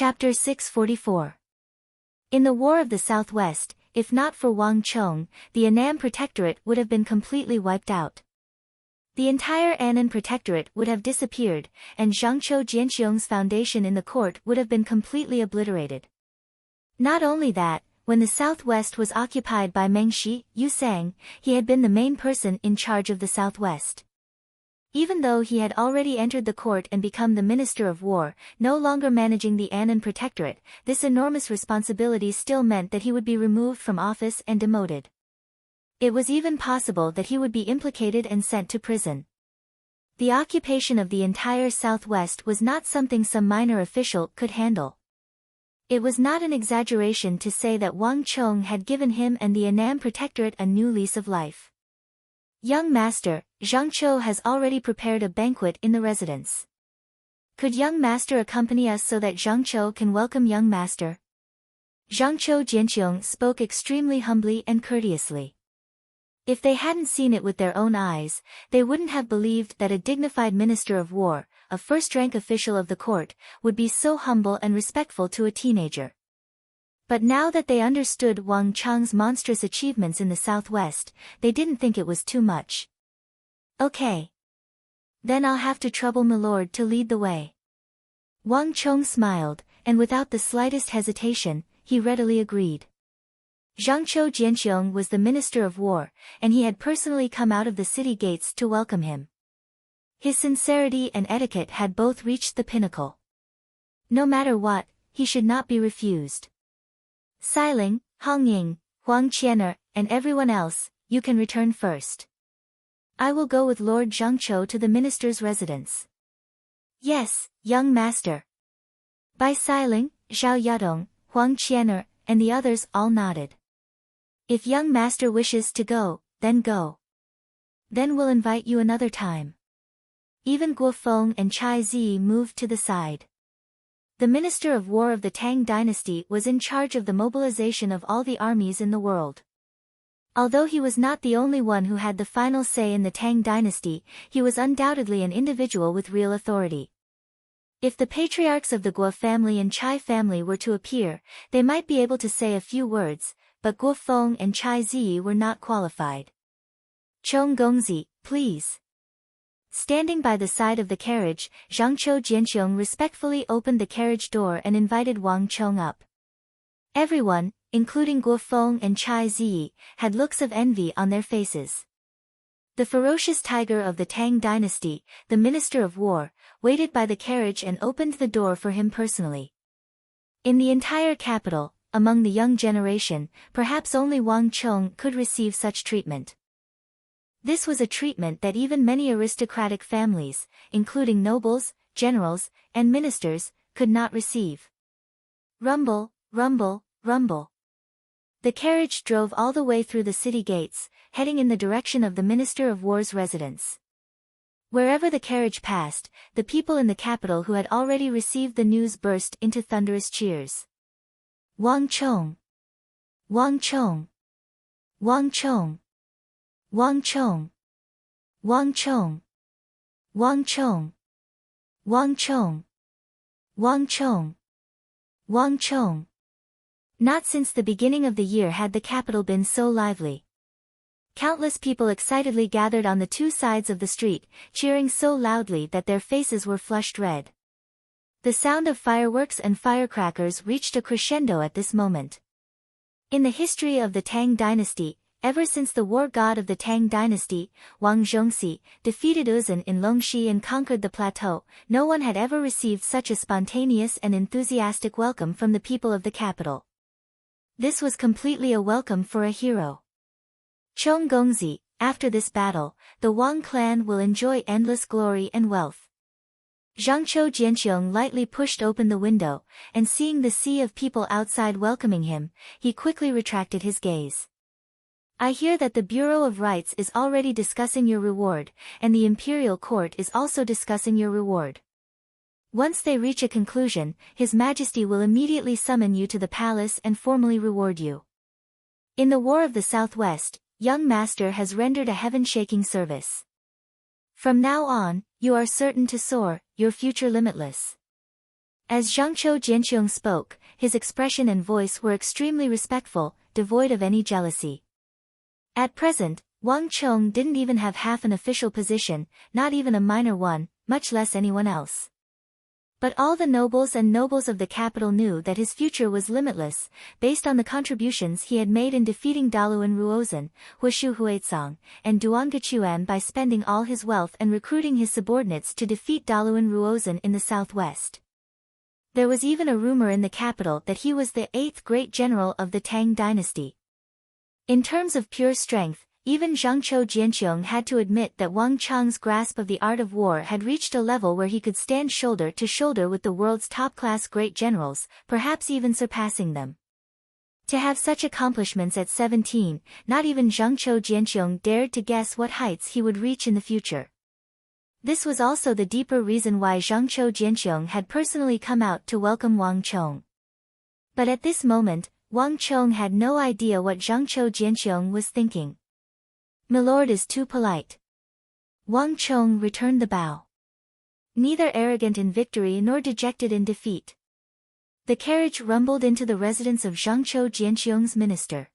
Chapter 644. In the War of the Southwest, if not for Wang Chong, the Annam Protectorate would have been completely wiped out. The entire Annan Protectorate would have disappeared, and Zhangqiu Jianxiong's foundation in the court would have been completely obliterated. Not only that, when the Southwest was occupied by Mengshi Yusang, he had been the main person in charge of the Southwest. Even though he had already entered the court and become the Minister of War, no longer managing the Annan Protectorate, this enormous responsibility still meant that he would be removed from office and demoted. It was even possible that he would be implicated and sent to prison. The occupation of the entire Southwest was not something some minor official could handle. It was not an exaggeration to say that Wang Chong had given him and the Annam Protectorate a new lease of life. Young Master, Zhangqiu has already prepared a banquet in the residence. Could young master accompany us so that Zhangqiu can welcome young master? Zhangqiu Jianxiong spoke extremely humbly and courteously. If they hadn't seen it with their own eyes, they wouldn't have believed that a dignified minister of war, a first-rank official of the court, would be so humble and respectful to a teenager. But now that they understood Wang Chong's monstrous achievements in the Southwest, they didn't think it was too much. Okay. Then I'll have to trouble Milord to lead the way. Wang Chong smiled, and without the slightest hesitation, he readily agreed. Zhangqiu Jianxiong was the Minister of War, and he had personally come out of the city gates to welcome him. His sincerity and etiquette had both reached the pinnacle. No matter what, he should not be refused. Xiling, Hong Ying, Huang Qianer, and everyone else, you can return first. I will go with Lord Zhangqiu to the minister's residence. Yes, young master. Bai Xiling, Zhao Yadong, Huang Qianer, and the others all nodded. If young master wishes to go, then go. Then we'll invite you another time. Even Guo Feng and Chai Zi moved to the side. The Minister of War of the Tang dynasty was in charge of the mobilization of all the armies in the world. Although he was not the only one who had the final say in the Tang dynasty, he was undoubtedly an individual with real authority. If the patriarchs of the Guo family and Chai family were to appear, they might be able to say a few words, but Guo Feng and Chai Zi were not qualified. Chong Gongzi, please. Standing by the side of the carriage, Zhangqiu Jianxiong respectfully opened the carriage door and invited Wang Chong up. Everyone, including Guo Feng and Chai Zi, had looks of envy on their faces. The ferocious tiger of the Tang dynasty, the Minister of War, waited by the carriage and opened the door for him personally. In the entire capital, among the young generation, perhaps only Wang Chong could receive such treatment. This was a treatment that even many aristocratic families, including nobles, generals, and ministers, could not receive. Rumble, rumble, rumble. The carriage drove all the way through the city gates, heading in the direction of the Minister of War's residence. Wherever the carriage passed, the people in the capital who had already received the news burst into thunderous cheers. Wang Chong! Wang Chong! Wang Chong! Wang Chong! Wang Chong! Wang Chong! Wang Chong! Wang Chong! Wang Chong! Not since the beginning of the year had the capital been so lively. Countless people excitedly gathered on the two sides of the street, cheering so loudly that their faces were flushed red. The sound of fireworks and firecrackers reached a crescendo at this moment. In the history of the Tang dynasty, ever since the war god of the Tang dynasty, Wang Zhongxi, defeated Uzun in Longxi and conquered the plateau, no one had ever received such a spontaneous and enthusiastic welcome from the people of the capital. This was completely a welcome for a hero. Chong Gongzi, after this battle, the Wang clan will enjoy endless glory and wealth. Zhangqiu Jianxiong lightly pushed open the window, and seeing the sea of people outside welcoming him, he quickly retracted his gaze. I hear that the Bureau of Rights is already discussing your reward, and the Imperial Court is also discussing your reward. Once they reach a conclusion, His Majesty will immediately summon you to the palace and formally reward you. In the War of the Southwest, young master has rendered a heaven-shaking service. From now on, you are certain to soar, your future limitless. As Zhangqiu Jianqiong spoke, his expression and voice were extremely respectful, devoid of any jealousy. At present, Wang Chong didn't even have half an official position, not even a minor one, much less anyone else. But all the nobles and nobles of the capital knew that his future was limitless, based on the contributions he had made in defeating Daluan Ruozhen, Huishu Huizong, and Duan Gechuan by spending all his wealth and recruiting his subordinates to defeat Daluan Ruozhen in the southwest. There was even a rumor in the capital that he was the 8th great general of the Tang dynasty. In terms of pure strength, even Zhangqiu Jianqiong had to admit that Wang Chang's grasp of the art of war had reached a level where he could stand shoulder to shoulder with the world's top-class great generals, perhaps even surpassing them. To have such accomplishments at 17, not even Zhangqiu Jianqiong dared to guess what heights he would reach in the future. This was also the deeper reason why Zhangqiu Jianqiong had personally come out to welcome Wang Chong. But at this moment, Wang Chong had no idea what Zhangqiu Jianqiong was thinking. "Milord is too polite." Wang Chong returned the bow. Neither arrogant in victory nor dejected in defeat. The carriage rumbled into the residence of Zhangqiu Jianqiong's minister.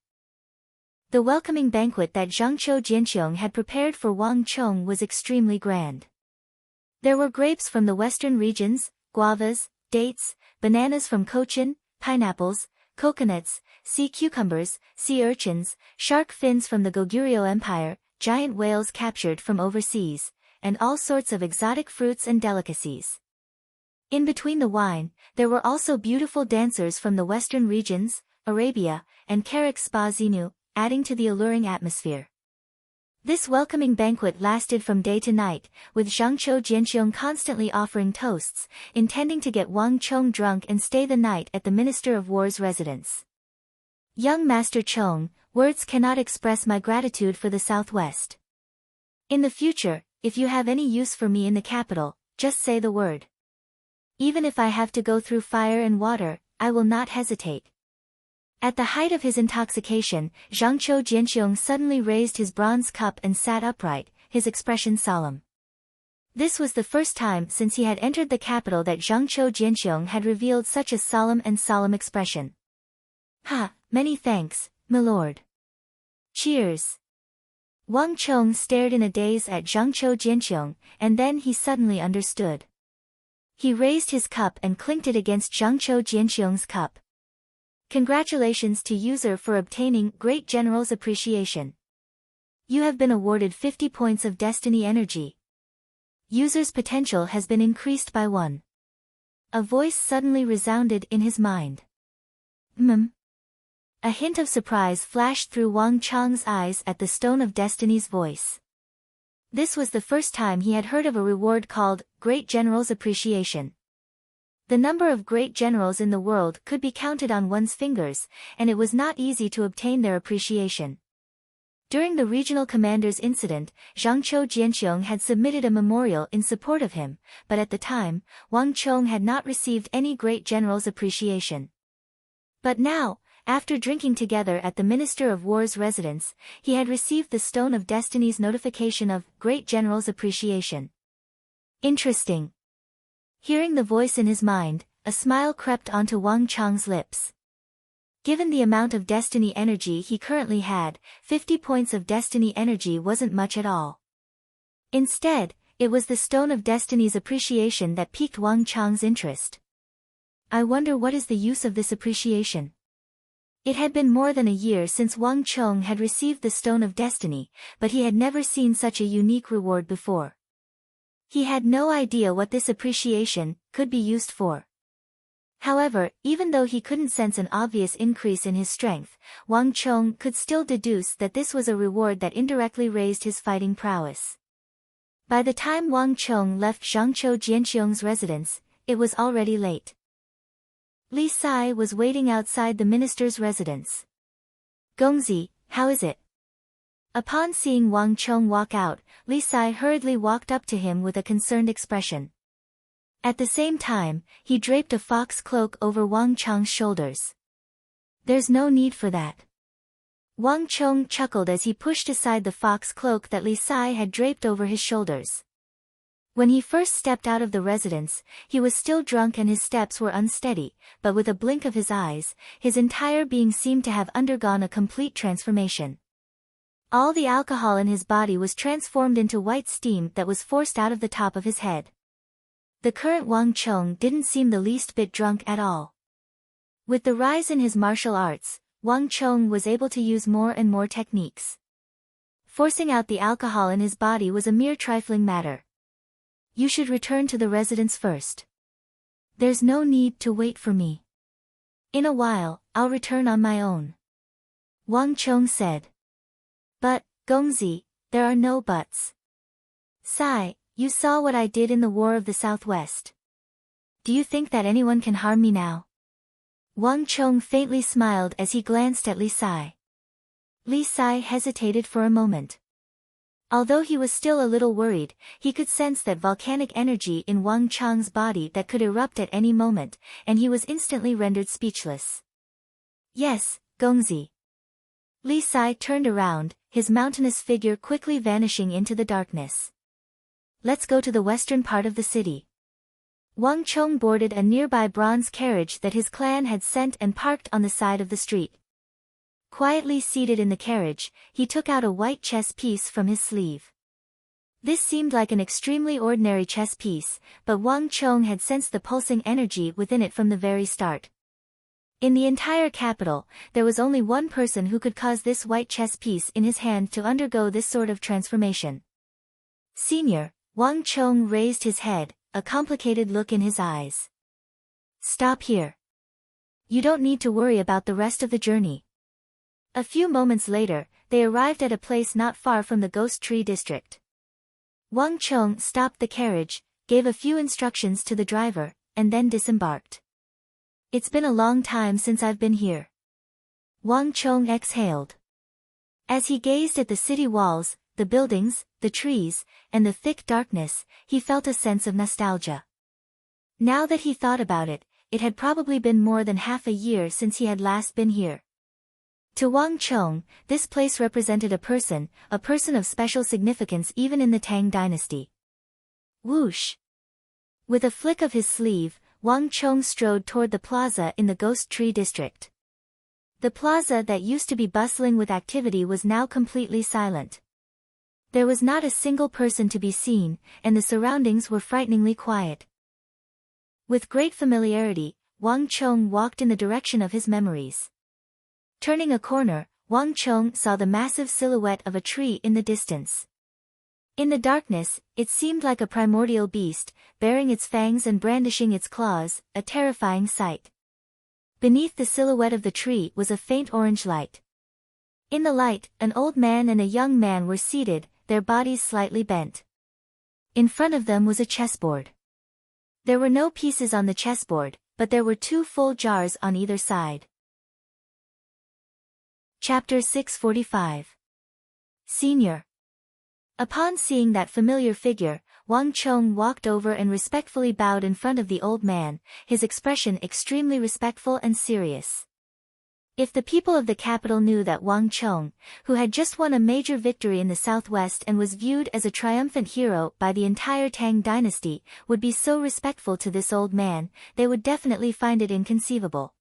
The welcoming banquet that Zhangqiu Jianqiong had prepared for Wang Chong was extremely grand. There were grapes from the western regions, guavas, dates, bananas from Cochin, pineapples, coconuts, sea cucumbers, sea urchins, shark fins from the Goguryeo Empire, giant whales captured from overseas, and all sorts of exotic fruits and delicacies. In between the wine, there were also beautiful dancers from the western regions, Arabia, and Karak Spa Xinu, adding to the alluring atmosphere. This welcoming banquet lasted from day to night, with Zhangqiu Jianqiong constantly offering toasts, intending to get Wang Chong drunk and stay the night at the Minister of War's residence. "Young Master Chong, words cannot express my gratitude for the Southwest. In the future, if you have any use for me in the capital, just say the word. Even if I have to go through fire and water, I will not hesitate." At the height of his intoxication, Zhangqiu Jianqiong suddenly raised his bronze cup and sat upright, his expression solemn. This was the first time since he had entered the capital that Zhangqiu Jianqiong had revealed such a solemn expression. "Ha, many thanks, milord." Cheers. Wang Chong stared in a daze at Zhangqiu Jianqiong, and then he suddenly understood. He raised his cup and clinked it against Zhangqiu Jianqiong's cup. "Congratulations to user for obtaining Great General's appreciation. You have been awarded 50 points of destiny energy. User's potential has been increased by 1. A voice suddenly resounded in his mind. A hint of surprise flashed through Wang Chang's eyes at the Stone of Destiny's voice. This was the first time he had heard of a reward called Great General's appreciation. The number of great generals in the world could be counted on one's fingers, and it was not easy to obtain their appreciation. During the regional commander's incident, Zhangqiu Jianqiong had submitted a memorial in support of him, but at the time, Wang Chong had not received any great general's appreciation. But now, after drinking together at the Minister of War's residence, he had received the Stone of Destiny's notification of Great General's appreciation. Interesting. Hearing the voice in his mind, a smile crept onto Wang Chang's lips. Given the amount of destiny energy he currently had, 50 points of destiny energy wasn't much at all. Instead, it was the Stone of Destiny's appreciation that piqued Wang Chang's interest. I wonder what is the use of this appreciation? It had been more than a year since Wang Chong had received the Stone of Destiny, but he had never seen such a unique reward before. He had no idea what this appreciation could be used for. However, even though he couldn't sense an obvious increase in his strength, Wang Chong could still deduce that this was a reward that indirectly raised his fighting prowess. By the time Wang Chong left Zhangqiu Jianqiong's residence, it was already late. Li Sai was waiting outside the minister's residence. "Gongzi, how is it?" Upon seeing Wang Chong walk out, Li Sai hurriedly walked up to him with a concerned expression. At the same time, he draped a fox cloak over Wang Chong's shoulders. "There's no need for that." Wang Chong chuckled as he pushed aside the fox cloak that Li Sai had draped over his shoulders. When he first stepped out of the residence, he was still drunk and his steps were unsteady, but with a blink of his eyes, his entire being seemed to have undergone a complete transformation. All the alcohol in his body was transformed into white steam that was forced out of the top of his head. The current Wang Chong didn't seem the least bit drunk at all. With the rise in his martial arts, Wang Chong was able to use more and more techniques. Forcing out the alcohol in his body was a mere trifling matter. You should return to the residence first. There's no need to wait for me. In a while, I'll return on my own. Wang Chong said. But, Gongzi, there are no buts. Sai, you saw what I did in the War of the Southwest. Do you think that anyone can harm me now? Wang Chong faintly smiled as he glanced at Li Sai. Li Sai hesitated for a moment. Although he was still a little worried, he could sense that volcanic energy in Wang Chong's body that could erupt at any moment, and he was instantly rendered speechless. Yes, Gongzi. Li Sai turned around, his mountainous figure quickly vanishing into the darkness. Let's go to the western part of the city. Wang Chong boarded a nearby bronze carriage that his clan had sent and parked on the side of the street. Quietly seated in the carriage, he took out a white chess piece from his sleeve. This seemed like an extremely ordinary chess piece, but Wang Chong had sensed the pulsing energy within it from the very start. In the entire capital, there was only one person who could cause this white chess piece in his hand to undergo this sort of transformation. Senior, Wang Chong raised his head, a complicated look in his eyes. Stop here. You don't need to worry about the rest of the journey. A few moments later, they arrived at a place not far from the Ghost Tree district. Wang Chong stopped the carriage, gave a few instructions to the driver, and then disembarked. It's been a long time since I've been here. Wang Chong exhaled. As he gazed at the city walls, the buildings, the trees, and the thick darkness, he felt a sense of nostalgia. Now that he thought about it, it had probably been more than half a year since he had last been here. To Wang Chong, this place represented a person of special significance even in the Tang dynasty. Whoosh! With a flick of his sleeve, Wang Chong strode toward the plaza in the Ghost Tree district. The plaza that used to be bustling with activity was now completely silent. There was not a single person to be seen, and the surroundings were frighteningly quiet. With great familiarity, Wang Chong walked in the direction of his memories. Turning a corner, Wang Chong saw the massive silhouette of a tree in the distance. In the darkness, it seemed like a primordial beast, baring its fangs and brandishing its claws, a terrifying sight. Beneath the silhouette of the tree was a faint orange light. In the light, an old man and a young man were seated, their bodies slightly bent. In front of them was a chessboard. There were no pieces on the chessboard, but there were 2 full jars on either side. Chapter 645. Senior. Upon seeing that familiar figure, Wang Chong walked over and respectfully bowed in front of the old man, his expression extremely respectful and serious. If the people of the capital knew that Wang Chong, who had just won a major victory in the southwest and was viewed as a triumphant hero by the entire Tang dynasty, would be so respectful to this old man, they would definitely find it inconceivable.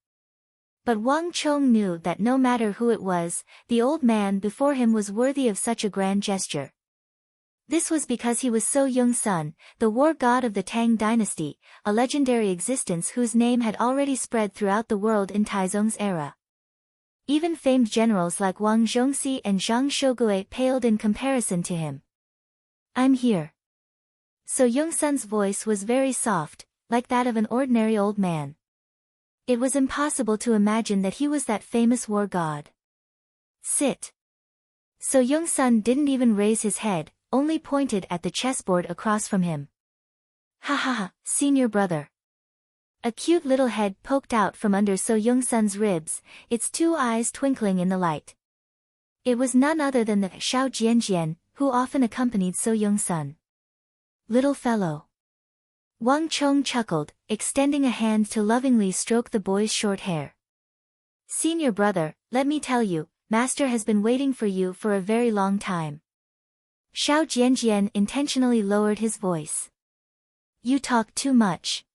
But Wang Chong knew that no matter who it was, the old man before him was worthy of such a grand gesture. This was because he was So Yung-sun, the war god of the Tang dynasty, a legendary existence whose name had already spread throughout the world in Taizong's era. Even famed generals like Wang Zhongxi and Zhang Shogui paled in comparison to him. I'm here. So Yung-sun's voice was very soft, like that of an ordinary old man. It was impossible to imagine that he was that famous war god. Sit. So Yung-sun didn't even raise his head, only pointed at the chessboard across from him. Ha ha ha, senior brother. A cute little head poked out from under So Yung-sun's ribs, its 2 eyes twinkling in the light. It was none other than the Xiao Jianjian, who often accompanied So Yung-sun. Little fellow. Wang Chong chuckled, extending a hand to lovingly stroke the boy's short hair. Senior brother, let me tell you, master has been waiting for you for a very long time. Xiao Jianjian intentionally lowered his voice. You talk too much.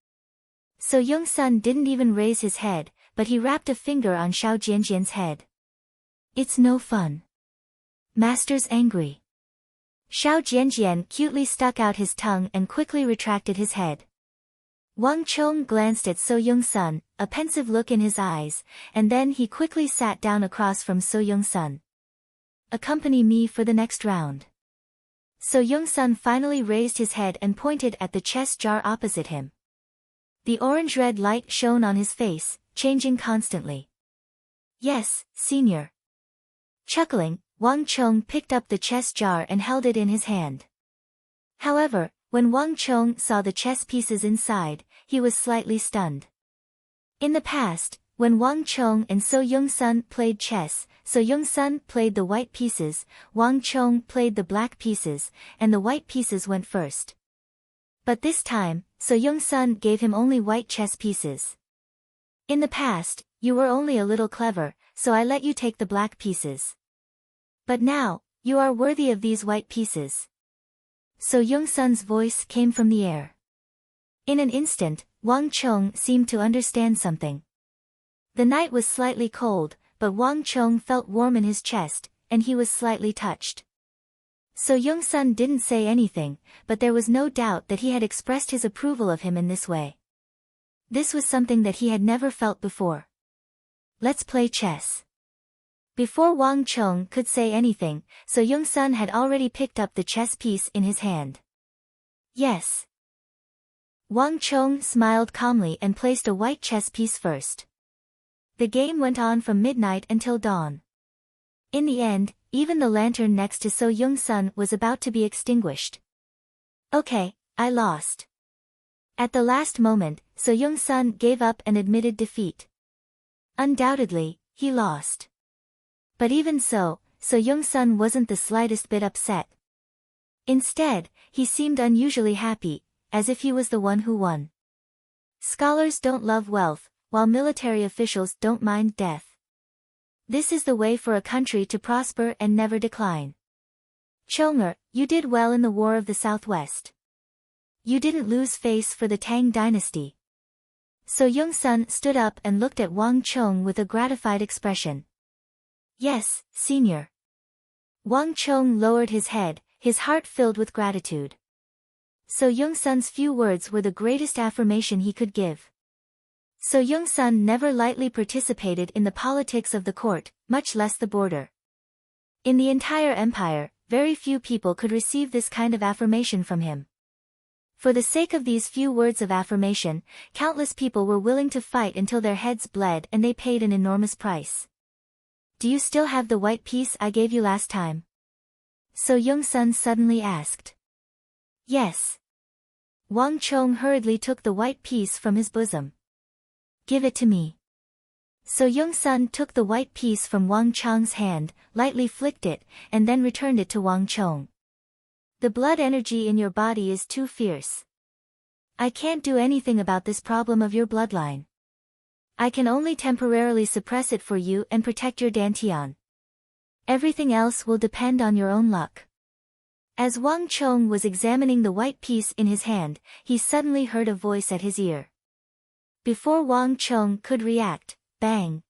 So Young-sun didn't even raise his head, but he rapped a finger on Xiao Jianjian's head. It's no fun. Master's angry. Xiao Jianjian cutely stuck out his tongue and quickly retracted his head. Wang Chong glanced at So Young-sun, a pensive look in his eyes, and then he quickly sat down across from So Young-sun. Accompany me for the next round. So Young-sun finally raised his head and pointed at the chess jar opposite him. The orange-red light shone on his face, changing constantly. Yes, senior. Chuckling, Wang Chong picked up the chess jar and held it in his hand. However, when Wang Chong saw the chess pieces inside, he was slightly stunned. In the past, when Wang Chong and So Young-sun played chess, So Young-sun played the white pieces, Wang Chong played the black pieces, and the white pieces went first. But this time, So Young-sun gave him only white chess pieces. In the past, you were only a little clever, so I let you take the black pieces. But now, you are worthy of these white pieces. So Young-sun's voice came from the air. In an instant, Wang Chong seemed to understand something. The night was slightly cold, but Wang Chong felt warm in his chest, and he was slightly touched. So Young-sun didn't say anything, but there was no doubt that he had expressed his approval of him in this way. This was something that he had never felt before. Let's play chess. Before Wang Chong could say anything, So Young-sun had already picked up the chess piece in his hand. Yes. Wang Chong smiled calmly and placed a white chess piece first. The game went on from midnight until dawn. In the end, even the lantern next to So Young-sun was about to be extinguished. Okay, I lost. At the last moment, So Young-sun gave up and admitted defeat. Undoubtedly, he lost. But even so, So Young-sun wasn't the slightest bit upset. Instead, he seemed unusually happy, as if he was the one who won. Scholars don't love wealth, while military officials don't mind death. This is the way for a country to prosper and never decline. Chonger, you did well in the War of the Southwest. You didn't lose face for the Tang dynasty. So Young-sun stood up and looked at Wang Chong with a gratified expression. Yes, senior. Wang Chong lowered his head, his heart filled with gratitude. So Young-sun's few words were the greatest affirmation he could give. So Young-sun never lightly participated in the politics of the court, much less the border. In the entire empire, very few people could receive this kind of affirmation from him. For the sake of these few words of affirmation, countless people were willing to fight until their heads bled, and they paid an enormous price. Do you still have the white piece I gave you last time? So Young-sun suddenly asked. Yes. Wang Chong hurriedly took the white piece from his bosom. Give it to me. So Young-sun took the white piece from Wang Chong's hand, lightly flicked it, and then returned it to Wang Chong. The blood energy in your body is too fierce. I can't do anything about this problem of your bloodline. I can only temporarily suppress it for you and protect your dantian. Everything else will depend on your own luck. As Wang Chong was examining the white piece in his hand, he suddenly heard a voice at his ear. Before Wang Chong could react, bang!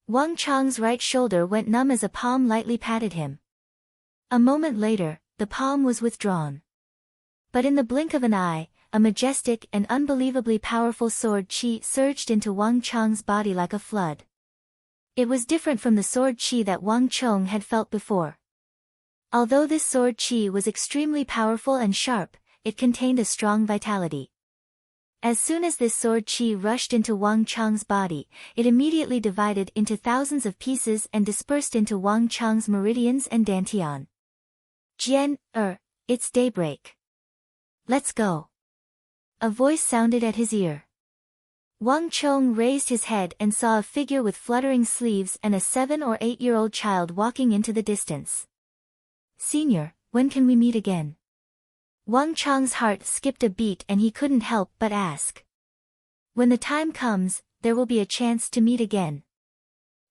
Wang Chong's right shoulder went numb as a palm lightly patted him. A moment later, the palm was withdrawn. But in the blink of an eye, a majestic and unbelievably powerful sword chi surged into Wang Chong's body like a flood. It was different from the sword chi that Wang Chong had felt before. Although this sword chi was extremely powerful and sharp, it contained a strong vitality. As soon as this sword chi rushed into Wang Chong's body, it immediately divided into thousands of pieces and dispersed into Wang Chong's meridians and dantian. Jian, it's daybreak. Let's go. A voice sounded at his ear. Wang Chong raised his head and saw a figure with fluttering sleeves and a 7 or 8-year-old child walking into the distance. Senior, when can we meet again? Wang Chong's heart skipped a beat and he couldn't help but ask. When the time comes, there will be a chance to meet again.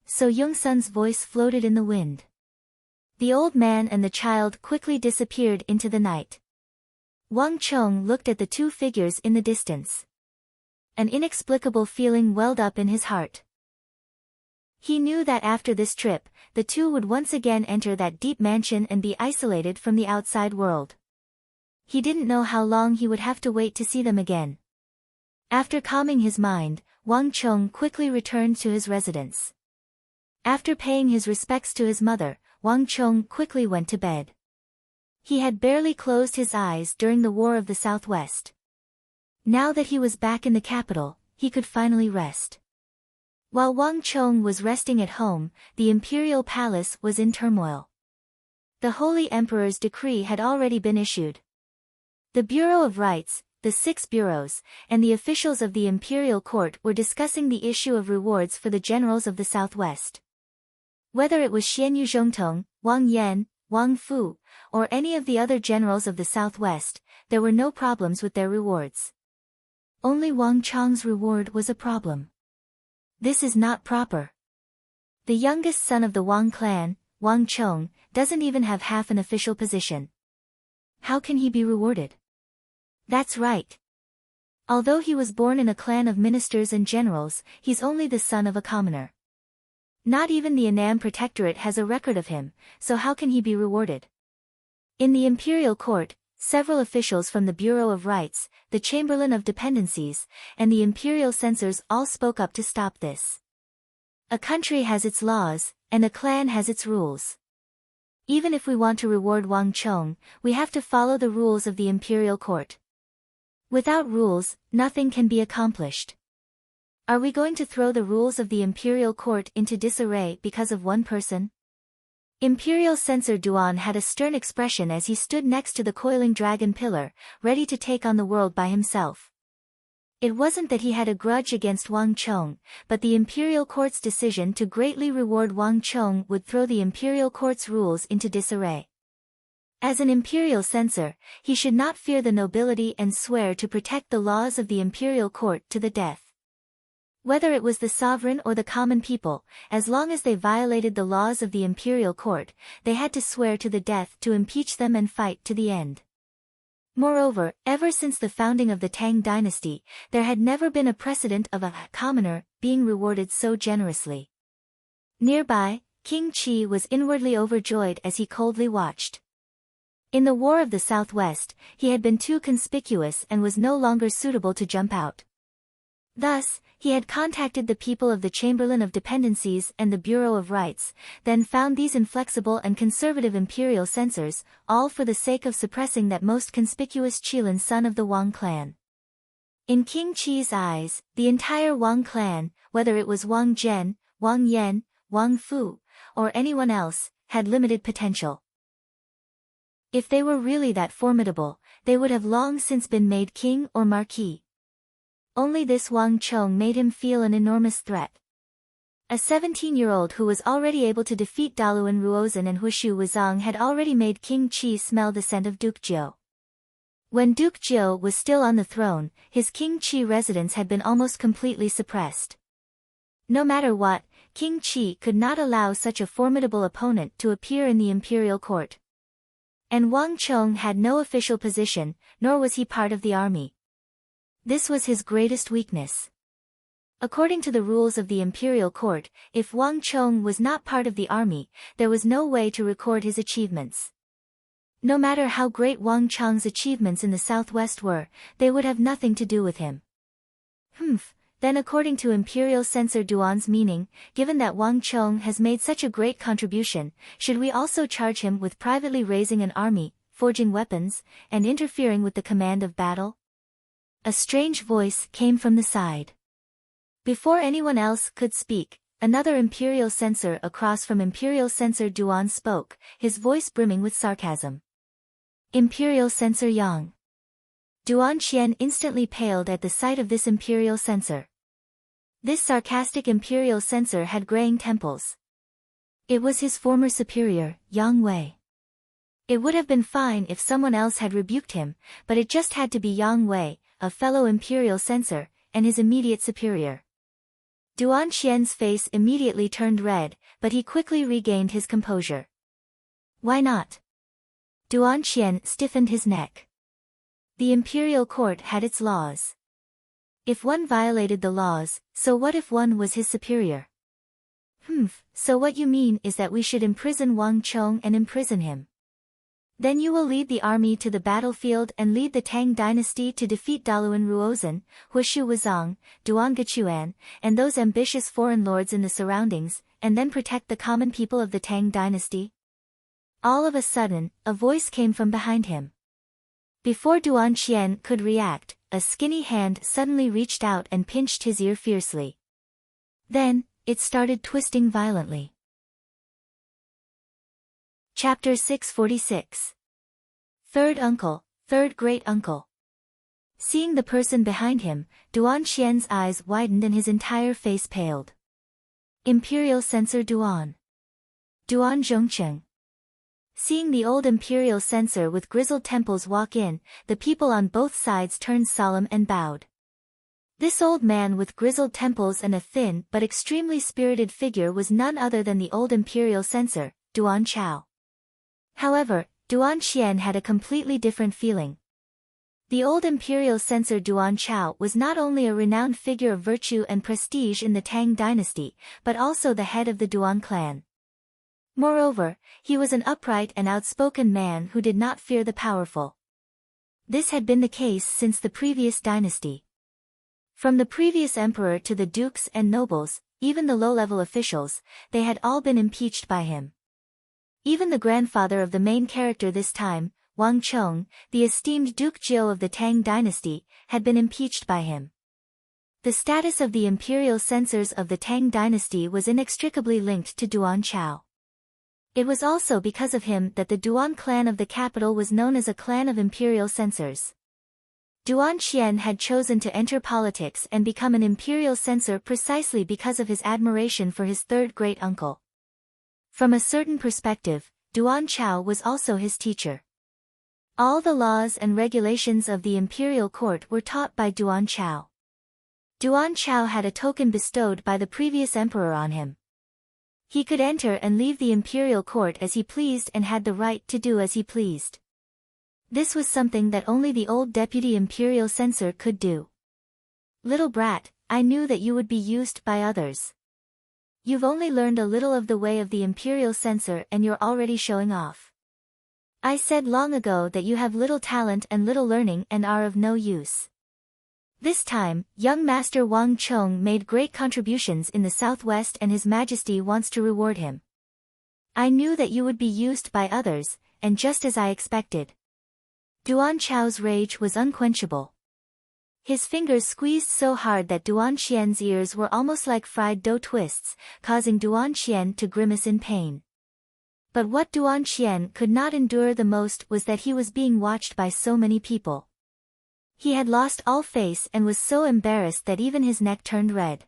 So Young-sun's voice floated in the wind. The old man and the child quickly disappeared into the night. Wang Chong looked at the two figures in the distance. An inexplicable feeling welled up in his heart. He knew that after this trip, the two would once again enter that deep mansion and be isolated from the outside world. He didn't know how long he would have to wait to see them again. After calming his mind, Wang Chong quickly returned to his residence. After paying his respects to his mother, Wang Chong quickly went to bed. He had barely closed his eyes during the War of the Southwest. Now that he was back in the capital, he could finally rest. While Wang Chong was resting at home, the imperial palace was in turmoil. The Holy Emperor's decree had already been issued. The Bureau of Rights, the 6 bureaus, and the officials of the imperial court were discussing the issue of rewards for the generals of the Southwest. Whether it was Xian Yuzhongtong, Wang Yan, Wang Fu, or any of the other generals of the Southwest, there were no problems with their rewards. Only Wang Chong's reward was a problem. This is not proper. The youngest son of the Wang clan, Wang Chong, doesn't even have half an official position. How can he be rewarded? That's right. Although he was born in a clan of ministers and generals, he's only the son of a commoner. Not even the Annam Protectorate has a record of him, so how can he be rewarded? In the imperial court, several officials from the Bureau of Rights, the Chamberlain of Dependencies, and the imperial censors all spoke up to stop this. A country has its laws, and a clan has its rules. Even if we want to reward Wang Chong, we have to follow the rules of the imperial court. Without rules, nothing can be accomplished. Are we going to throw the rules of the imperial court into disarray because of one person? Imperial censor Duan had a stern expression as he stood next to the coiling dragon pillar, ready to take on the world by himself. It wasn't that he had a grudge against Wang Chong, but the imperial court's decision to greatly reward Wang Chong would throw the imperial court's rules into disarray. As an imperial censor, he should not fear the nobility and swear to protect the laws of the imperial court to the death. Whether it was the sovereign or the common people, as long as they violated the laws of the imperial court, they had to swear to the death to impeach them and fight to the end. Moreover, ever since the founding of the Tang dynasty, there had never been a precedent of a commoner being rewarded so generously. Nearby, King Qi was inwardly overjoyed as he coldly watched. In the War of the Southwest, he had been too conspicuous and was no longer suitable to jump out. Thus, he had contacted the people of the Chamberlain of Dependencies and the Bureau of Rights, then found these inflexible and conservative imperial censors, all for the sake of suppressing that most conspicuous Qilin son of the Wang clan. In King Qi's eyes, the entire Wang clan, whether it was Wang Zhen, Wang Yan, Wang Fu, or anyone else, had limited potential. If they were really that formidable, they would have long since been made king or marquis. Only this Wang Chong made him feel an enormous threat. A 17-year-old who was already able to defeat Daluan Ruozhen and Huishu Wuzong had already made King Qi smell the scent of Duke Jiu. When Duke Jiu was still on the throne, his King Qi residence had been almost completely suppressed. No matter what, King Qi could not allow such a formidable opponent to appear in the imperial court. And Wang Chong had no official position, nor was he part of the army. This was his greatest weakness. According to the rules of the imperial court, if Wang Chong was not part of the army, there was no way to record his achievements. No matter how great Wang Chong's achievements in the southwest were, they would have nothing to do with him. Then according to imperial censor Duan's meaning, given that Wang Chong has made such a great contribution, should we also charge him with privately raising an army, forging weapons, and interfering with the command of battle? A strange voice came from the side. Before anyone else could speak, another imperial censor across from imperial censor Duan spoke, his voice brimming with sarcasm. Imperial censor Yang. Duan Xian instantly paled at the sight of this imperial censor. This sarcastic imperial censor had graying temples. It was his former superior, Yang Wei. It would have been fine if someone else had rebuked him, but it just had to be Yang Wei, a fellow imperial censor, and his immediate superior. Duan Xian's face immediately turned red, but he quickly regained his composure. Why not? Duan Xian stiffened his neck. The imperial court had its laws. If one violated the laws, so what if one was his superior? So what you mean is that we should imprison Wang Chong and imprison him. Then you will lead the army to the battlefield and lead the Tang dynasty to defeat Daluan Ruozhen, Huishu Wuzong, Duan Gechuan, and those ambitious foreign lords in the surroundings, and then protect the common people of the Tang dynasty? All of a sudden, a voice came from behind him. Before Duan Qian could react, a skinny hand suddenly reached out and pinched his ear fiercely. Then, it started twisting violently. Chapter 646. Third Uncle, Third Great Uncle. Seeing the person behind him, Duan Qian's eyes widened and his entire face paled. Imperial Censor Duan. Duan Zhongcheng. Seeing the old imperial censor with grizzled temples walk in, the people on both sides turned solemn and bowed. This old man with grizzled temples and a thin but extremely spirited figure was none other than the old imperial censor, Duan Chao. However, Duan Qian had a completely different feeling. The old imperial censor Duan Chao was not only a renowned figure of virtue and prestige in the Tang dynasty, but also the head of the Duan clan. Moreover, he was an upright and outspoken man who did not fear the powerful. This had been the case since the previous dynasty. From the previous emperor to the dukes and nobles, even the low-level officials, they had all been impeached by him. Even the grandfather of the main character this time, Wang Chong, the esteemed Duke Jiao of the Tang dynasty, had been impeached by him. The status of the imperial censors of the Tang dynasty was inextricably linked to Duan Chao. It was also because of him that the Duan clan of the capital was known as a clan of imperial censors. Duan Qian had chosen to enter politics and become an imperial censor precisely because of his admiration for his third great uncle. From a certain perspective, Duan Chao was also his teacher. All the laws and regulations of the imperial court were taught by Duan Chao. Duan Chao had a token bestowed by the previous emperor on him. He could enter and leave the imperial court as he pleased and had the right to do as he pleased. This was something that only the old deputy imperial censor could do. Little brat, I knew that you would be used by others. You've only learned a little of the way of the imperial censor and you're already showing off. I said long ago that you have little talent and little learning and are of no use. This time, young Master Wang Chong made great contributions in the southwest and His Majesty wants to reward him. I knew that you would be used by others, and just as I expected. Duan Chao's rage was unquenchable. His fingers squeezed so hard that Duan Qian's ears were almost like fried dough twists, causing Duan Qian to grimace in pain. But what Duan Qian could not endure the most was that he was being watched by so many people. He had lost all face and was so embarrassed that even his neck turned red.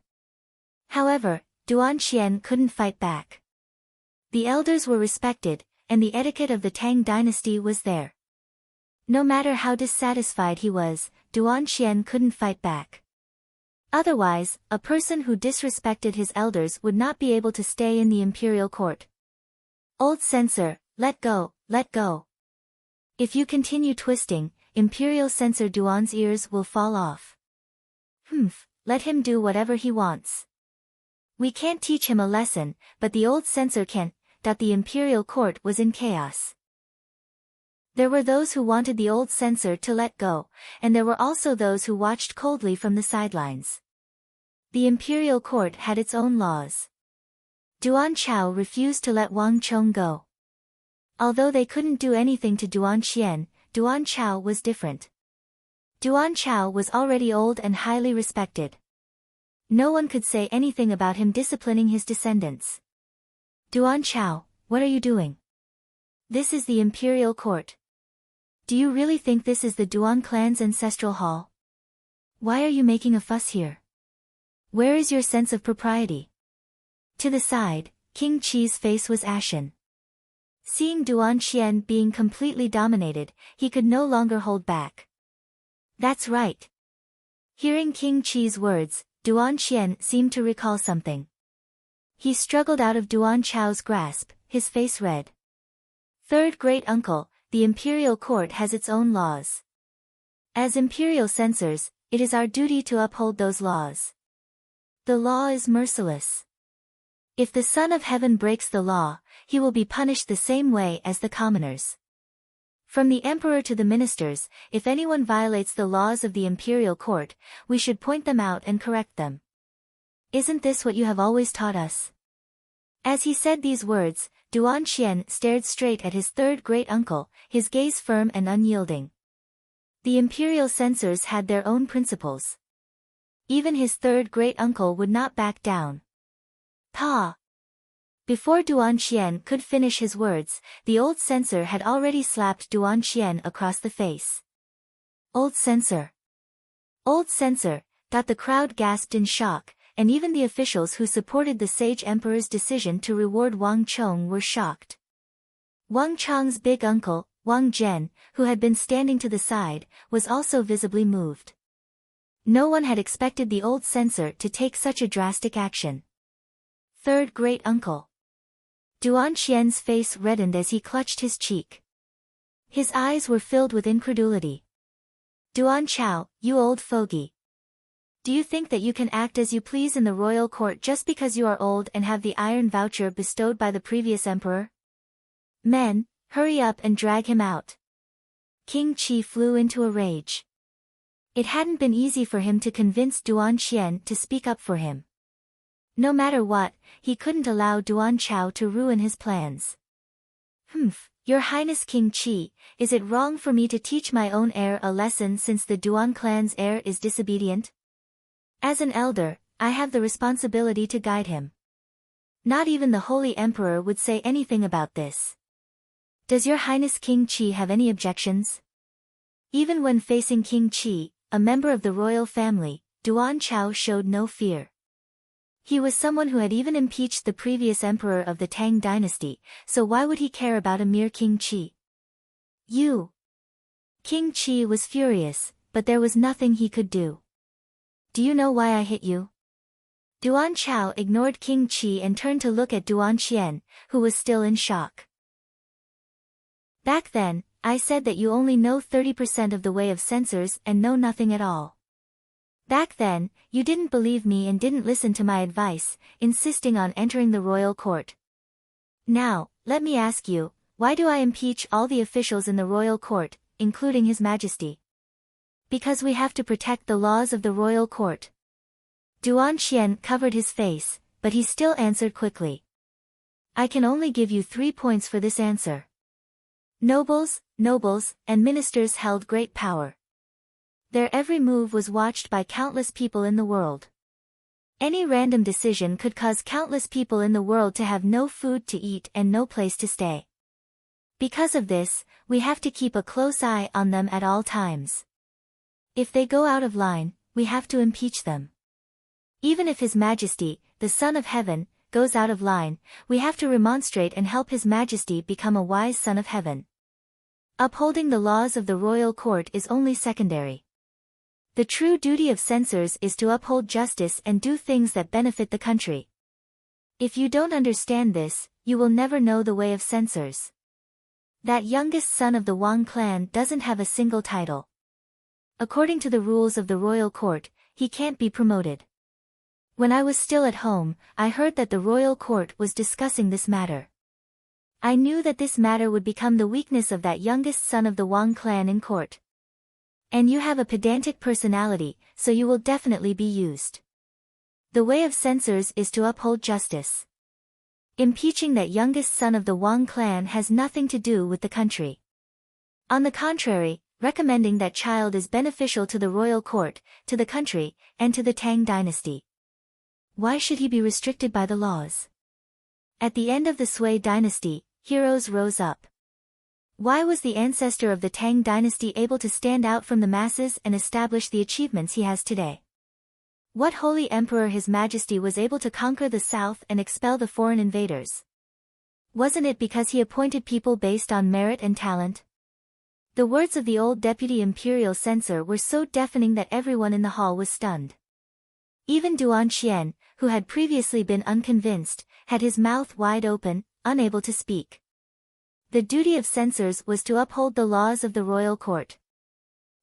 However, Duan Qian couldn't fight back. The elders were respected, and the etiquette of the Tang dynasty was there. No matter how dissatisfied he was, Duan Qian couldn't fight back. Otherwise, a person who disrespected his elders would not be able to stay in the imperial court. Old censor, let go, let go. If you continue twisting, imperial censor Duan's ears will fall off. Let him do whatever he wants. We can't teach him a lesson, but the old censor can. The imperial court was in chaos. There were those who wanted the old censor to let go, and there were also those who watched coldly from the sidelines. The imperial court had its own laws. Duan Chao refused to let Wang Chong go. Although they couldn't do anything to Duan Qian, Duan Chao was different. Duan Chao was already old and highly respected. No one could say anything about him disciplining his descendants. Duan Chao, what are you doing? This is the imperial court. Do you really think this is the Duan clan's ancestral hall? Why are you making a fuss here? Where is your sense of propriety? To the side, King Qi's face was ashen. Seeing Duan Qian being completely dominated, he could no longer hold back. That's right. Hearing King Qi's words, Duan Qian seemed to recall something. He struggled out of Duan Chao's grasp, his face red. Third great uncle, the imperial court has its own laws. As imperial censors, it is our duty to uphold those laws. The law is merciless. If the Son of Heaven breaks the law, he will be punished the same way as the commoners. From the emperor to the ministers, if anyone violates the laws of the imperial court, we should point them out and correct them. Isn't this what you have always taught us? As he said these words, Duan Xian stared straight at his third great-uncle, his gaze firm and unyielding. The imperial censors had their own principles. Even his third great-uncle would not back down. Pa! Before Duan Xian could finish his words, the old censor had already slapped Duan Xian across the face. Old censor! Old censor! The crowd gasped in shock, and even the officials who supported the sage emperor's decision to reward Wang Chong were shocked. Wang Chong's big uncle, Wang Zhen, who had been standing to the side, was also visibly moved. No one had expected the old censor to take such a drastic action. Third great-uncle. Duan Xian's face reddened as he clutched his cheek. His eyes were filled with incredulity. Duan Chao, you old fogey. Do you think that you can act as you please in the royal court just because you are old and have the iron voucher bestowed by the previous emperor? Men, hurry up and drag him out. King Qi flew into a rage. It hadn't been easy for him to convince Duan Xian to speak up for him. No matter what, he couldn't allow Duan Chao to ruin his plans. Your Highness King Qi, is it wrong for me to teach my own heir a lesson since the Duan clan's heir is disobedient? As an elder, I have the responsibility to guide him. Not even the Holy Emperor would say anything about this. Does your Highness King Qi have any objections? Even when facing King Qi, a member of the royal family, Duan Chao showed no fear. He was someone who had even impeached the previous emperor of the Tang dynasty, so why would he care about a mere King Qi? You! King Qi was furious, but there was nothing he could do. Do you know why I hit you? Duan Chao ignored King Qi and turned to look at Duan Xian, who was still in shock. Back then, I said that you only know 30% of the way of censors and know nothing at all. Back then, you didn't believe me and didn't listen to my advice, insisting on entering the royal court. Now, let me ask you, why do I impeach all the officials in the royal court, including His Majesty? Because we have to protect the laws of the royal court. Duan Xian covered his face, but he still answered quickly. I can only give you 3 points for this answer. Nobles, and ministers held great power. Their every move was watched by countless people in the world. Any random decision could cause countless people in the world to have no food to eat and no place to stay. Because of this, we have to keep a close eye on them at all times. If they go out of line, we have to impeach them. Even if His Majesty, the Son of Heaven, goes out of line, we have to remonstrate and help His Majesty become a wise Son of Heaven. Upholding the laws of the royal court is only secondary. The true duty of censors is to uphold justice and do things that benefit the country. If you don't understand this, you will never know the way of censors. That youngest son of the Wang clan doesn't have a single title. According to the rules of the royal court, he can't be promoted. When I was still at home, I heard that the royal court was discussing this matter. I knew that this matter would become the weakness of that youngest son of the Wang clan in court. And you have a pedantic personality, so you will definitely be used. The way of censors is to uphold justice. Impeaching that youngest son of the Wang clan has nothing to do with the country. On the contrary, recommending that child is beneficial to the royal court, to the country, and to the Tang dynasty. Why should he be restricted by the laws? At the end of the Sui dynasty, heroes rose up. Why was the ancestor of the Tang dynasty able to stand out from the masses and establish the achievements he has today? What holy emperor His Majesty was able to conquer the south and expel the foreign invaders? Wasn't it because he appointed people based on merit and talent? The words of the old deputy imperial censor were so deafening that everyone in the hall was stunned. Even Duan Xian, who had previously been unconvinced, had his mouth wide open, unable to speak. The duty of censors was to uphold the laws of the royal court.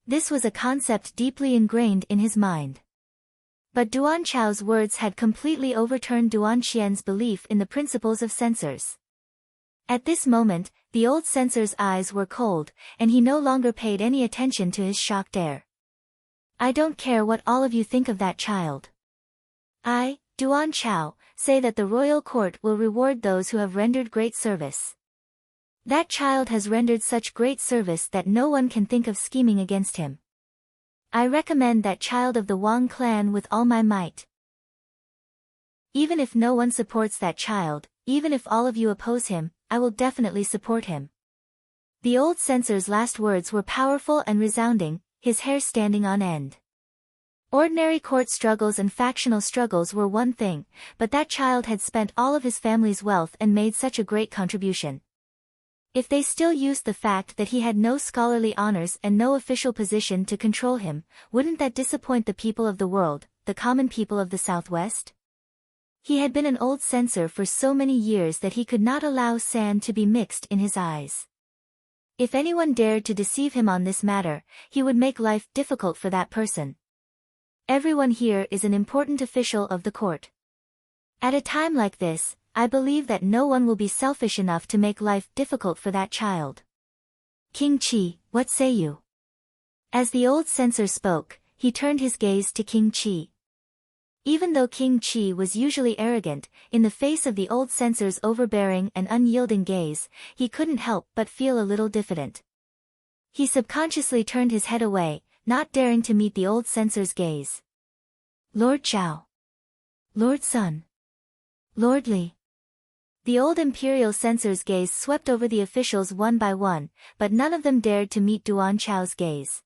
This was a concept deeply ingrained in his mind. But Duan Chao's words had completely overturned Duan Qian's belief in the principles of censors. At this moment, the old censor's eyes were cold, and he no longer paid any attention to his shocked air. I don't care what all of you think of that child. I, Duan Chao, say that the royal court will reward those who have rendered great service. That child has rendered such great service that no one can think of scheming against him. I recommend that child of the Wang clan with all my might. Even if no one supports that child, even if all of you oppose him, I will definitely support him. The old censor's last words were powerful and resounding, his hair standing on end. Ordinary court struggles and factional struggles were one thing, but that child had spent all of his family's wealth and made such a great contribution. If they still used the fact that he had no scholarly honors and no official position to control him, wouldn't that disappoint the people of the world, the common people of the Southwest? He had been an old censor for so many years that he could not allow sand to be mixed in his eyes. If anyone dared to deceive him on this matter, he would make life difficult for that person. Everyone here is an important official of the court. At a time like this, I believe that no one will be selfish enough to make life difficult for that child. King Qi, what say you? As the old censor spoke, he turned his gaze to King Qi. Even though King Qi was usually arrogant, in the face of the old censor's overbearing and unyielding gaze, he couldn't help but feel a little diffident. He subconsciously turned his head away, not daring to meet the old censor's gaze. Lord Zhao. Lord Sun. Lord Li. The old imperial censor's gaze swept over the officials one by one, but none of them dared to meet Duan Chao's gaze.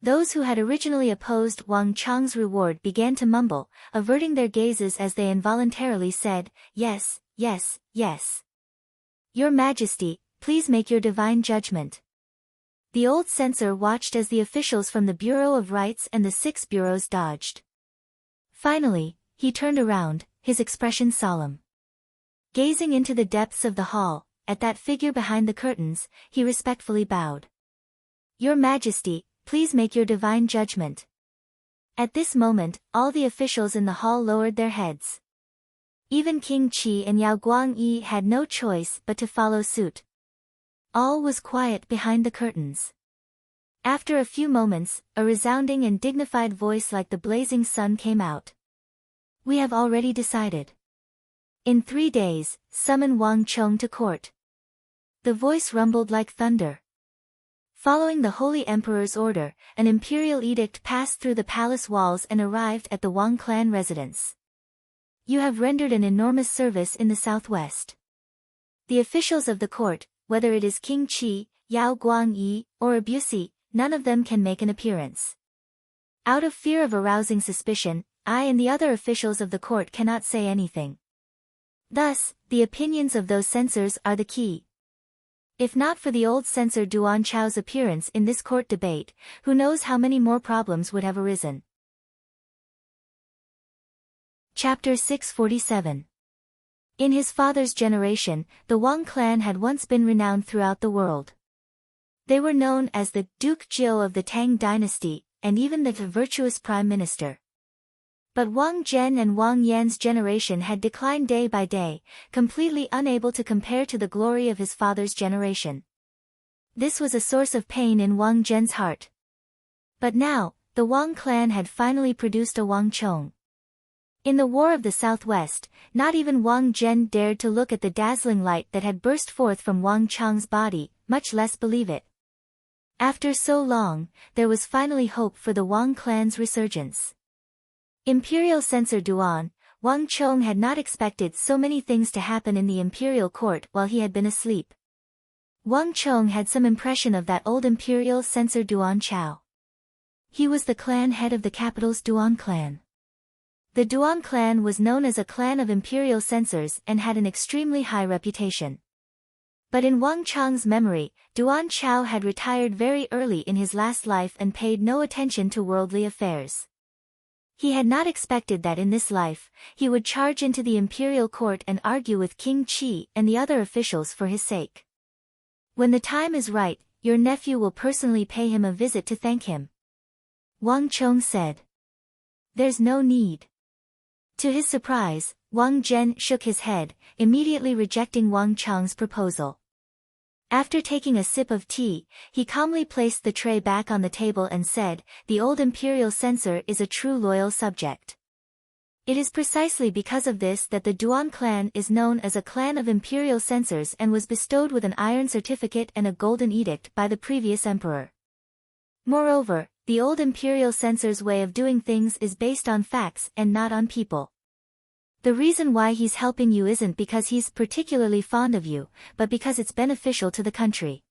Those who had originally opposed Wang Chang's reward began to mumble, averting their gazes as they involuntarily said, "Yes, yes, yes. Your Majesty, please make your divine judgment." The old censor watched as the officials from the Bureau of Rights and the 6 bureaus dodged. Finally, he turned around, his expression solemn. Gazing into the depths of the hall, at that figure behind the curtains, he respectfully bowed. Your Majesty, please make your divine judgment. At this moment, all the officials in the hall lowered their heads. Even King Qi and Yao Guangyi had no choice but to follow suit. All was quiet behind the curtains. After a few moments, a resounding and dignified voice like the blazing sun came out. We have already decided. In 3 days, summon Wang Chong to court. The voice rumbled like thunder. Following the Holy Emperor's order, an imperial edict passed through the palace walls and arrived at the Wang clan residence. You have rendered an enormous service in the southwest. The officials of the court, whether it is King Qi, Yao Guangyi, or Abusi, none of them can make an appearance. Out of fear of arousing suspicion, I and the other officials of the court cannot say anything. Thus, the opinions of those censors are the key. If not for the old censor Duan Chao's appearance in this court debate, who knows how many more problems would have arisen. Chapter 647. In his father's generation, the Wang clan had once been renowned throughout the world. They were known as the Duke Jiao of the Tang dynasty, and even the virtuous prime minister. But Wang Zhen and Wang Yan's generation had declined day by day, completely unable to compare to the glory of his father's generation. This was a source of pain in Wang Zhen's heart. But now, the Wang clan had finally produced a Wang Chong. In the War of the Southwest, not even Wang Zhen dared to look at the dazzling light that had burst forth from Wang Chang's body, much less believe it. After so long, there was finally hope for the Wang clan's resurgence. Imperial censor Duan, Wang Chong had not expected so many things to happen in the imperial court while he had been asleep. Wang Chong had some impression of that old imperial censor Duan Chao. He was the clan head of the capital's Duan clan. The Duan clan was known as a clan of imperial censors and had an extremely high reputation. But in Wang Chang's memory, Duan Chao had retired very early in his last life and paid no attention to worldly affairs. He had not expected that in this life, he would charge into the imperial court and argue with King Qi and the other officials for his sake. When the time is right, your nephew will personally pay him a visit to thank him. Wang Chong said. There's no need. To his surprise, Wang Zhen shook his head, immediately rejecting Wang Chong's proposal. After taking a sip of tea, he calmly placed the tray back on the table and said, the old imperial censor is a true loyal subject. It is precisely because of this that the Duan clan is known as a clan of imperial censors and was bestowed with an iron certificate and a golden edict by the previous emperor. Moreover, the old imperial censor's way of doing things is based on facts and not on people. The reason why he's helping you isn't because he's particularly fond of you, but because it's beneficial to the country.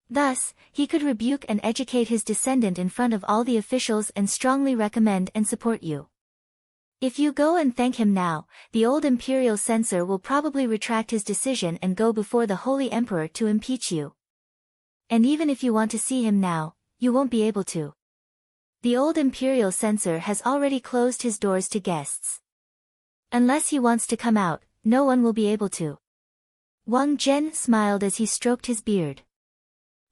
Thus, he could rebuke and educate his descendant in front of all the officials and strongly recommend and support you. If you go and thank him now, the old imperial censor will probably retract his decision and go before the Holy Emperor to impeach you. And even if you want to see him now, you won't be able to. The old imperial censor has already closed his doors to guests. Unless he wants to come out, no one will be able to. Wang Zhen smiled as he stroked his beard.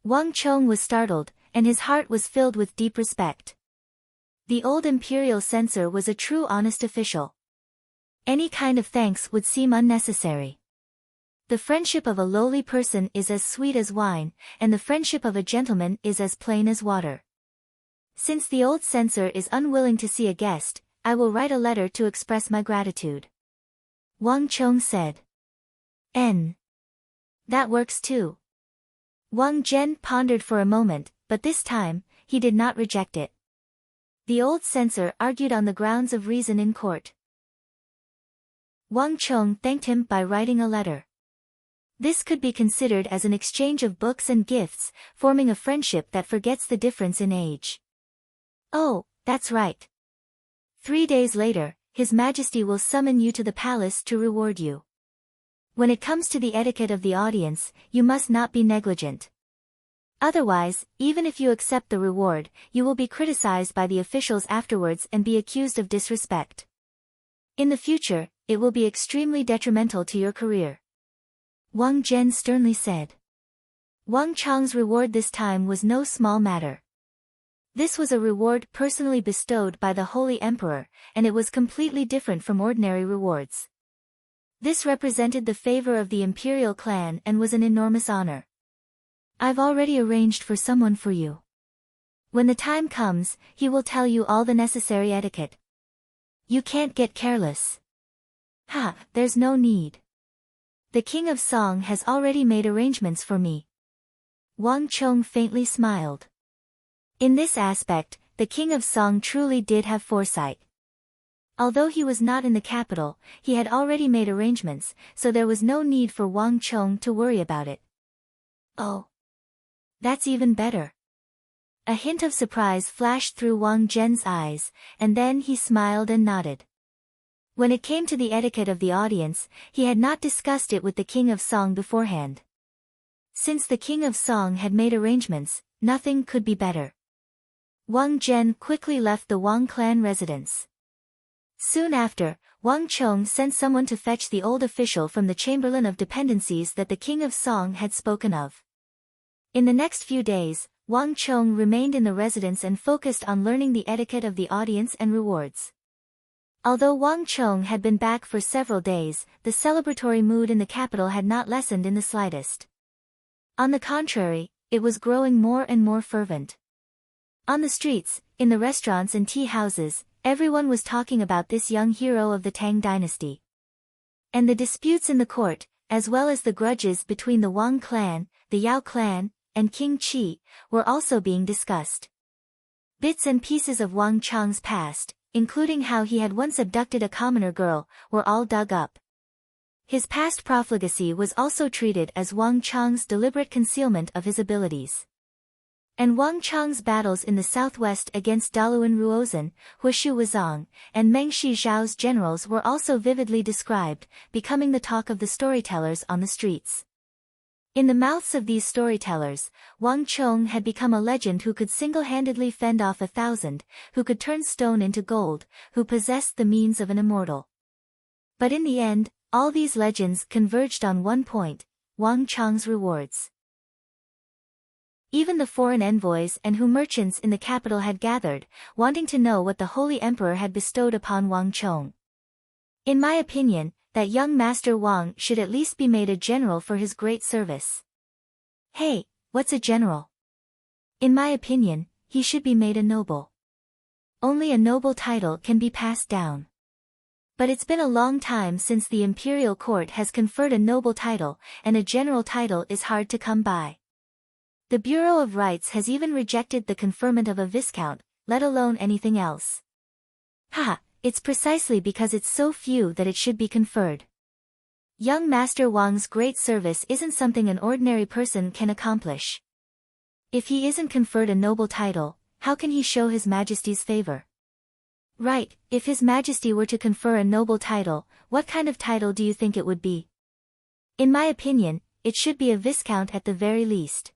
Wang Chong was startled, and his heart was filled with deep respect. The old imperial censor was a true honest official. Any kind of thanks would seem unnecessary. The friendship of a lowly person is as sweet as wine, and the friendship of a gentleman is as plain as water. Since the old censor is unwilling to see a guest, I will write a letter to express my gratitude. Wang Chong said. That works too. Wang Zhen pondered for a moment, but this time, he did not reject it. The old censor argued on the grounds of reason in court. Wang Chong thanked him by writing a letter. This could be considered as an exchange of books and gifts, forming a friendship that forgets the difference in age. Oh, that's right. 3 days later, His Majesty will summon you to the palace to reward you. When it comes to the etiquette of the audience, you must not be negligent. Otherwise, even if you accept the reward, you will be criticized by the officials afterwards and be accused of disrespect. In the future, it will be extremely detrimental to your career. Wang Zhen sternly said. Wang Chong's reward this time was no small matter. This was a reward personally bestowed by the Holy Emperor, and it was completely different from ordinary rewards. This represented the favor of the imperial clan and was an enormous honor. I've already arranged for someone for you. When the time comes, he will tell you all the necessary etiquette. You can't get careless. There's no need. The King of Song has already made arrangements for me. Wang Chong faintly smiled. In this aspect, the King of Song truly did have foresight. Although he was not in the capital, he had already made arrangements, so there was no need for Wang Chong to worry about it. Oh. That's even better. A hint of surprise flashed through Wang Zhen's eyes, and then he smiled and nodded. When it came to the etiquette of the audience, he had not discussed it with the King of Song beforehand. Since the King of Song had made arrangements, nothing could be better. Wang Zhen quickly left the Wang clan residence. Soon after, Wang Chong sent someone to fetch the old official from the Chamberlain of Dependencies that the King of Song had spoken of. In the next few days, Wang Chong remained in the residence and focused on learning the etiquette of the audience and rewards. Although Wang Chong had been back for several days, the celebratory mood in the capital had not lessened in the slightest. On the contrary, it was growing more and more fervent. On the streets, in the restaurants and tea houses, everyone was talking about this young hero of the Tang dynasty. And the disputes in the court, as well as the grudges between the Wang clan, the Yao clan, and King Qi, were also being discussed. Bits and pieces of Wang Chong's past, including how he had once abducted a commoner girl, were all dug up. His past profligacy was also treated as Wang Chong's deliberate concealment of his abilities. And Wang Chong's battles in the southwest against Daluan Ruozhen, Huishu Wuzong, and Meng Shi Zhao's generals were also vividly described, becoming the talk of the storytellers on the streets. In the mouths of these storytellers, Wang Chong had become a legend who could single-handedly fend off 1,000, who could turn stone into gold, who possessed the means of an immortal. But in the end, all these legends converged on one point: Wang Chong's rewards. Even the foreign envoys and merchants in the capital had gathered, wanting to know what the Holy Emperor had bestowed upon Wang Chong. In my opinion, that young Master Wang should at least be made a general for his great service. Hey, what's a general? In my opinion, he should be made a noble. Only a noble title can be passed down. But it's been a long time since the imperial court has conferred a noble title, and a general title is hard to come by. The Bureau of Rights has even rejected the conferment of a viscount, let alone anything else. Haha, it's precisely because it's so few that it should be conferred. Young Master Wang's great service isn't something an ordinary person can accomplish. If he isn't conferred a noble title, how can he show His Majesty's favor? Right, if His Majesty were to confer a noble title, what kind of title do you think it would be? In my opinion, it should be a viscount at the very least.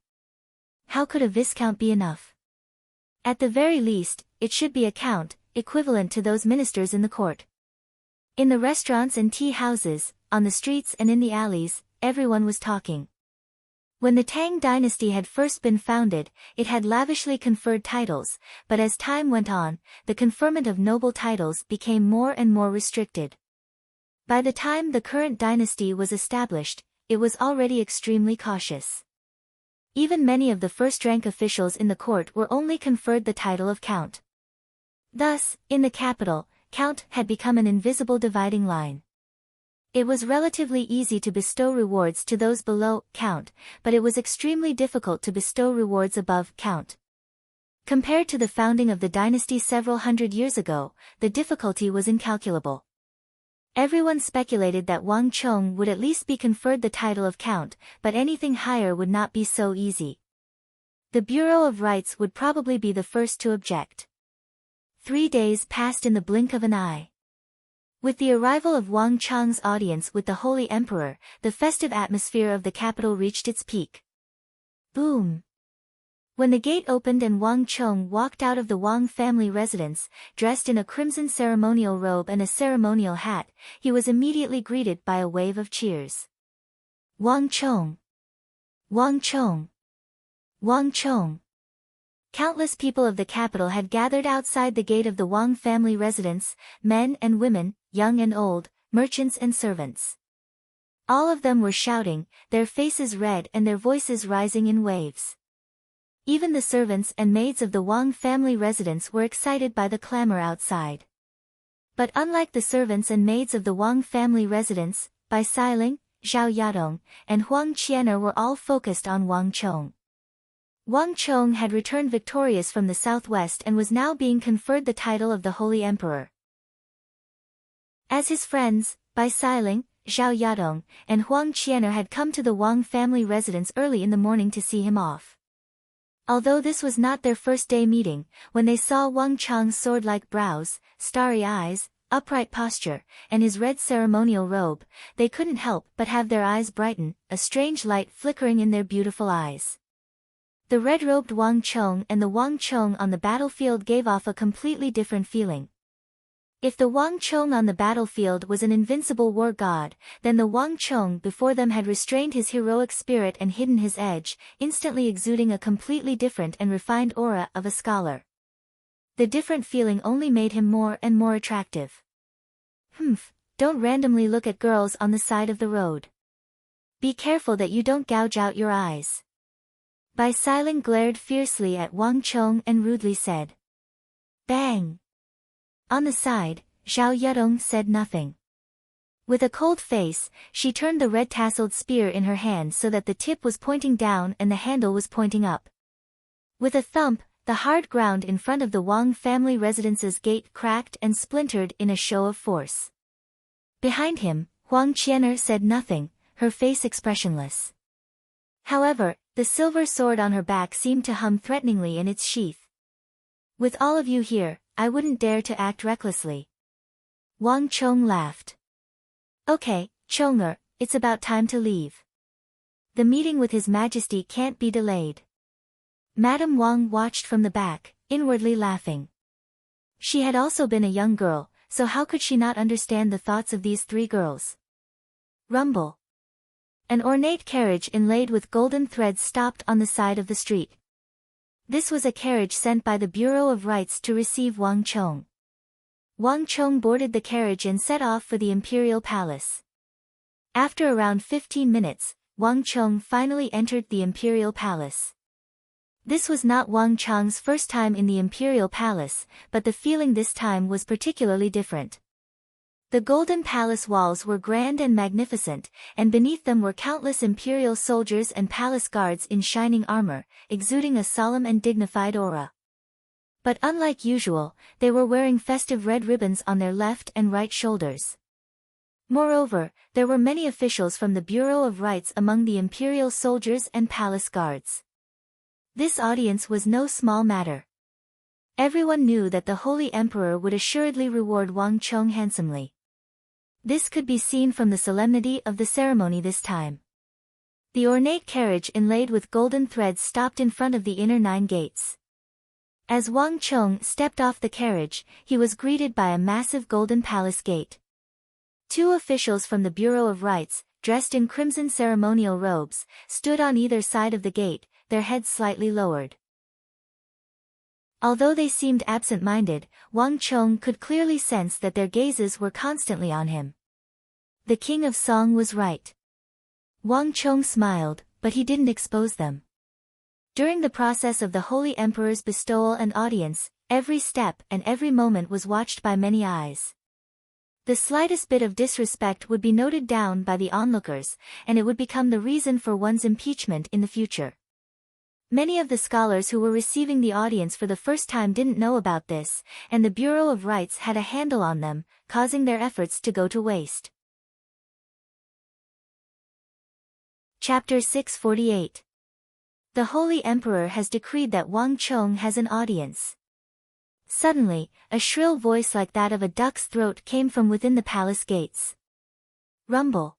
How could a viscount be enough? At the very least, it should be a count, equivalent to those ministers in the court. In the restaurants and tea houses, on the streets and in the alleys, everyone was talking. When the Tang dynasty had first been founded, it had lavishly conferred titles, but as time went on, the conferment of noble titles became more and more restricted. By the time the current dynasty was established, it was already extremely cautious. Even many of the first-rank officials in the court were only conferred the title of count. Thus, in the capital, count had become an invisible dividing line. It was relatively easy to bestow rewards to those below count, but it was extremely difficult to bestow rewards above count. Compared to the founding of the dynasty several hundred years ago, the difficulty was incalculable. Everyone speculated that Wang Chong would at least be conferred the title of count, but anything higher would not be so easy. The Bureau of Rights would probably be the first to object. 3 days passed in the blink of an eye. With the arrival of Wang Chong's audience with the Holy Emperor, the festive atmosphere of the capital reached its peak. Boom! When the gate opened and Wang Chong walked out of the Wang family residence, dressed in a crimson ceremonial robe and a ceremonial hat, he was immediately greeted by a wave of cheers. Wang Chong! Wang Chong! Wang Chong! Countless people of the capital had gathered outside the gate of the Wang family residence, men and women, young and old, merchants and servants. All of them were shouting, their faces red and their voices rising in waves. Even the servants and maids of the Wang family residence were excited by the clamor outside. But unlike the servants and maids of the Wang family residence, Bai Xiling, Zhao Yadong, and Huang Qianer were all focused on Wang Chong. Wang Chong had returned victorious from the southwest and was now being conferred the title of the Holy Emperor. As his friends, Bai Xiling, Zhao Yadong, and Huang Qianer had come to the Wang family residence early in the morning to see him off. Although this was not their first-day meeting, when they saw Wang Chong's sword-like brows, starry eyes, upright posture, and his red ceremonial robe, they couldn't help but have their eyes brighten, a strange light flickering in their beautiful eyes. The red-robed Wang Chong and the Wang Chong on the battlefield gave off a completely different feeling. If the Wang Chong on the battlefield was an invincible war god, then the Wang Chong before them had restrained his heroic spirit and hidden his edge, instantly exuding a completely different and refined aura of a scholar. The different feeling only made him more and more attractive. Don't randomly look at girls on the side of the road. Be careful that you don't gouge out your eyes. Bai Xiling glared fiercely at Wang Chong and rudely said. Bang! On the side, Zhao Yadong said nothing. With a cold face, she turned the red-tasseled spear in her hand so that the tip was pointing down and the handle was pointing up. With a thump, the hard ground in front of the Wang family residence's gate cracked and splintered in a show of force. Behind him, Huang Qianer said nothing, her face expressionless. However, the silver sword on her back seemed to hum threateningly in its sheath. With all of you here, I wouldn't dare to act recklessly. Wang Chong laughed. Okay, Chonger, it's about time to leave. The meeting with His Majesty can't be delayed. Madame Wang watched from the back, inwardly laughing. She had also been a young girl, so how could she not understand the thoughts of these 3 girls? Rumble. An ornate carriage inlaid with golden threads stopped on the side of the street. This was a carriage sent by the Bureau of Rights to receive Wang Chong. Wang Chong boarded the carriage and set off for the imperial palace. After around 15 minutes, Wang Chong finally entered the imperial palace. This was not Wang Chong's first time in the imperial palace, but the feeling this time was particularly different. The golden palace walls were grand and magnificent, and beneath them were countless imperial soldiers and palace guards in shining armor, exuding a solemn and dignified aura. But unlike usual, they were wearing festive red ribbons on their left and right shoulders. Moreover, there were many officials from the Bureau of Rights among the imperial soldiers and palace guards. This audience was no small matter. Everyone knew that the Holy Emperor would assuredly reward Wang Chong handsomely. This could be seen from the solemnity of the ceremony this time. The ornate carriage inlaid with golden threads stopped in front of the inner 9 gates. As Wang Chong stepped off the carriage, he was greeted by a massive golden palace gate. 2 officials from the Bureau of Rights, dressed in crimson ceremonial robes, stood on either side of the gate, their heads slightly lowered. Although they seemed absent-minded, Wang Chong could clearly sense that their gazes were constantly on him. The King of Song was right. Wang Chong smiled, but he didn't expose them. During the process of the Holy Emperor's bestowal and audience, every step and every moment was watched by many eyes. The slightest bit of disrespect would be noted down by the onlookers, and it would become the reason for one's impeachment in the future. Many of the scholars who were receiving the audience for the first time didn't know about this, and the Bureau of Rights had a handle on them, causing their efforts to go to waste. Chapter 648. The Holy Emperor has decreed that Wang Chong has an audience. Suddenly, a shrill voice like that of a duck's throat came from within the palace gates. Rumble.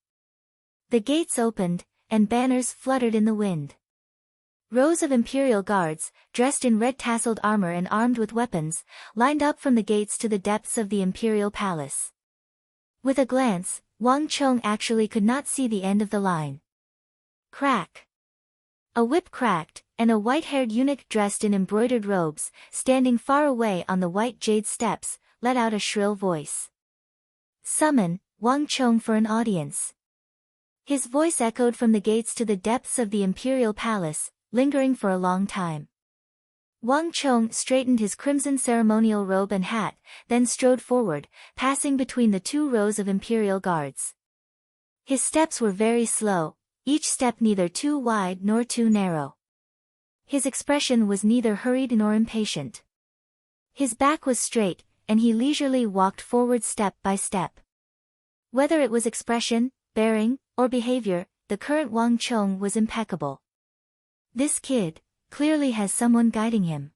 The gates opened, and banners fluttered in the wind. Rows of imperial guards, dressed in red-tasseled armor and armed with weapons, lined up from the gates to the depths of the imperial palace. With a glance, Wang Chong actually could not see the end of the line. Crack! A whip cracked, and a white-haired eunuch dressed in embroidered robes, standing far away on the white jade steps, let out a shrill voice. Summon Wang Chong for an audience. His voice echoed from the gates to the depths of the imperial palace, lingering for a long time. Wang Chong straightened his crimson ceremonial robe and hat, then strode forward, passing between the 2 rows of imperial guards. His steps were very slow, each step neither too wide nor too narrow. His expression was neither hurried nor impatient. His back was straight, and he leisurely walked forward step by step. Whether it was expression, bearing, or behavior, the current Wang Chong was impeccable. This kid clearly has someone guiding him.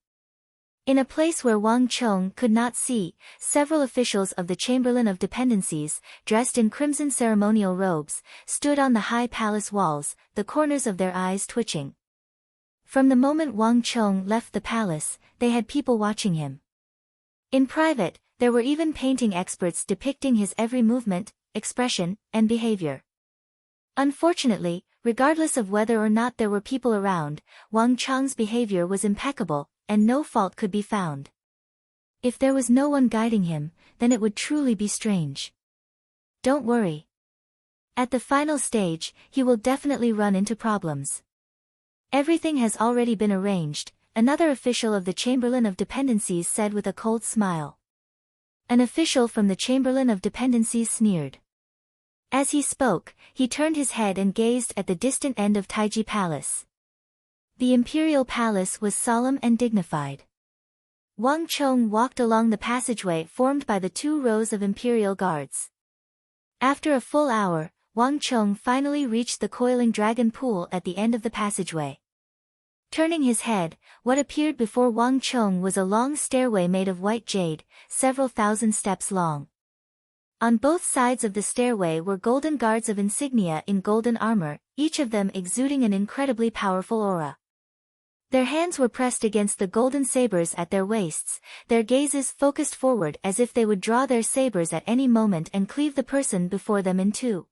In a place where Wang Chong could not see, several officials of the Chamberlain of Dependencies, dressed in crimson ceremonial robes, stood on the high palace walls, the corners of their eyes twitching. From the moment Wang Chong left the palace, they had people watching him. In private, there were even painting experts depicting his every movement, expression, and behavior. Unfortunately, regardless of whether or not there were people around, Wang Chong's behavior was impeccable, and no fault could be found. If there was no one guiding him, then it would truly be strange. Don't worry. At the final stage, he will definitely run into problems. Everything has already been arranged, another official of the Chamberlain of Dependencies said with a cold smile. An official from the Chamberlain of Dependencies sneered. As he spoke, he turned his head and gazed at the distant end of Taiji Palace. The imperial palace was solemn and dignified. Wang Chong walked along the passageway formed by the 2 rows of imperial guards. After a full hour, Wang Chong finally reached the coiling dragon pool at the end of the passageway. Turning his head, what appeared before Wang Chong was a long stairway made of white jade, several thousand steps long. On both sides of the stairway were golden guards of insignia in golden armor, each of them exuding an incredibly powerful aura. Their hands were pressed against the golden sabers at their waists, their gazes focused forward as if they would draw their sabers at any moment and cleave the person before them in 2.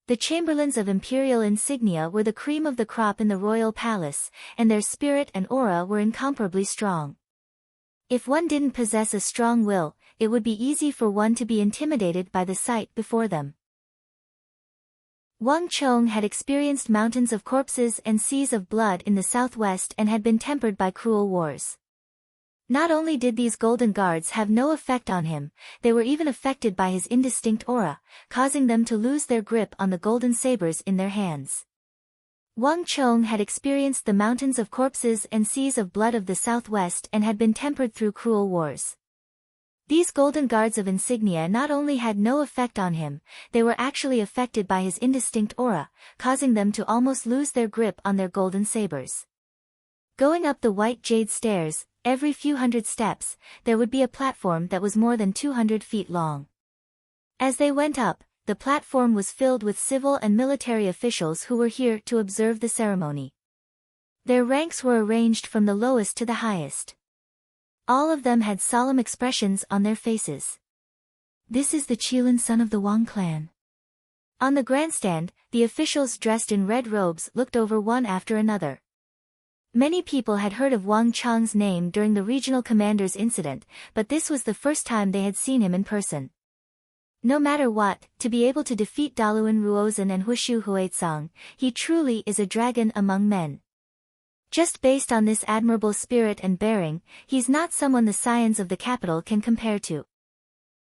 The chamberlains of imperial insignia were the cream of the crop in the royal palace, and their spirit and aura were incomparably strong. If one didn't possess a strong will, it would be easy for one to be intimidated by the sight before them. Wang Chong had experienced mountains of corpses and seas of blood in the southwest and had been tempered by cruel wars. Not only did these golden guards have no effect on him, they were even affected by his indistinct aura, causing them to lose their grip on the golden sabers in their hands. Wang Chong had experienced the mountains of corpses and seas of blood of the southwest and had been tempered through cruel wars. These golden guards of insignia not only had no effect on him, they were actually affected by his indistinct aura, causing them to almost lose their grip on their golden sabers. Going up the white jade stairs, every few hundred steps, there would be a platform that was more than 200 feet long. As they went up, the platform was filled with civil and military officials who were here to observe the ceremony. Their ranks were arranged from the lowest to the highest. All of them had solemn expressions on their faces. This is the Qilin son of the Wang clan. On the grandstand, the officials dressed in red robes looked over one after another. Many people had heard of Wang Chong's name during the regional commander's incident, but this was the first time they had seen him in person. No matter what, to be able to defeat Daluan Ruozhen and Hushu Huizong, he truly is a dragon among men. Just based on this admirable spirit and bearing, he's not someone the scions of the capital can compare to.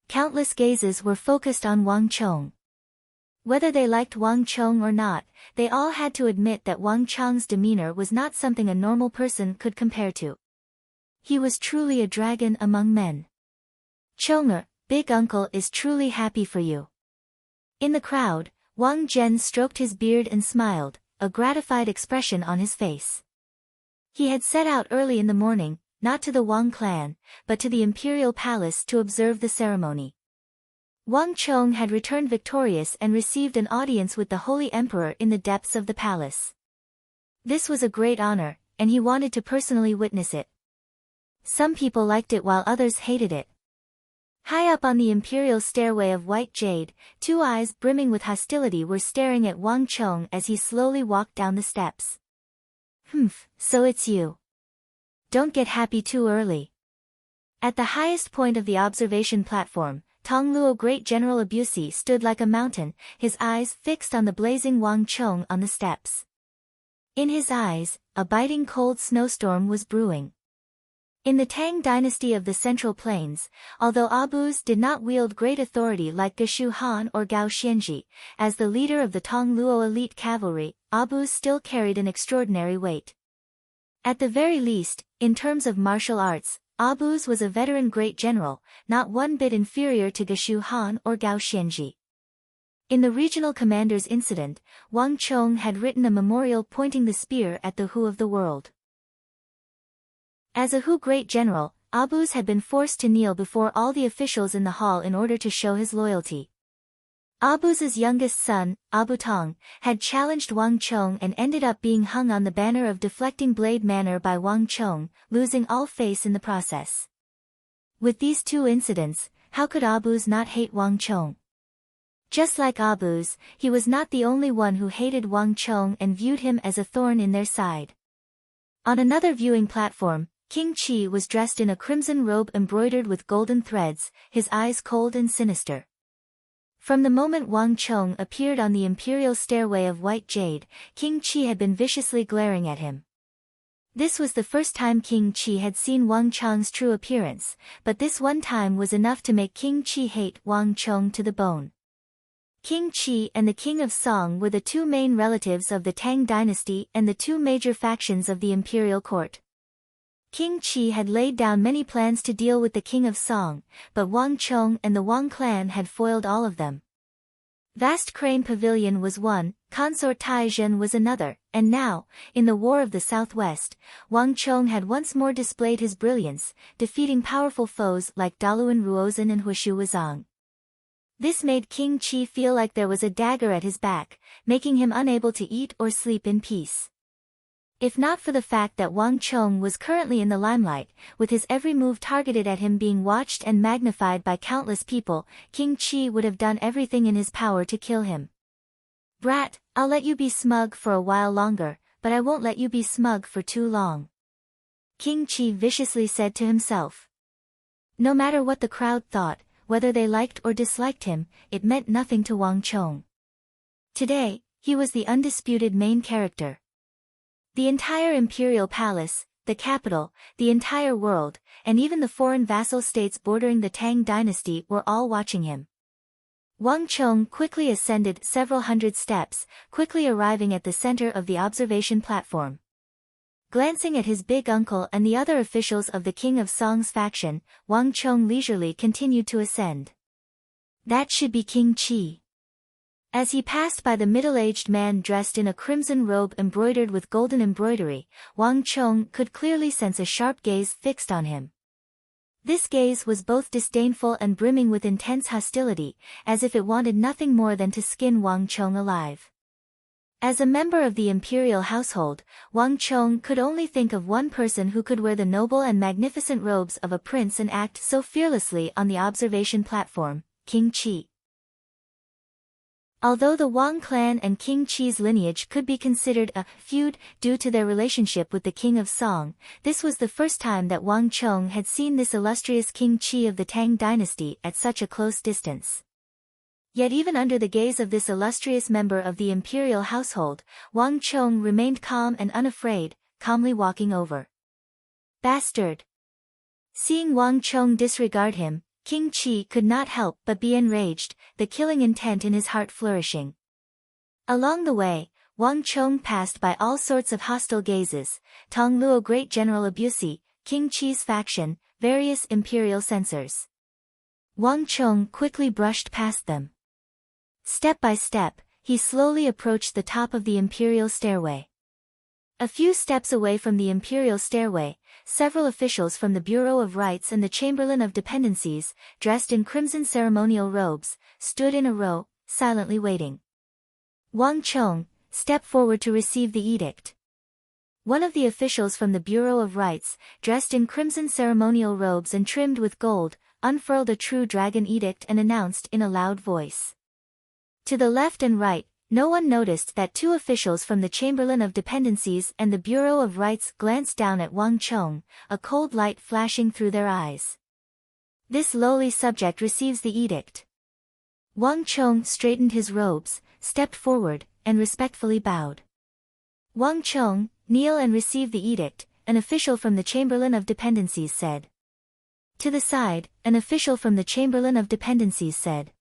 Countless gazes were focused on Wang Chong. Whether they liked Wang Chong or not, they all had to admit that Wang Chong's demeanor was not something a normal person could compare to. He was truly a dragon among men. Chonger, big uncle is truly happy for you. In the crowd, Wang Zhen stroked his beard and smiled, a gratified expression on his face. He had set out early in the morning, not to the Wang clan, but to the imperial palace to observe the ceremony. Wang Chong had returned victorious and received an audience with the Holy Emperor in the depths of the palace. This was a great honor, and he wanted to personally witness it. Some people liked it while others hated it. High up on the imperial stairway of white jade, two eyes brimming with hostility were staring at Wang Chong as he slowly walked down the steps. So it's you. Don't get happy too early. At the highest point of the observation platform, Tongluo Great General Abusi stood like a mountain, his eyes fixed on the blazing Wang Chong on the steps. In his eyes, a biting cold snowstorm was brewing. In the Tang dynasty of the Central Plains, although Abus did not wield great authority like Geshu Han or Gao Xianji, as the leader of the Tongluo elite cavalry, Abus still carried an extraordinary weight. At the very least, in terms of martial arts, Abus was a veteran great general, not one bit inferior to Geshu Han or Gao Xianji. In the regional commander's incident, Wang Chong had written a memorial pointing the spear at the Hu of the world. As a Hu great general, Abus had been forced to kneel before all the officials in the hall in order to show his loyalty. Abus's youngest son, Abu Tong, had challenged Wang Chong and ended up being hung on the banner of Deflecting Blade Manor by Wang Chong, losing all face in the process. With these two incidents, how could Abus not hate Wang Chong? Just like Abus, he was not the only one who hated Wang Chong and viewed him as a thorn in their side. On another viewing platform, King Qi was dressed in a crimson robe embroidered with golden threads, his eyes cold and sinister. From the moment Wang Chong appeared on the imperial stairway of white jade, King Qi had been viciously glaring at him. This was the first time King Qi had seen Wang Chong's true appearance, but this one time was enough to make King Qi hate Wang Chong to the bone. King Qi and the King of Song were the two main relatives of the Tang dynasty and the two major factions of the imperial court. King Qi had laid down many plans to deal with the King of Song, but Wang Chong and the Wang clan had foiled all of them. Vast Crane Pavilion was one, Consort Tai Zhen was another, and now, in the War of the Southwest, Wang Chong had once more displayed his brilliance, defeating powerful foes like Daluan Ruozhen and Hushu Huizong. This made King Qi feel like there was a dagger at his back, making him unable to eat or sleep in peace. If not for the fact that Wang Chong was currently in the limelight, with his every move targeted at him being watched and magnified by countless people, King Qi would have done everything in his power to kill him. Brat, I'll let you be smug for a while longer, but I won't let you be smug for too long. King Qi viciously said to himself. No matter what the crowd thought, whether they liked or disliked him, it meant nothing to Wang Chong. Today, he was the undisputed main character. The entire imperial palace, the capital, the entire world, and even the foreign vassal states bordering the Tang dynasty were all watching him. Wang Chong quickly ascended several hundred steps, quickly arriving at the center of the observation platform. Glancing at his big uncle and the other officials of the King of Song's faction, Wang Chong leisurely continued to ascend. That should be King Qi. As he passed by the middle-aged man dressed in a crimson robe embroidered with golden embroidery, Wang Chong could clearly sense a sharp gaze fixed on him. This gaze was both disdainful and brimming with intense hostility, as if it wanted nothing more than to skin Wang Chong alive. As a member of the imperial household, Wang Chong could only think of one person who could wear the noble and magnificent robes of a prince and act so fearlessly on the observation platform, King Qi. Although the Wang clan and King Qi's lineage could be considered a feud due to their relationship with the King of Song, this was the first time that Wang Chong had seen this illustrious King Qi of the Tang dynasty at such a close distance. Yet even under the gaze of this illustrious member of the imperial household, Wang Chong remained calm and unafraid, calmly walking over. Bastard! Seeing Wang Chong disregard him, King Qi could not help but be enraged, the killing intent in his heart flourishing. Along the way, Wang Chong passed by all sorts of hostile gazes, Tong Luo Great General Abusi, King Qi's faction, various imperial censors. Wang Chong quickly brushed past them. Step by step, he slowly approached the top of the imperial stairway. A few steps away from the imperial stairway, several officials from the Bureau of Rights and the Chamberlain of Dependencies, dressed in crimson ceremonial robes, stood in a row, silently waiting. Wang Chong, step forward to receive the edict. One of the officials from the Bureau of Rights, dressed in crimson ceremonial robes and trimmed with gold, unfurled a true dragon edict and announced in a loud voice. To the left and right, no one noticed that two officials from the Chamberlain of Dependencies and the Bureau of Rights glanced down at Wang Chong, a cold light flashing through their eyes. This lowly subject receives the edict. Wang Chong straightened his robes, stepped forward, and respectfully bowed. Wang Chong, kneel and receive the edict, an official from the Chamberlain of Dependencies said. To the side, an official from the Chamberlain of Dependencies said.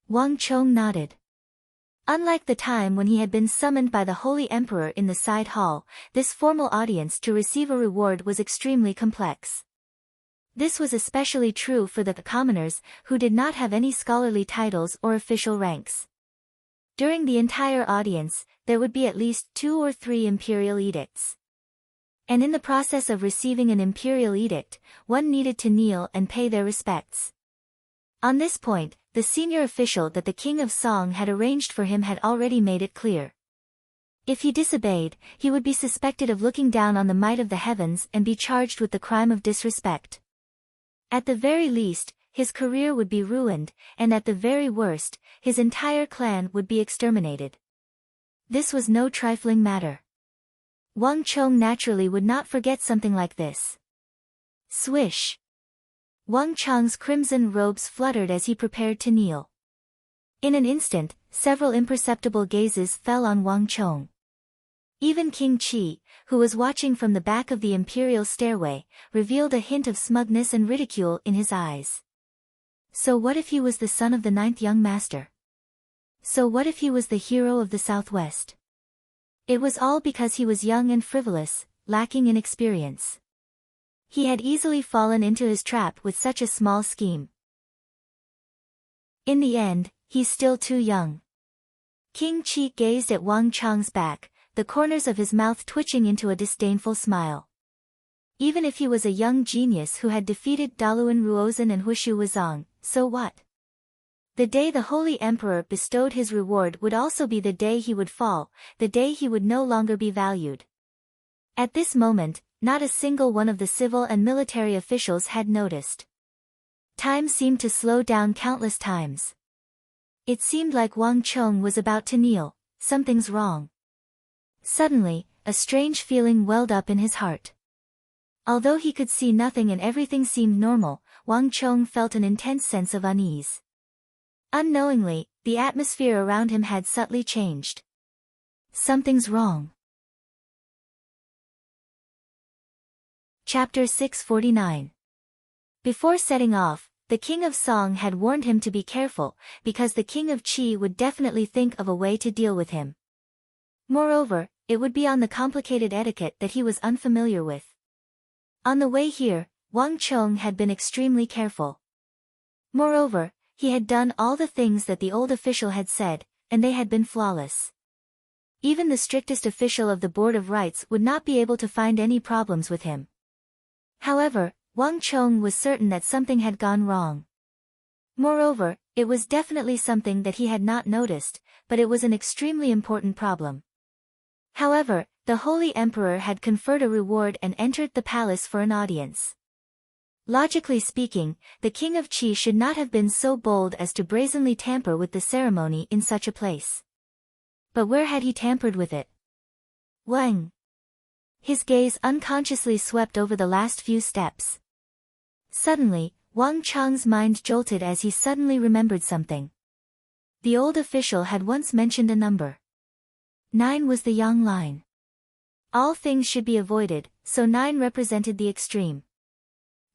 Wang Chong nodded. Unlike the time when he had been summoned by the Holy Emperor in the side hall, this formal audience to receive a reward was extremely complex. This was especially true for the commoners, who did not have any scholarly titles or official ranks. During the entire audience, there would be at least 2 or 3 imperial edicts. And in the process of receiving an imperial edict, one needed to kneel and pay their respects. On this point, the senior official that the King of Song had arranged for him had already made it clear. If he disobeyed, he would be suspected of looking down on the might of the heavens and be charged with the crime of disrespect. At the very least, his career would be ruined, and at the very worst, his entire clan would be exterminated. This was no trifling matter. Wang Chong naturally would not forget something like this. Swish! Wang Chong's crimson robes fluttered as he prepared to kneel. In an instant, several imperceptible gazes fell on Wang Chong. Even King Qi, who was watching from the back of the imperial stairway, revealed a hint of smugness and ridicule in his eyes. So what if he was the son of the 9th young master? So what if he was the hero of the Southwest? It was all because he was young and frivolous, lacking in experience. He had easily fallen into his trap with such a small scheme. In the end, he's still too young. King Qi gazed at Wang Chong's back, the corners of his mouth twitching into a disdainful smile. Even if he was a young genius who had defeated Daluan Ruozhen and Hushu Wuzong, so what? The day the Holy Emperor bestowed his reward would also be the day he would fall, the day he would no longer be valued. At this moment, not a single one of the civil and military officials had noticed. Time seemed to slow down countless times. It seemed like Wang Chong was about to kneel, something's wrong. Suddenly, a strange feeling welled up in his heart. Although he could see nothing and everything seemed normal, Wang Chong felt an intense sense of unease. Unknowingly, the atmosphere around him had subtly changed. Something's wrong. Chapter 649. Before setting off, the king of Song had warned him to be careful, because the king of Qi would definitely think of a way to deal with him. Moreover, it would be on the complicated etiquette that he was unfamiliar with. On the way here, Wang Chong had been extremely careful. Moreover, he had done all the things that the old official had said, and they had been flawless. Even the strictest official of the Board of Rites would not be able to find any problems with him. However, Wang Chong was certain that something had gone wrong. Moreover, it was definitely something that he had not noticed, but it was an extremely important problem. However, the Holy Emperor had conferred a reward and entered the palace for an audience. Logically speaking, the king of Qi should not have been so bold as to brazenly tamper with the ceremony in such a place. But where had he tampered with it? Wang. His gaze unconsciously swept over the last few steps. Suddenly, Wang Chong's mind jolted as he suddenly remembered something. The old official had once mentioned a number. 9 was the yang line. All things should be avoided, so 9 represented the extreme.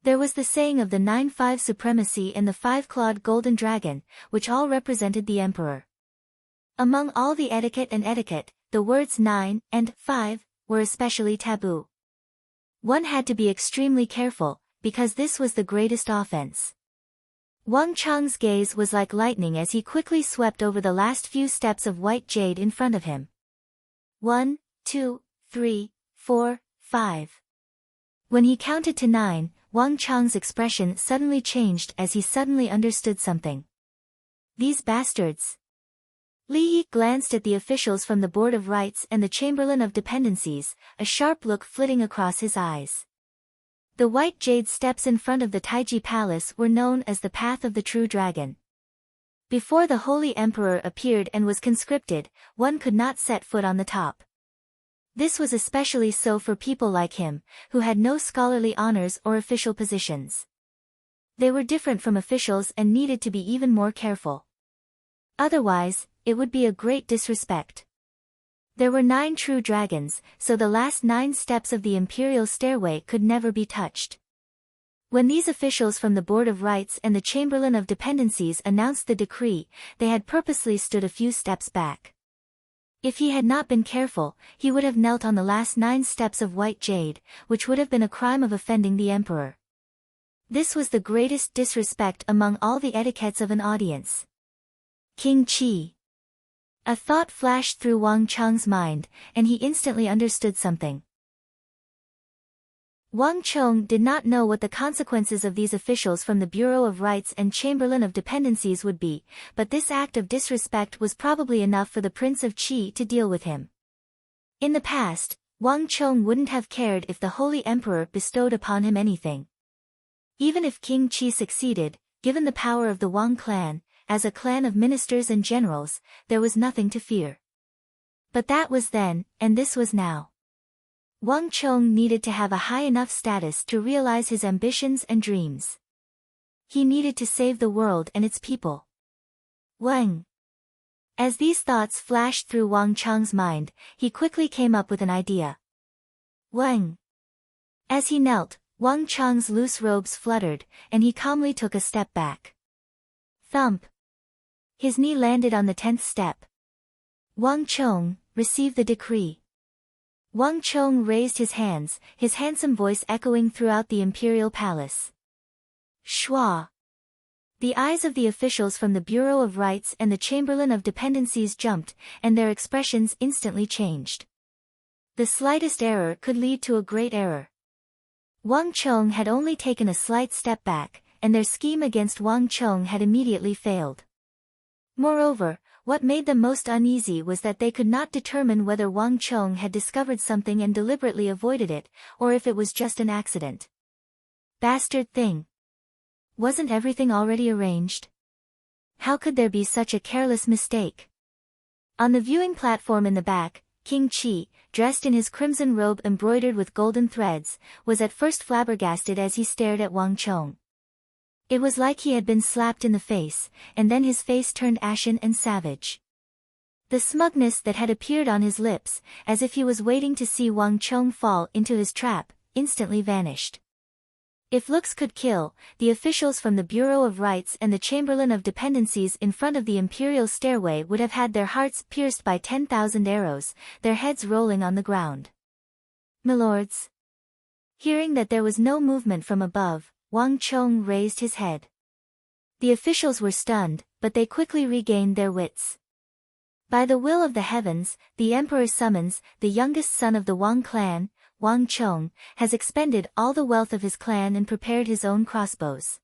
There was the saying of the 9-5 supremacy and the 5-clawed golden dragon, which all represented the emperor. Among all the etiquette and etiquette, the words 9 and 5 were especially taboo. One had to be extremely careful, because this was the greatest offense. Wang Chong's gaze was like lightning as he quickly swept over the last few steps of white jade in front of him. 1, 2, 3, 4, 5. When he counted to 9, Wang Chong's expression suddenly changed as he suddenly understood something. These bastards. Li Yi glanced at the officials from the Board of Rites and the Chamberlain of Dependencies, a sharp look flitting across his eyes. The white jade steps in front of the Taiji Palace were known as the Path of the True Dragon. Before the Holy Emperor appeared and was conscripted, one could not set foot on the top. This was especially so for people like him, who had no scholarly honors or official positions. They were different from officials and needed to be even more careful. Otherwise, it would be a great disrespect. There were 9 true dragons, so the last 9 steps of the imperial stairway could never be touched. When these officials from the Board of Rites and the Chamberlain of Dependencies announced the decree, they had purposely stood a few steps back. If he had not been careful, he would have knelt on the last 9 steps of white jade, which would have been a crime of offending the emperor. This was the greatest disrespect among all the etiquettes of an audience. King Qi. A thought flashed through Wang Chong's mind, and he instantly understood something. Wang Chong did not know what the consequences of these officials from the Bureau of Rites and Chamberlain of Dependencies would be, but this act of disrespect was probably enough for the Prince of Qi to deal with him. In the past, Wang Chong wouldn't have cared if the Holy Emperor bestowed upon him anything. Even if King Qi succeeded, given the power of the Wang clan, as a clan of ministers and generals, there was nothing to fear. But that was then, and this was now. Wang Chong needed to have a high enough status to realize his ambitions and dreams. He needed to save the world and its people. Wang. As these thoughts flashed through Wang Chong's mind, he quickly came up with an idea. Wang. As he knelt, Wang Chong's loose robes fluttered, and he calmly took a step back. Thump. His knee landed on the 10th step. Wang Chong, receive the decree. Wang Chong raised his hands, his handsome voice echoing throughout the imperial palace. Shua. The eyes of the officials from the Bureau of Rites and the Chamberlain of Dependencies jumped, and their expressions instantly changed. The slightest error could lead to a great error. Wang Chong had only taken a slight step back, and their scheme against Wang Chong had immediately failed. Moreover, what made them most uneasy was that they could not determine whether Wang Chong had discovered something and deliberately avoided it, or if it was just an accident. Bastard thing. Wasn't everything already arranged? How could there be such a careless mistake? On the viewing platform in the back, King Qi, dressed in his crimson robe embroidered with golden threads, was at first flabbergasted as he stared at Wang Chong. It was like he had been slapped in the face, and then his face turned ashen and savage. The smugness that had appeared on his lips, as if he was waiting to see Wang Chong fall into his trap, instantly vanished. If looks could kill, the officials from the Bureau of Rights and the Chamberlain of Dependencies in front of the imperial stairway would have had their hearts pierced by 10,000 arrows, their heads rolling on the ground. "Milords." Hearing that there was no movement from above, Wang Chong raised his head. The officials were stunned, but they quickly regained their wits. By the will of the heavens, the emperor summons, the youngest son of the Wang clan, Wang Chong, has expended all the wealth of his clan and prepared his own crossbows.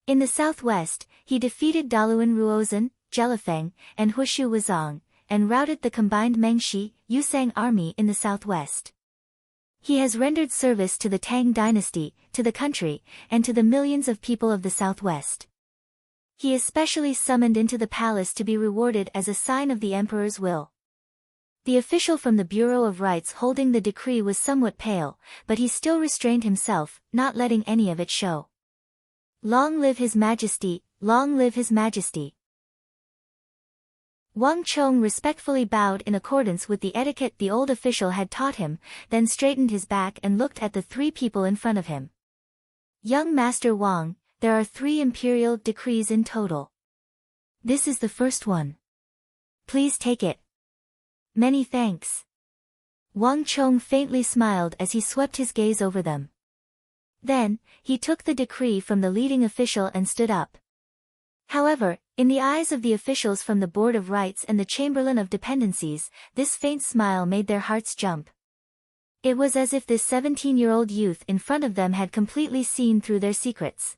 In the southwest, he defeated Daluan Ruozhen, Jelifeng, and Hushu Wuzong, and routed the combined Mengshi, Yusang army in the southwest. He has rendered service to the Tang dynasty, to the country, and to the millions of people of the southwest. He is specially summoned into the palace to be rewarded as a sign of the emperor's will. The official from the Bureau of Rights holding the decree was somewhat pale, but he still restrained himself, not letting any of it show. "Long live His Majesty, long live His Majesty." Wang Chong respectfully bowed in accordance with the etiquette the old official had taught him, then straightened his back and looked at the three people in front of him. "Young Master Wang, there are 3 imperial decrees in total. This is the first one. Please take it." "Many thanks." Wang Chong faintly smiled as he swept his gaze over them. Then, he took the decree from the leading official and stood up. However, in the eyes of the officials from the Board of Rights and the Chamberlain of Dependencies, this faint smile made their hearts jump. It was as if this 17-year-old youth in front of them had completely seen through their secrets.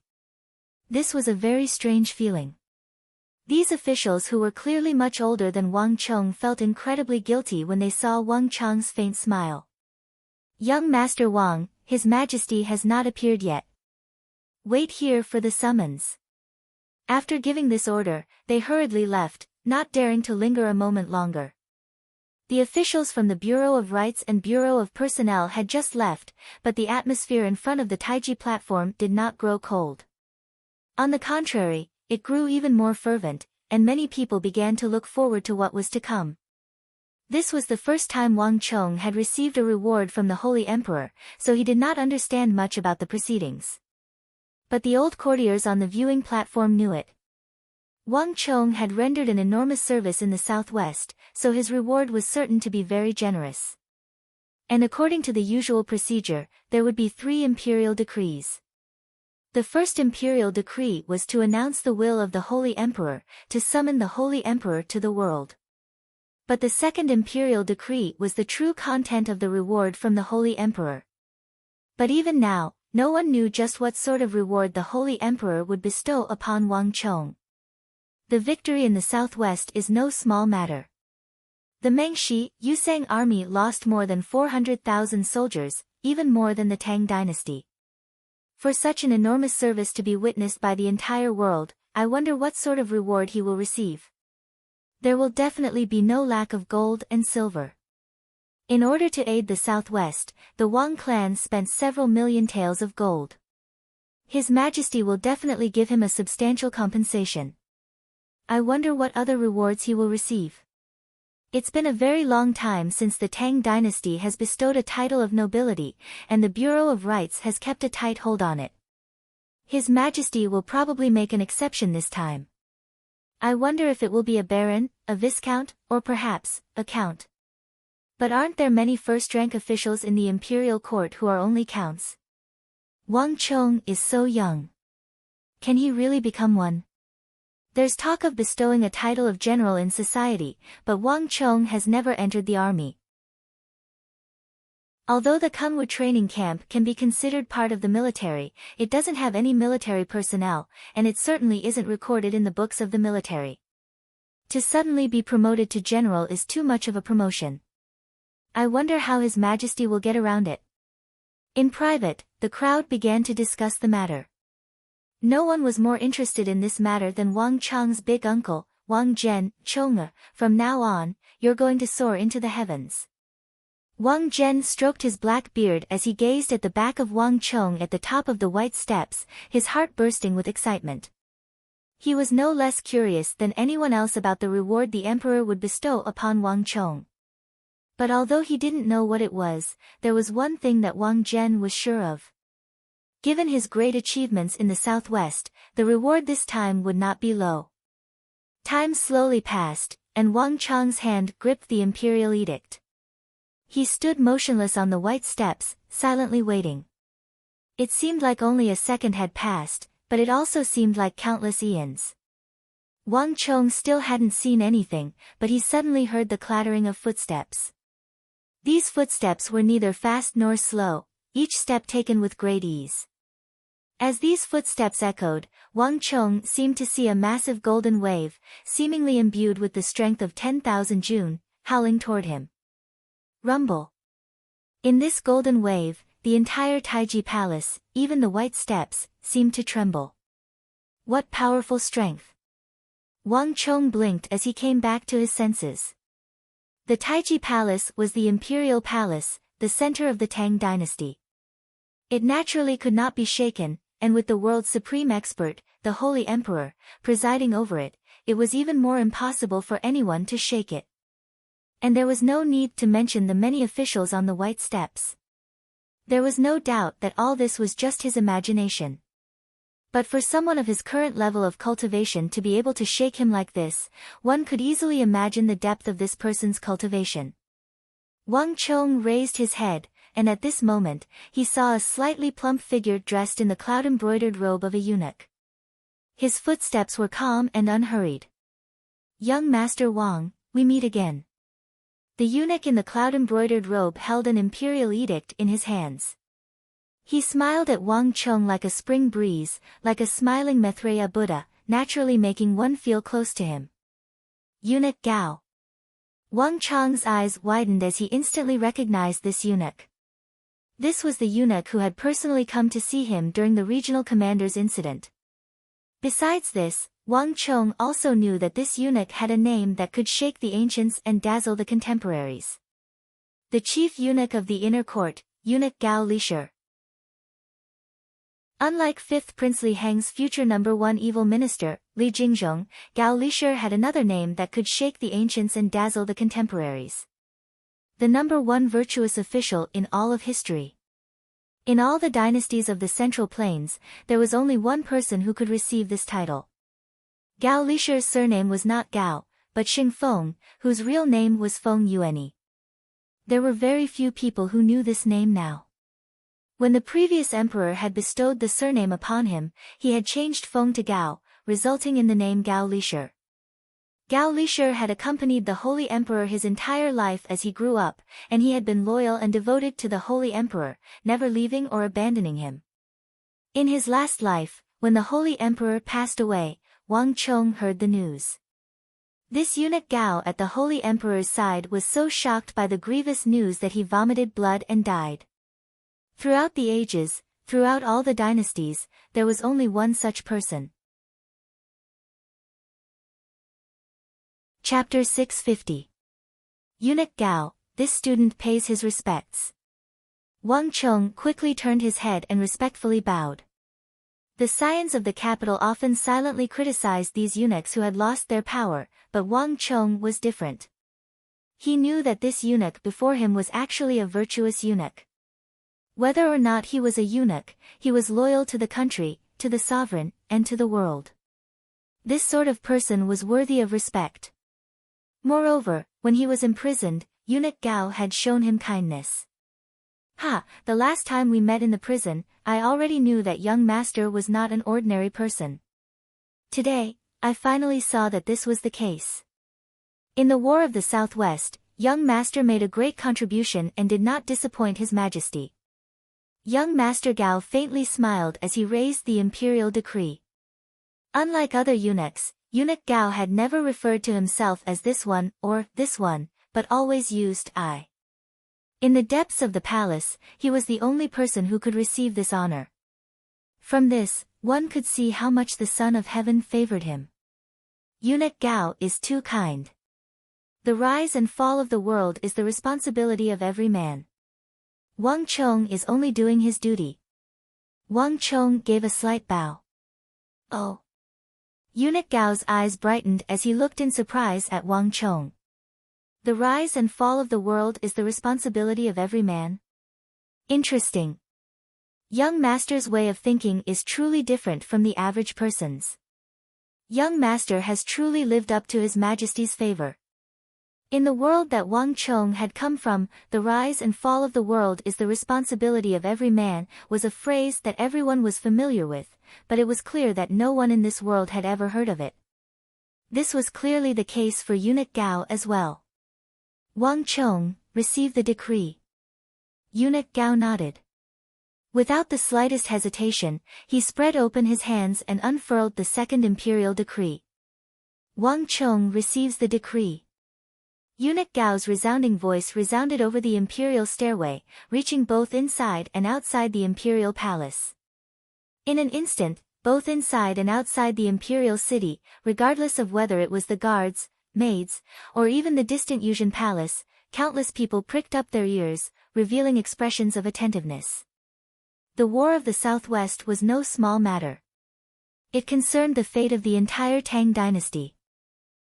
This was a very strange feeling. These officials who were clearly much older than Wang Chong felt incredibly guilty when they saw Wang Chong's faint smile. "Young Master Wang, His Majesty has not appeared yet. Wait here for the summons." After giving this order, they hurriedly left, not daring to linger a moment longer. The officials from the Bureau of Rights and Bureau of Personnel had just left, but the atmosphere in front of the Taiji platform did not grow cold. On the contrary, it grew even more fervent, and many people began to look forward to what was to come. This was the first time Wang Chong had received a reward from the Holy Emperor, so he did not understand much about the proceedings. But the old courtiers on the viewing platform knew it. Wang Chong had rendered an enormous service in the southwest, so his reward was certain to be very generous. And according to the usual procedure, there would be 3 imperial decrees. The first imperial decree was to announce the will of the Holy Emperor, to summon the Holy Emperor to the world. But the second imperial decree was the true content of the reward from the Holy Emperor. But even now, no one knew just what sort of reward the Holy Emperor would bestow upon Wang Chong. The victory in the southwest is no small matter. The Mengshi, Yusang army lost more than 400,000 soldiers, even more than the Tang dynasty. For such an enormous service to be witnessed by the entire world, I wonder what sort of reward he will receive. There will definitely be no lack of gold and silver. In order to aid the southwest, the Wang clan spent several million taels of gold. His Majesty will definitely give him a substantial compensation. I wonder what other rewards he will receive. It's been a very long time since the Tang dynasty has bestowed a title of nobility, and the Bureau of Rights has kept a tight hold on it. His Majesty will probably make an exception this time. I wonder if it will be a baron, a viscount, or perhaps, a count. But aren't there many first-rank officials in the imperial court who are only counts? Wang Chong is so young. Can he really become one? There's talk of bestowing a title of general in society, but Wang Chong has never entered the army. Although the Kungwu training camp can be considered part of the military, it doesn't have any military personnel, and it certainly isn't recorded in the books of the military. To suddenly be promoted to general is too much of a promotion. I wonder how His Majesty will get around it. In private, the crowd began to discuss the matter. No one was more interested in this matter than Wang Chong's big uncle, Wang Zhen, Chong, from now on, you're going to soar into the heavens. Wang Zhen stroked his black beard as he gazed at the back of Wang Chong at the top of the white steps, his heart bursting with excitement. He was no less curious than anyone else about the reward the emperor would bestow upon Wang Chong. But although he didn't know what it was, there was one thing that Wang Zhen was sure of. Given his great achievements in the southwest, the reward this time would not be low. Time slowly passed, and Wang Chong's hand gripped the imperial edict. He stood motionless on the white steps, silently waiting. It seemed like only a second had passed, but it also seemed like countless eons. Wang Chong still hadn't seen anything, but he suddenly heard the clattering of footsteps. These footsteps were neither fast nor slow, each step taken with great ease. As these footsteps echoed, Wang Chong seemed to see a massive golden wave, seemingly imbued with the strength of 10,000 June, howling toward him. Rumble. In this golden wave, the entire Taiji Palace, even the white steps, seemed to tremble. What powerful strength! Wang Chong blinked as he came back to his senses. The Taiji Palace was the imperial palace, the center of the Tang dynasty. It naturally could not be shaken, and with the world's supreme expert, the Holy Emperor, presiding over it, it was even more impossible for anyone to shake it. And there was no need to mention the many officials on the white steps. There was no doubt that all this was just his imagination. But for someone of his current level of cultivation to be able to shake him like this, one could easily imagine the depth of this person's cultivation. Wang Chong raised his head, and at this moment, he saw a slightly plump figure dressed in the cloud-embroidered robe of a eunuch. His footsteps were calm and unhurried. "Young Master Wang, we meet again." The eunuch in the cloud-embroidered robe held an imperial edict in his hands. He smiled at Wang Chong like a spring breeze, like a smiling Maitreya Buddha, naturally making one feel close to him. Eunuch Gao. Wang Chong's eyes widened as he instantly recognized this eunuch. This was the eunuch who had personally come to see him during the regional commander's incident. Besides this, Wang Chong also knew that this eunuch had a name that could shake the ancients and dazzle the contemporaries. The chief eunuch of the inner court, Eunuch Gao Lisher. Unlike 5th Prince Li Heng's future #1 evil minister, Li Jingzhong, Gao Lisher had another name that could shake the ancients and dazzle the contemporaries. The #1 virtuous official in all of history. In all the dynasties of the Central Plains, there was only one person who could receive this title. Gao Lisher's surname was not Gao, but Xing Feng, whose real name was Feng Yuanyi. There were very few people who knew this name now. When the previous emperor had bestowed the surname upon him, he had changed Feng to Gao, resulting in the name Gao Lisher. Gao Lisher had accompanied the Holy Emperor his entire life as he grew up, and he had been loyal and devoted to the Holy Emperor, never leaving or abandoning him. In his last life, when the Holy Emperor passed away, Wang Chong heard the news. This eunuch Gao at the Holy Emperor's side was so shocked by the grievous news that he vomited blood and died. Throughout the ages, throughout all the dynasties, there was only one such person. Chapter 650. Eunuch Gao, this student pays his respects. Wang Chong quickly turned his head and respectfully bowed. The scions of the capital often silently criticized these eunuchs who had lost their power, but Wang Chong was different. He knew that this eunuch before him was actually a virtuous eunuch. Whether or not he was a eunuch, he was loyal to the country, to the sovereign, and to the world. This sort of person was worthy of respect. Moreover, when he was imprisoned, Eunuch Gao had shown him kindness. The last time we met in the prison, I already knew that young master was not an ordinary person. Today, I finally saw that this was the case. In the War of the Southwest, young master made a great contribution and did not disappoint His Majesty. Young Master Gao faintly smiled as he raised the imperial decree. Unlike other eunuchs, Eunuch Gao had never referred to himself as this one or this one, but always used I. In the depths of the palace, he was the only person who could receive this honor. From this, one could see how much the Son of Heaven favored him. Eunuch Gao is too kind. The rise and fall of the world is the responsibility of every man. Wang Chong is only doing his duty. Wang Chong gave a slight bow. Oh. Eunuch Gao's eyes brightened as he looked in surprise at Wang Chong. The rise and fall of the world is the responsibility of every man? Interesting. Young Master's way of thinking is truly different from the average person's. Young Master has truly lived up to His Majesty's favor. In the world that Wang Chong had come from, the rise and fall of the world is the responsibility of every man, was a phrase that everyone was familiar with, but it was clear that no one in this world had ever heard of it. This was clearly the case for Eunuch Gao as well. Wang Chong, receive the decree. Eunuch Gao nodded. Without the slightest hesitation, he spread open his hands and unfurled the second imperial decree. Wang Chong receives the decree. Eunuch Gao's resounding voice resounded over the imperial stairway, reaching both inside and outside the imperial palace. In an instant, both inside and outside the imperial city, regardless of whether it was the guards, maids, or even the distant Yuzhan palace, countless people pricked up their ears, revealing expressions of attentiveness. The War of the Southwest was no small matter. It concerned the fate of the entire Tang dynasty.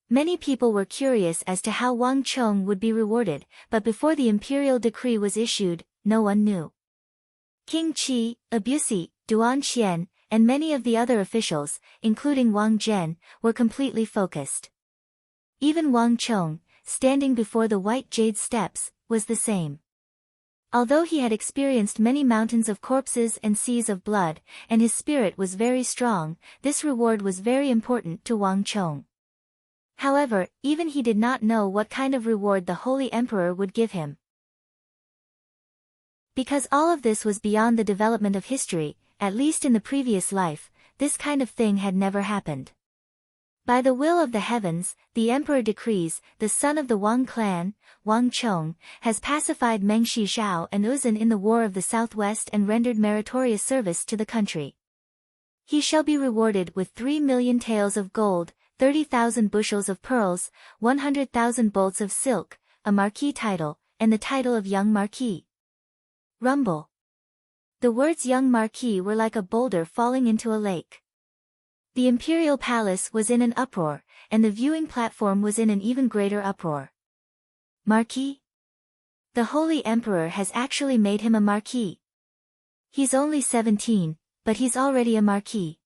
Many people were curious as to how Wang Chong would be rewarded, but before the imperial decree was issued, no one knew. King Qi, Abusi, Duan Xian, and many of the other officials, including Wang Zhen, were completely focused. Even Wang Chong, standing before the white jade steps, was the same. Although he had experienced many mountains of corpses and seas of blood, and his spirit was very strong, this reward was very important to Wang Chong. However, even he did not know what kind of reward the Holy Emperor would give him. Because all of this was beyond the development of history, at least in the previous life, this kind of thing had never happened. By the will of the heavens, the emperor decrees, the son of the Wang clan, Wang Chong, has pacified Meng Shizhao and Uzan in the War of the Southwest and rendered meritorious service to the country. He shall be rewarded with 3 million taels of gold, 30,000 bushels of pearls, 100,000 bolts of silk, a marquis title, and the title of young marquis. Rumble. The words young marquis were like a boulder falling into a lake. The imperial palace was in an uproar, and the viewing platform was in an even greater uproar. Marquis? The Holy Emperor has actually made him a marquis. He's only 17, but he's already a marquis.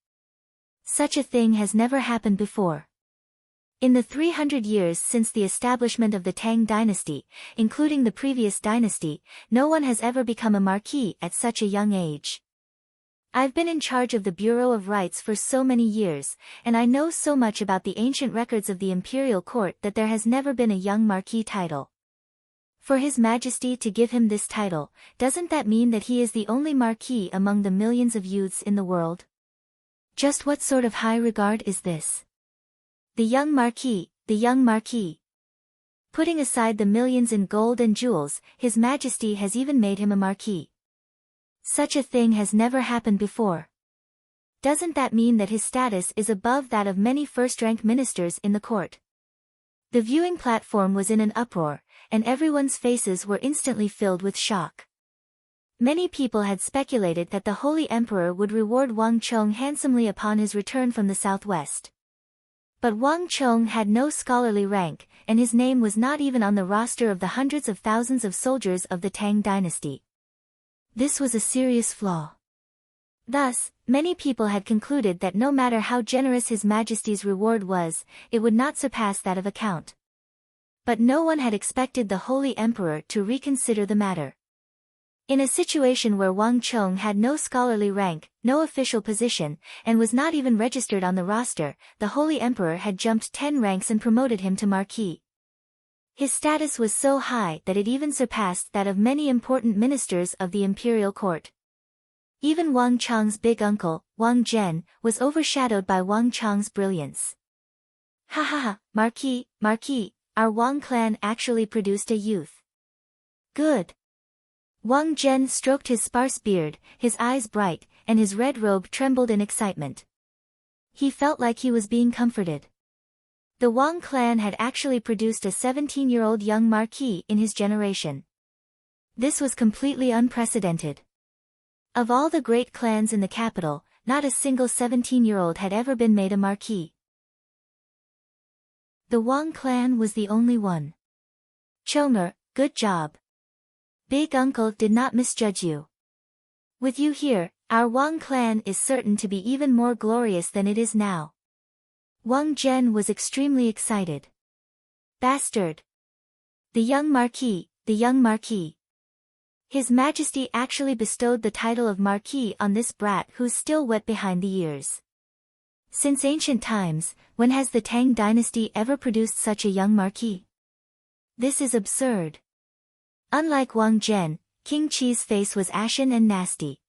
Such a thing has never happened before. In the 300 years since the establishment of the Tang dynasty, including the previous dynasty, no one has ever become a marquis at such a young age. I've been in charge of the Bureau of Rights for so many years, and I know so much about the ancient records of the imperial court that there has never been a young marquis title. For His Majesty to give him this title, doesn't that mean that he is the only marquis among the millions of youths in the world? Just what sort of high regard is this? The young marquis, the young marquis. Putting aside the millions in gold and jewels, His Majesty has even made him a marquis. Such a thing has never happened before. Doesn't that mean that his status is above that of many first-rank ministers in the court? The viewing platform was in an uproar, and everyone's faces were instantly filled with shock. Many people had speculated that the Holy Emperor would reward Wang Chong handsomely upon his return from the southwest. But Wang Chong had no scholarly rank, and his name was not even on the roster of the hundreds of thousands of soldiers of the Tang dynasty. This was a serious flaw. Thus, many people had concluded that no matter how generous His Majesty's reward was, it would not surpass that of a count. But no one had expected the Holy Emperor to reconsider the matter. In a situation where Wang Chong had no scholarly rank, no official position, and was not even registered on the roster, the Holy Emperor had jumped 10 ranks and promoted him to marquis. His status was so high that it even surpassed that of many important ministers of the imperial court. Even Wang Chong's big uncle, Wang Zhen, was overshadowed by Wang Chong's brilliance. Ha ha ha, marquis, marquis, our Wang clan actually produced a youth. Good. Wang Zhen stroked his sparse beard, his eyes bright, and his red robe trembled in excitement. He felt like he was being comforted. The Wang clan had actually produced a 17-year-old young marquis in his generation. This was completely unprecedented. Of all the great clans in the capital, not a single 17-year-old had ever been made a marquis. The Wang clan was the only one. Chonger, good job. Big uncle did not misjudge you. With you here, our Wang clan is certain to be even more glorious than it is now. Wang Zhen was extremely excited. Bastard! The young marquis, the young marquis. His Majesty actually bestowed the title of marquis on this brat who's still wet behind the ears. Since ancient times, when has the Tang dynasty ever produced such a young marquis? This is absurd. Unlike Wang Zhen, King Qi's face was ashen and nasty.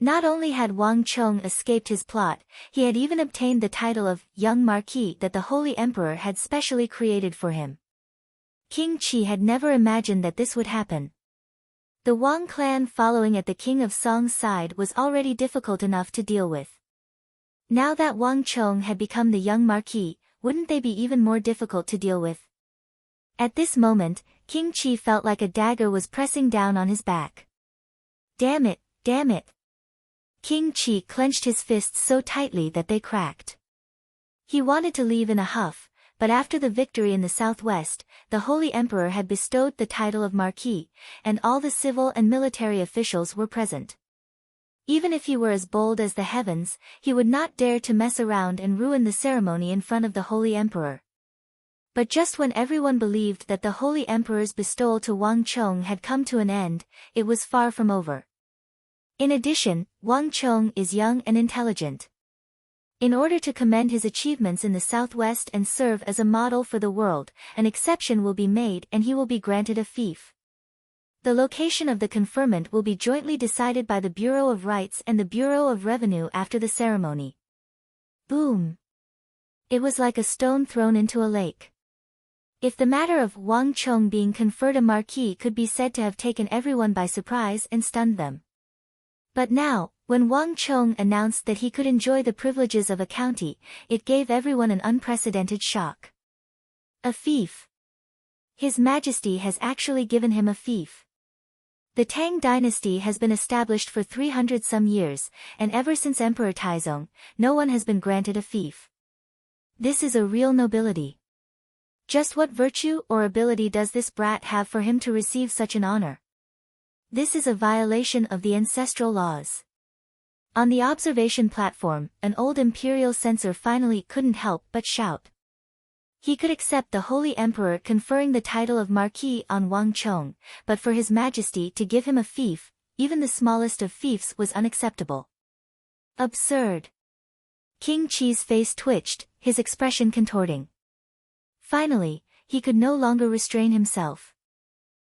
Not only had Wang Chong escaped his plot, he had even obtained the title of Young Marquis that the Holy Emperor had specially created for him. King Qi had never imagined that this would happen. The Wang clan following at the King of Song's side was already difficult enough to deal with. Now that Wang Chong had become the Young Marquis, wouldn't they be even more difficult to deal with? At this moment, King Qi felt like a dagger was pressing down on his back. Damn it, damn it. King Qi clenched his fists so tightly that they cracked. He wanted to leave in a huff, but after the victory in the southwest, the Holy Emperor had bestowed the title of Marquis, and all the civil and military officials were present. Even if he were as bold as the heavens, he would not dare to mess around and ruin the ceremony in front of the Holy Emperor. But just when everyone believed that the Holy Emperor's bestowal to Wang Chong had come to an end, it was far from over. In addition, Wang Chong is young and intelligent. In order to commend his achievements in the southwest and serve as a model for the world, an exception will be made and he will be granted a fief. The location of the conferment will be jointly decided by the Bureau of Rights and the Bureau of Revenue after the ceremony. Boom! It was like a stone thrown into a lake. If the matter of Wang Chong being conferred a marquis could be said to have taken everyone by surprise and stunned them. But now, when Wang Chong announced that he could enjoy the privileges of a county, it gave everyone an unprecedented shock. A fief. His Majesty has actually given him a fief. The Tang dynasty has been established for 300-some years, and ever since Emperor Taizong, no one has been granted a fief. This is a real nobility. Just what virtue or ability does this brat have for him to receive such an honor? This is a violation of the ancestral laws. On the observation platform, an old imperial censor finally couldn't help but shout. He could accept the Holy Emperor conferring the title of Marquis on Wang Chong, but for His Majesty to give him a fief, even the smallest of fiefs, was unacceptable. Absurd. King Qi's face twitched, his expression contorting. Finally, he could no longer restrain himself.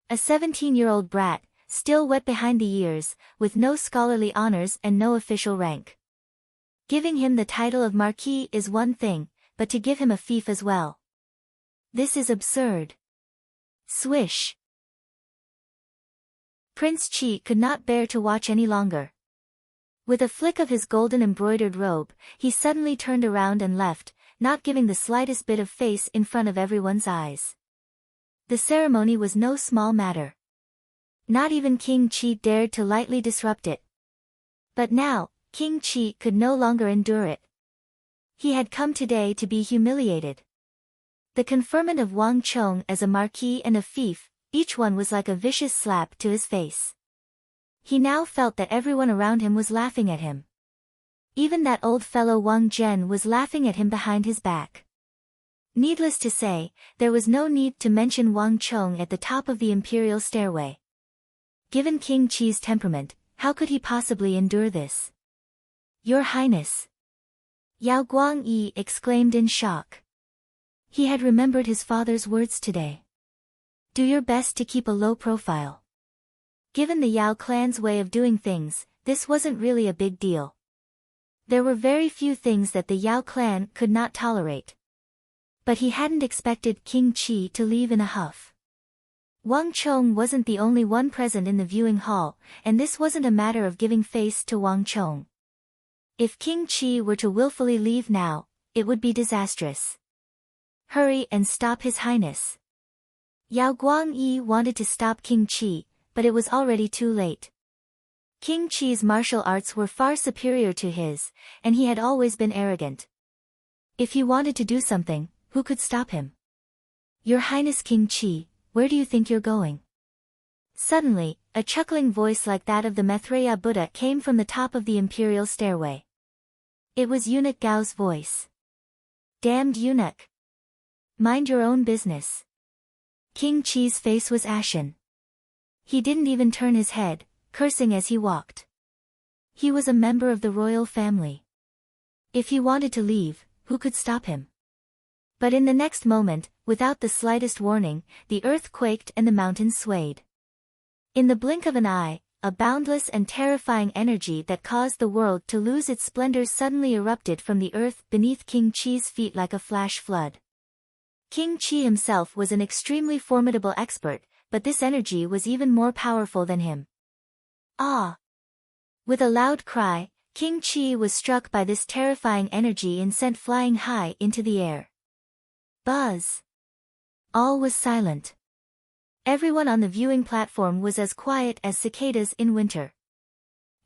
A 17-year-old brat, still wet behind the ears, with no scholarly honors and no official rank. Giving him the title of Marquis is one thing, but to give him a fief as well. This is absurd. Swish. Prince Qi could not bear to watch any longer. With a flick of his golden embroidered robe, he suddenly turned around and left, not giving the slightest bit of face in front of everyone's eyes. The ceremony was no small matter. Not even King Qi dared to lightly disrupt it. But now, King Qi could no longer endure it. He had come today to be humiliated. The conferment of Wang Chong as a marquis and a fief, each one was like a vicious slap to his face. He now felt that everyone around him was laughing at him. Even that old fellow Wang Zhen was laughing at him behind his back. Needless to say, there was no need to mention Wang Chong at the top of the imperial stairway. Given King Qi's temperament, how could he possibly endure this? Your Highness! Yao Guangyi exclaimed in shock. He had remembered his father's words today. Do your best to keep a low profile. Given the Yao clan's way of doing things, this wasn't really a big deal. There were very few things that the Yao clan could not tolerate. But he hadn't expected King Qi to leave in a huff. Wang Chong wasn't the only one present in the viewing hall, and this wasn't a matter of giving face to Wang Chong. If King Qi were to willfully leave now, it would be disastrous. Hurry and stop His Highness. Yao Guangyi wanted to stop King Qi, but it was already too late. King Qi's martial arts were far superior to his, and he had always been arrogant. If he wanted to do something, who could stop him? Your Highness King Qi, where do you think you're going? Suddenly, a chuckling voice like that of the Maitreya Buddha came from the top of the imperial stairway. It was eunuch Gao's voice. Damned eunuch! Mind your own business. King Qi's face was ashen. He didn't even turn his head, cursing as he walked. He was a member of the royal family. If he wanted to leave, who could stop him? But in the next moment, without the slightest warning, the earth quaked and the mountains swayed. In the blink of an eye, a boundless and terrifying energy that caused the world to lose its splendor suddenly erupted from the earth beneath King Qi's feet like a flash flood. King Qi himself was an extremely formidable expert, but this energy was even more powerful than him. Ah! With a loud cry, King Qi was struck by this terrifying energy and sent flying high into the air. Buzz! All was silent. Everyone on the viewing platform was as quiet as cicadas in winter.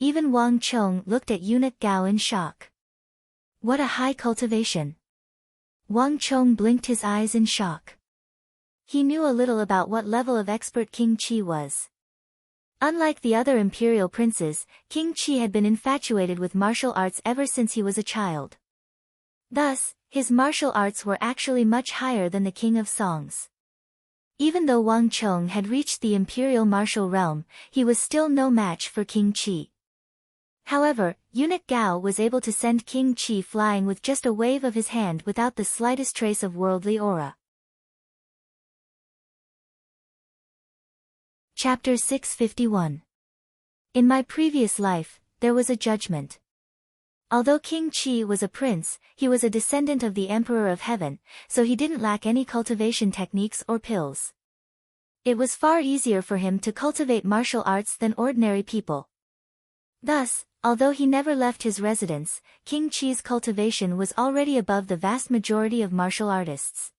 Even Wang Chong looked at eunuch Gao in shock. What a high cultivation! Wang Chong blinked his eyes in shock. He knew a little about what level of expert King Qi was. Unlike the other imperial princes, King Qi had been infatuated with martial arts ever since he was a child. Thus, his martial arts were actually much higher than the King of Songs. Even though Wang Chong had reached the imperial martial realm, he was still no match for King Qi. However, eunuch Gao was able to send King Qi flying with just a wave of his hand without the slightest trace of worldly aura. Chapter 651. In my previous life, there was a judgment. Although King Qi was a prince, he was a descendant of the Emperor of Heaven, so he didn't lack any cultivation techniques or pills. It was far easier for him to cultivate martial arts than ordinary people. Thus, although he never left his residence, King Qi's cultivation was already above the vast majority of martial artists.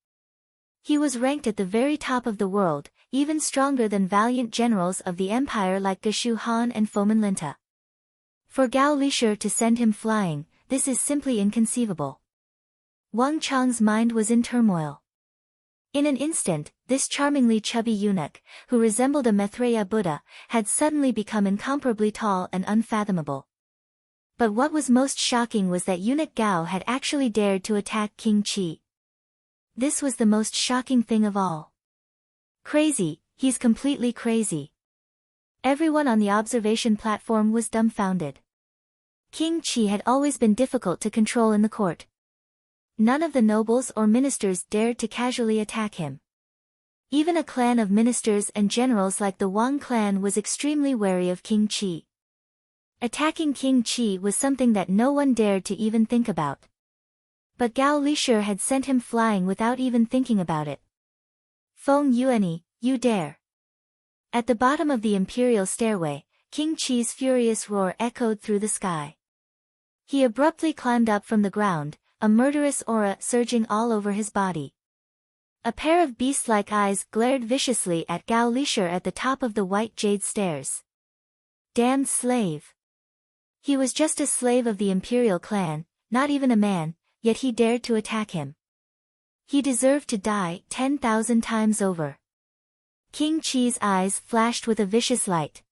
He was ranked at the very top of the world, even stronger than valiant generals of the empire like Geshu Han and Fomin Linta. For Gao Lisher to send him flying, this is simply inconceivable. Wang Chong's mind was in turmoil. In an instant, this charmingly chubby eunuch, who resembled a Maitreya Buddha, had suddenly become incomparably tall and unfathomable. But what was most shocking was that eunuch Gao had actually dared to attack King Qi. This was the most shocking thing of all. Crazy, he's completely crazy. Everyone on the observation platform was dumbfounded. King Qi had always been difficult to control in the court. None of the nobles or ministers dared to casually attack him. Even a clan of ministers and generals like the Wang clan was extremely wary of King Qi. Attacking King Qi was something that no one dared to even think about. But Gao Lisher had sent him flying without even thinking about it. Feng Yuanyi, you dare! At the bottom of the imperial stairway, King Qi's furious roar echoed through the sky. He abruptly climbed up from the ground, a murderous aura surging all over his body. A pair of beast-like eyes glared viciously at Gao Lisher at the top of the white jade stairs. Damned slave! He was just a slave of the imperial clan, not even a man, yet he dared to attack him. He deserved to die 10,000 times over. King Qi's eyes flashed with a vicious light.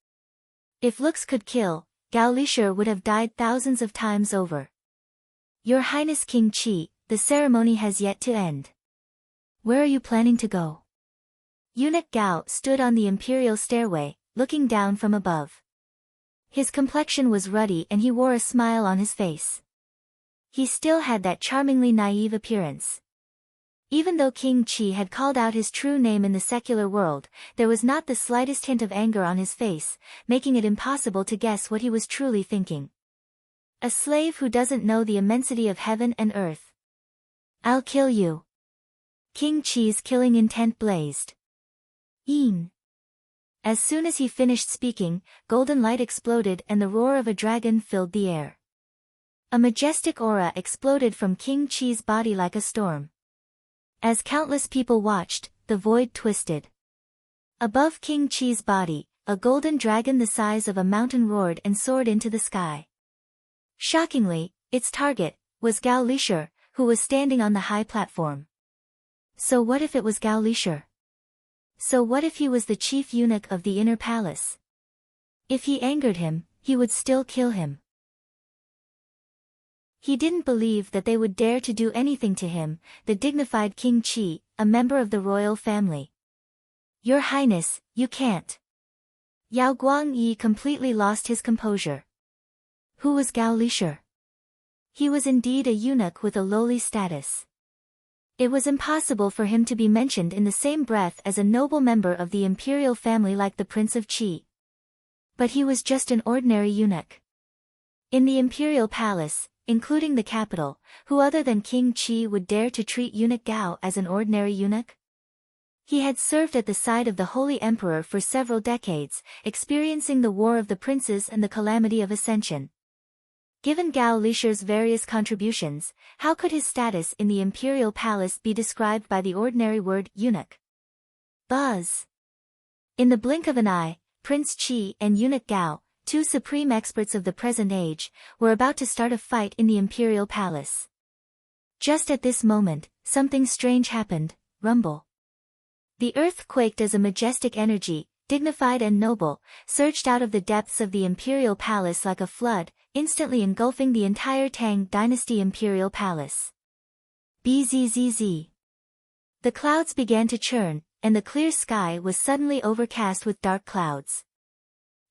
If looks could kill, Gao Lisher would have died thousands of times over. Your Highness King Qi, the ceremony has yet to end. Where are you planning to go? Eunuch Gao stood on the imperial stairway, looking down from above. His complexion was ruddy and he wore a smile on his face. He still had that charmingly naive appearance. Even though King Qi had called out his true name in the secular world, there was not the slightest hint of anger on his face, making it impossible to guess what he was truly thinking. A slave who doesn't know the immensity of heaven and earth. I'll kill you. King Qi's killing intent blazed. Een. As soon as he finished speaking, golden light exploded and the roar of a dragon filled the air. A majestic aura exploded from King Qi's body like a storm. As countless people watched, the void twisted. Above King Qi's body, a golden dragon the size of a mountain roared and soared into the sky. Shockingly, its target was Gao Lishur, who was standing on the high platform. So what if it was Gao Lishur? So what if he was the chief eunuch of the inner palace? If he angered him, he would still kill him. He didn't believe that they would dare to do anything to him, the dignified King Qi, a member of the royal family. Your Highness, you can't. Yao Guangyi completely lost his composure. Who was Gao Lishur? He was indeed a eunuch with a lowly status. It was impossible for him to be mentioned in the same breath as a noble member of the imperial family like the Prince of Qi. But he was just an ordinary eunuch. In the imperial palace, including the capital, who other than King Qi would dare to treat eunuch Gao as an ordinary eunuch? He had served at the side of the Holy Emperor for several decades, experiencing the War of the Princes and the calamity of Ascension. Given Gao Lishur's various contributions, how could his status in the imperial palace be described by the ordinary word eunuch? Buzz! In the blink of an eye, Prince Qi and eunuch Gao, two supreme experts of the present age, were about to start a fight in the imperial palace. Just at this moment, something strange happened. Rumble. The earth quaked as a majestic energy, dignified and noble, surged out of the depths of the imperial palace like a flood, instantly engulfing the entire Tang dynasty imperial palace. Bzzz. The clouds began to churn, and the clear sky was suddenly overcast with dark clouds.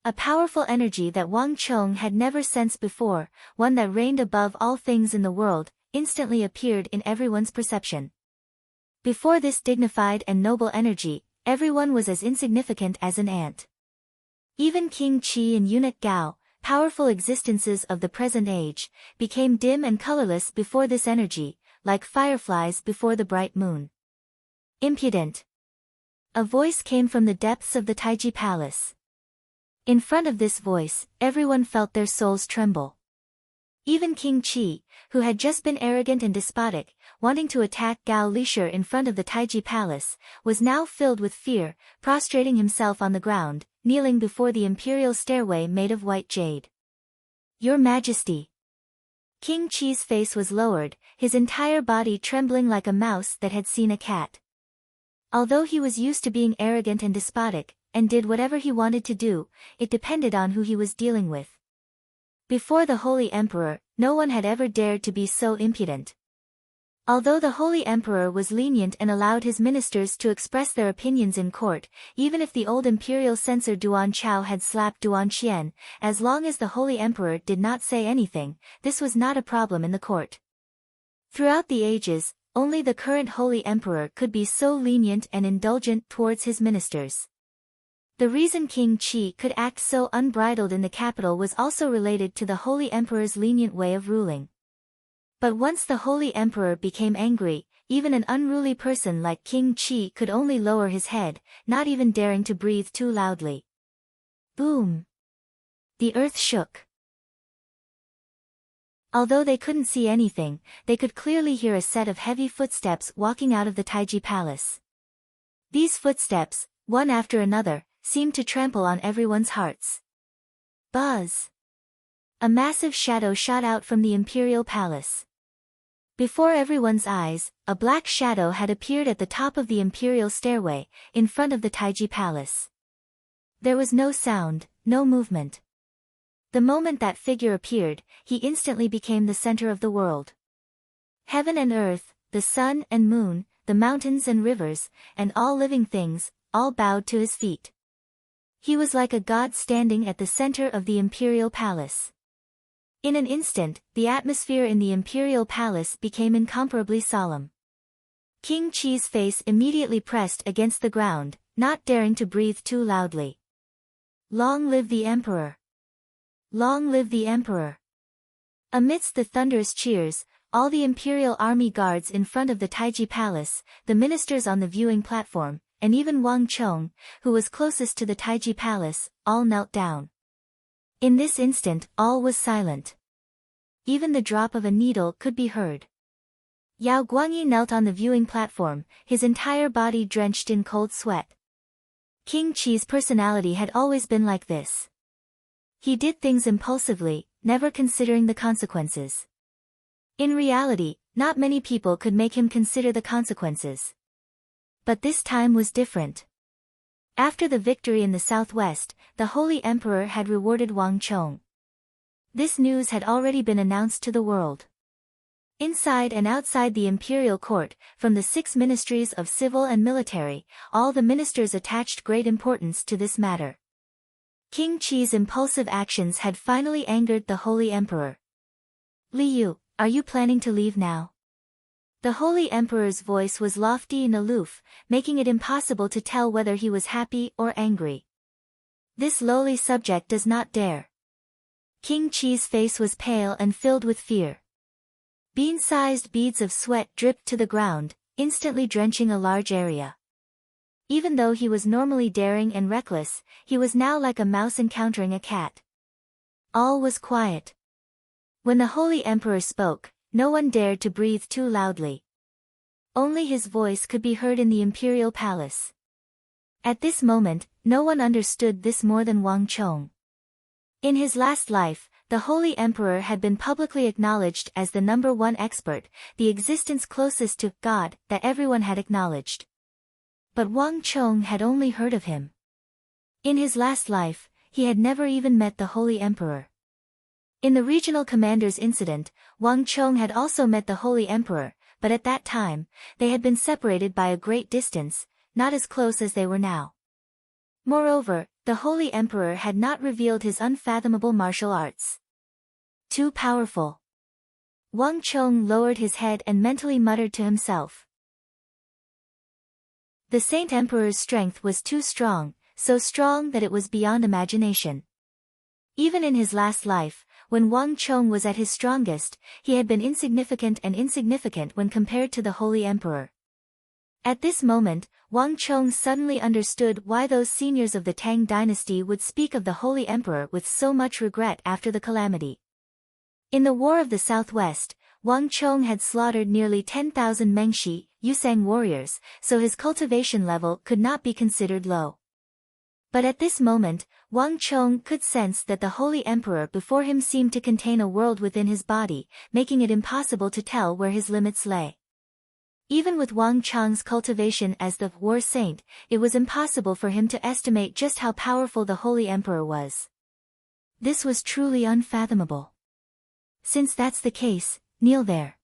A powerful energy that Wang Chong had never sensed before, one that reigned above all things in the world, instantly appeared in everyone's perception. Before this dignified and noble energy, everyone was as insignificant as an ant. Even King Qi and eunuch Gao, powerful existences of the present age, became dim and colorless before this energy, like fireflies before the bright moon. Impudent! A voice came from the depths of the Taiji Palace. In front of this voice, everyone felt their souls tremble. Even King Qi, who had just been arrogant and despotic, wanting to attack Gao Lishur in front of the Taiji Palace, was now filled with fear, prostrating himself on the ground, kneeling before the imperial stairway made of white jade. Your Majesty! King Qi's face was lowered, his entire body trembling like a mouse that had seen a cat. Although he was used to being arrogant and despotic, and did whatever he wanted to do, it depended on who he was dealing with. Before the Holy Emperor, no one had ever dared to be so impudent. Although the Holy Emperor was lenient and allowed his ministers to express their opinions in court, even if the old imperial censor Duan Chao had slapped Duan Xian, as long as the Holy Emperor did not say anything, this was not a problem in the court. Throughout the ages, only the current Holy Emperor could be so lenient and indulgent towards his ministers. The reason King Qi could act so unbridled in the capital was also related to the Holy Emperor's lenient way of ruling. But once the Holy Emperor became angry, even an unruly person like King Qi could only lower his head, not even daring to breathe too loudly. Boom! The earth shook. Although they couldn't see anything, they could clearly hear a set of heavy footsteps walking out of the Taiji Palace. These footsteps, one after another, seemed to trample on everyone's hearts. Buzz! A massive shadow shot out from the imperial palace. Before everyone's eyes, a black shadow had appeared at the top of the imperial stairway, in front of the Taiji Palace. There was no sound, no movement. The moment that figure appeared, he instantly became the center of the world. Heaven and earth, the sun and moon, the mountains and rivers, and all living things, all bowed to his feet. He was like a god standing at the center of the imperial palace. In an instant, the atmosphere in the imperial palace became incomparably solemn. King Qi's face immediately pressed against the ground, not daring to breathe too loudly. Long live the emperor! Long live the emperor! Amidst the thunderous cheers, all the imperial army guards in front of the Taiji Palace, the ministers on the viewing platform, and even Wang Chong, who was closest to the Taiji Palace, all knelt down. In this instant all was silent. Even the drop of a needle could be heard. Yao Guangyi knelt on the viewing platform, his entire body drenched in cold sweat. King Qi's personality had always been like this. He did things impulsively, never considering the consequences. In reality, not many people could make him consider the consequences. But this time was different. After the victory in the southwest, the Holy Emperor had rewarded Wang Chong. This news had already been announced to the world. Inside and outside the imperial court, from the 6 ministries of civil and military, all the ministers attached great importance to this matter. King Qi's impulsive actions had finally angered the Holy Emperor. "Li Yu, are you planning to leave now?" The Holy Emperor's voice was lofty and aloof, making it impossible to tell whether he was happy or angry. "This lowly subject does not dare." King Qi's face was pale and filled with fear. Bean-sized beads of sweat dripped to the ground, instantly drenching a large area. Even though he was normally daring and reckless, he was now like a mouse encountering a cat. All was quiet. When the Holy Emperor spoke, no one dared to breathe too loudly. Only his voice could be heard in the imperial palace. At this moment, no one understood this more than Wang Chong. In his last life, the Holy Emperor had been publicly acknowledged as the #1 expert, the existence closest to God that everyone had acknowledged. But Wang Chong had only heard of him. In his last life, he had never even met the Holy Emperor. In the regional commander's incident, Wang Chong had also met the Holy Emperor, but at that time, they had been separated by a great distance, not as close as they were now. Moreover, the Holy Emperor had not revealed his unfathomable martial arts. Too powerful. Wang Chong lowered his head and mentally muttered to himself. The Saint Emperor's strength was too strong, so strong that it was beyond imagination. Even in his last life, when Wang Chong was at his strongest, he had been insignificant when compared to the Holy Emperor. At this moment, Wang Chong suddenly understood why those seniors of the Tang dynasty would speak of the Holy Emperor with so much regret after the calamity. In the War of the Southwest, Wang Chong had slaughtered nearly 10,000 Mengshi, Yusang warriors, so his cultivation level could not be considered low. But at this moment, Wang Chong could sense that the Holy Emperor before him seemed to contain a world within his body, making it impossible to tell where his limits lay. Even with Wang Chong's cultivation as the war saint, it was impossible for him to estimate just how powerful the Holy Emperor was. This was truly unfathomable. Since that's the case, kneel there.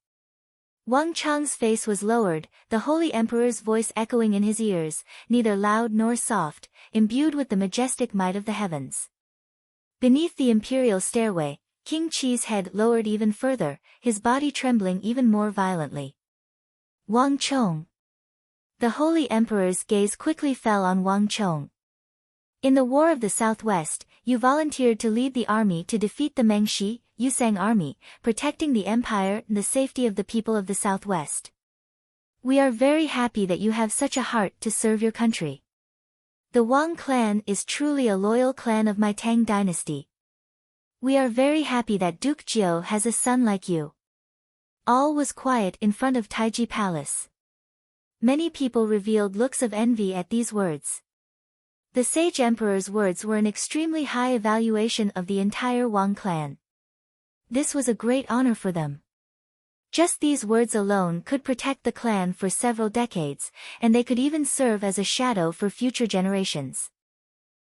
Wang Chong's face was lowered, the Holy Emperor's voice echoing in his ears, neither loud nor soft, imbued with the majestic might of the heavens. Beneath the imperial stairway, King Qi's head lowered even further, his body trembling even more violently. Wang Chong. The Holy Emperor's gaze quickly fell on Wang Chong. In the War of the Southwest, you volunteered to lead the army to defeat the Mengshi, Yusang army, protecting the empire and the safety of the people of the Southwest. We are very happy that you have such a heart to serve your country. The Wang clan is truly a loyal clan of my Tang dynasty. We are very happy that Duke Jiao has a son like you. All was quiet in front of Taiji Palace. Many people revealed looks of envy at these words. The sage emperor's words were an extremely high evaluation of the entire Wang clan. This was a great honor for them. Just these words alone could protect the clan for several decades, and they could even serve as a shadow for future generations.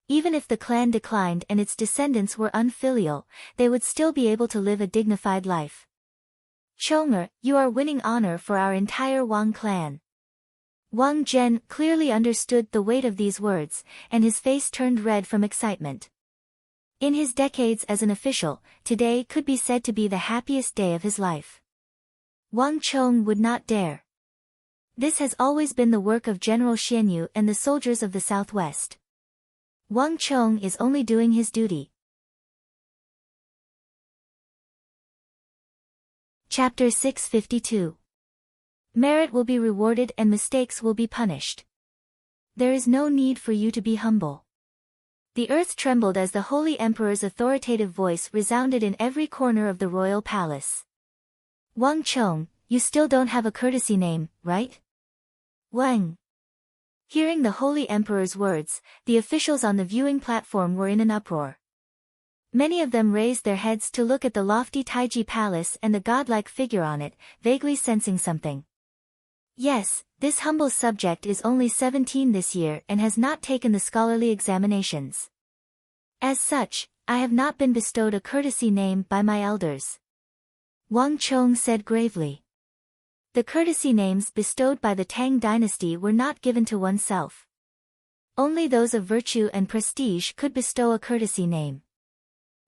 Even if the clan declined and its descendants were unfilial, they would still be able to live a dignified life. Chonger, you are winning honor for our entire Wang clan. Wang Zhen clearly understood the weight of these words, and his face turned red from excitement. In his decades as an official, today could be said to be the happiest day of his life. Wang Chong would not dare. This has always been the work of General Xianyu and the soldiers of the Southwest. Wang Chong is only doing his duty. Chapter 652. Merit will be rewarded and mistakes will be punished. There is no need for you to be humble. The earth trembled as the Holy Emperor's authoritative voice resounded in every corner of the royal palace. Wang Chong, you still don't have a courtesy name, right? Wang. Hearing the Holy Emperor's words, the officials on the viewing platform were in an uproar. Many of them raised their heads to look at the lofty Taiji palace and the godlike figure on it, vaguely sensing something. Yes, this humble subject is only 17 this year and has not taken the scholarly examinations. As such, I have not been bestowed a courtesy name by my elders. Wang Chong said gravely. The courtesy names bestowed by the Tang dynasty were not given to oneself. Only those of virtue and prestige could bestow a courtesy name.